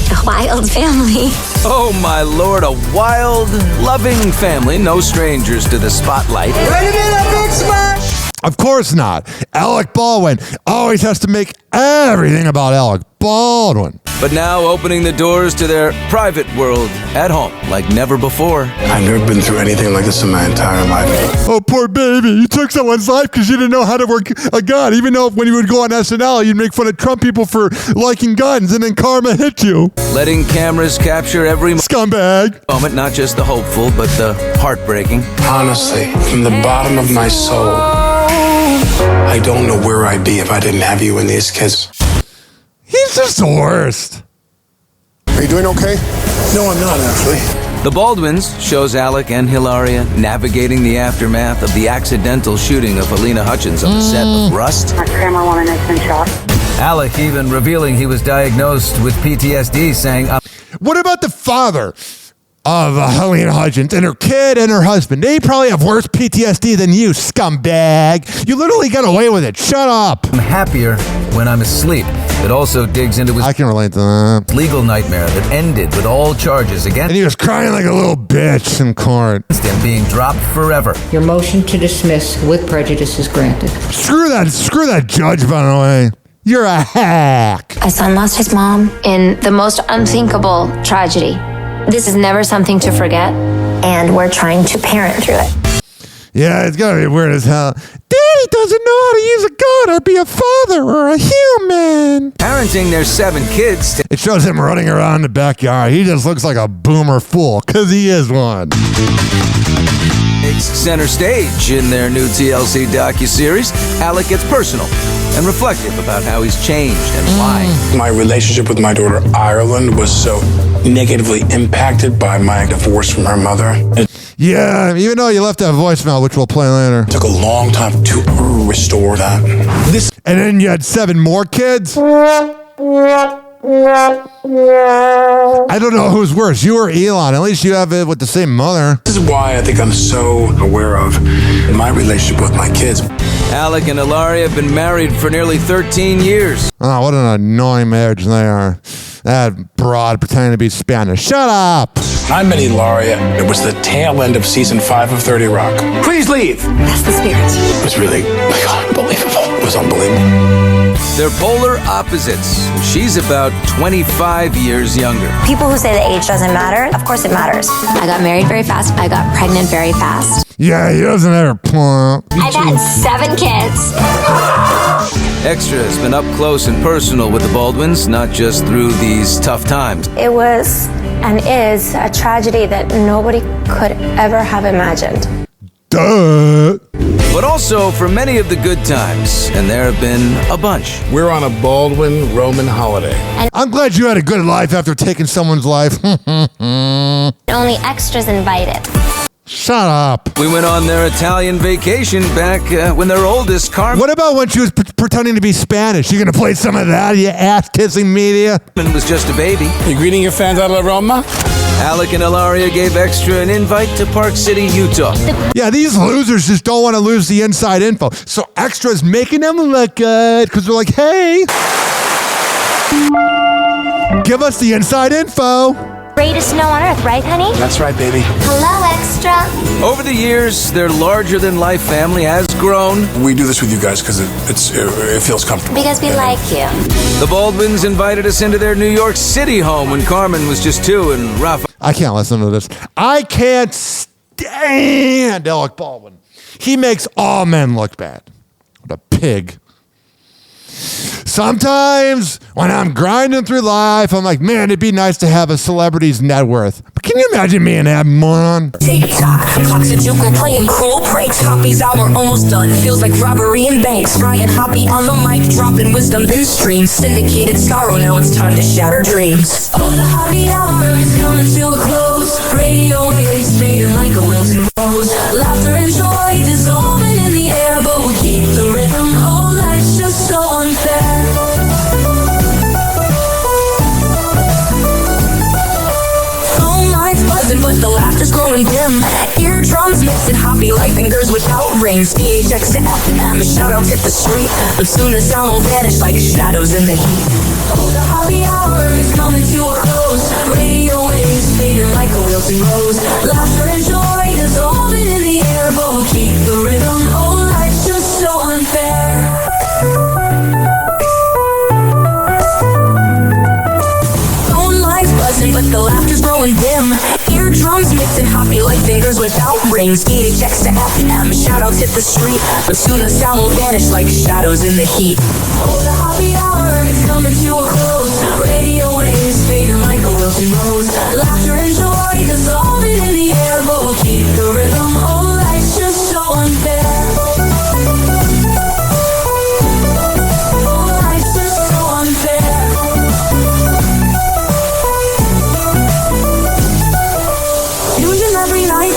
A wild family. Oh my lord, a wild, loving family, no strangers to the spotlight. Ready to be a big smash? Of course not. Alec Baldwin always has to make everything about Alec Baldwin. But now opening the doors to their private world at home like never before. I've never been through anything like this in my entire life. Oh, poor baby. You took someone's life because you didn't know how to work a gun. Even though when you would go on SNL, you'd make fun of Trump people for liking guns, and then karma hit you. Letting cameras capture every scumbag moment, not just the hopeful, but the heartbreaking. Honestly, from the bottom of my soul, I don't know where I'd be if I didn't have you and these kids. He's just the worst. Are you doing okay? No, I'm not, actually. The Baldwins shows Alec and Hilaria navigating the aftermath of the accidental shooting of Helena Hutchins on the set of Rust. A camera woman has been shot. Alec even revealing he was diagnosed with PTSD, saying... What about the father of Helena Hutchins and her kid and her husband? They probably have worse PTSD than you, scumbag. You literally got away with it. Shut up. I'm happier when I'm asleep. It also digs into his I can relate to that. Legal nightmare that ended with all charges against and he was crying like a little bitch in court. And being dropped forever. Your motion to dismiss with prejudice is granted. Screw that judge, by the way. You're a hack. My son lost his mom in the most unthinkable tragedy. This is never something to forget, and we're trying to parent through it. Yeah, it's gotta be weird as hell. Daddy doesn't know how to use a gun or be a father or a human. Parenting their 7 kids. It shows him running around in the backyard. He just looks like a boomer fool, because he is one. Takes center stage in their new TLC docuseries. Alec gets personal and reflective about how he's changed and why. My relationship with my daughter, Ireland, was so negatively impacted by my divorce from her mother. Yeah, even though you left that voicemail, which we'll play later. It took a long time to restore that. And then you had 7 more kids? I don't know who's worse, you or Elon. At least you have it with the same mother. This is why I think I'm so aware of my relationship with my kids. Alec and Hilaria have been married for nearly 13 years. Oh, what an annoying marriage they are. That broad pretending to be Spanish. Shut up! I met Hilaria. It was the tail end of season 5 of 30 Rock. Please leave. That's the spirit. It was really unbelievable. It was unbelievable. They're polar opposites. She's about 25 years younger. People who say that age doesn't matter, of course it matters. I got married very fast. I got pregnant very fast. Yeah, he doesn't ever point. I've had 7 kids. Extra has been up close and personal with the Baldwins, not just through these tough times. It was and is a tragedy that nobody could ever have imagined. Duh. But also for many of the good times, and there have been a bunch. We're on a Baldwin Roman holiday. I'm glad you had a good life after taking someone's life. Only extras invited. Shut up. We went on their Italian vacation back when their oldest, Carmen... What about when she was pretending to be Spanish? You gonna play some of that, you ass-kissing media? ...was just a baby. You greeting your fans out of Roma? Alec and Hilaria gave Extra an invite to Park City, Utah. Yeah, these losers just don't want to lose the inside info. So Extra's making them look good because they're like, hey, give us the inside info. Greatest snow on Earth, right, honey? That's right, baby. Hello, Extra. Over the years, their larger-than-life family has grown. We do this with you guys because it feels comfortable. Because we like you. The Baldwins invited us into their New York City home when Carmen was just 2 and Rafa. I can't listen to this. I can't stand Alec Baldwin. He makes all men look bad. What a pig. Sometimes when I'm grinding through life, I'm like, man, it'd be nice to have a celebrity's net worth. But can you imagine me and that moron? TikTok, clocks a joke, playing cool pranks. Hoppy's hour almost done. Feels like robbery in banks. Ryan Hoppe on the mic, dropping wisdom in streams. Syndicated star, now it's time to shatter dreams. Oh, the Hoppe hour is coming to a close. Radio waves fading like a wilting rose. Laughter and joy dissolving in the air, but we keep the rhythm. Oh, life's just so unfair. But the laughter's growing dim. Eardrums mixing Hoppe like fingers without rings. DHX to FM, shoutouts hit the street. But soon the sound will vanish like shadows in the heat. Oh, the Hoppe hour is coming to a close. Radio waves fading like a wilting rose. Laughter and joy dissolving in the air, but we'll keep the rhythm. Oh, life's just so unfair. But the laughter's growing dim. Eardrums mixing Hoppe like fingers without rings. DHX to FM, shoutouts hit the street. But soon the sound will vanish like shadows in the heat. Oh, the Hoppe hour is coming to a close. Radio waves fading like a wilting rose. Laughter and joy dissolving in the air, but we'll keep the rhythm. Oh, life's just so unfair. Oh, life's just so unfair.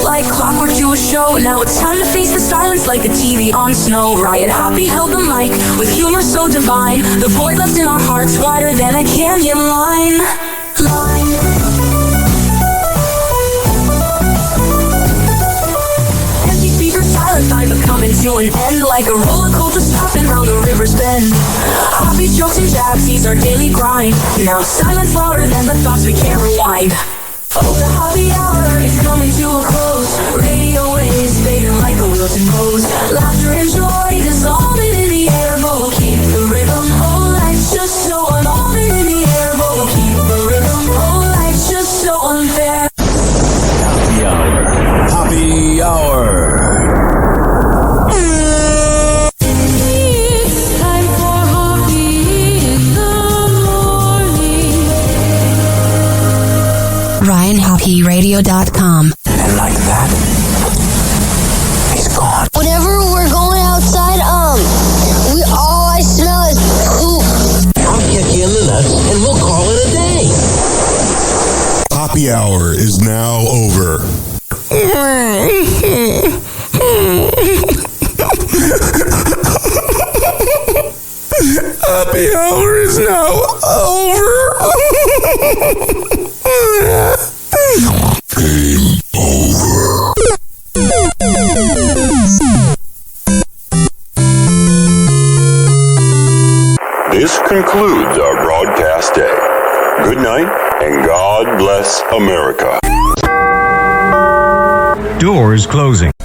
Like clockwork to a show. Now it's time to face the silence like a TV on snow. Ryan Hoppe held the mic with humor so divine. The void left in our hearts wider than a canyon line. Empty speakers, silent time, but coming to an end like a roller coaster stopping round the river's bend. Hoppe's jokes and jabs, these are daily grind. Now silence louder than the thoughts we can't rewind. Oh, the Hoppe hour is coming to a close. Radio waves fading like a wilting rose. Laughter and joy dissolving in the air, but we'll keep the rhythm. Oh, life's just so unholding in the air, but we'll keep the rhythm. Oh, life's just so unfair. Happy hour. Happy hour. RyanHoppeRadio.com. And like that, he's gone. Whenever we're going outside, all I smell is poop. I'll kick you in the nuts and we'll call it a day. Happy hour is now over. Happy hour is now over. Game over. This concludes our broadcast day. Good night, and God bless America. Doors closing.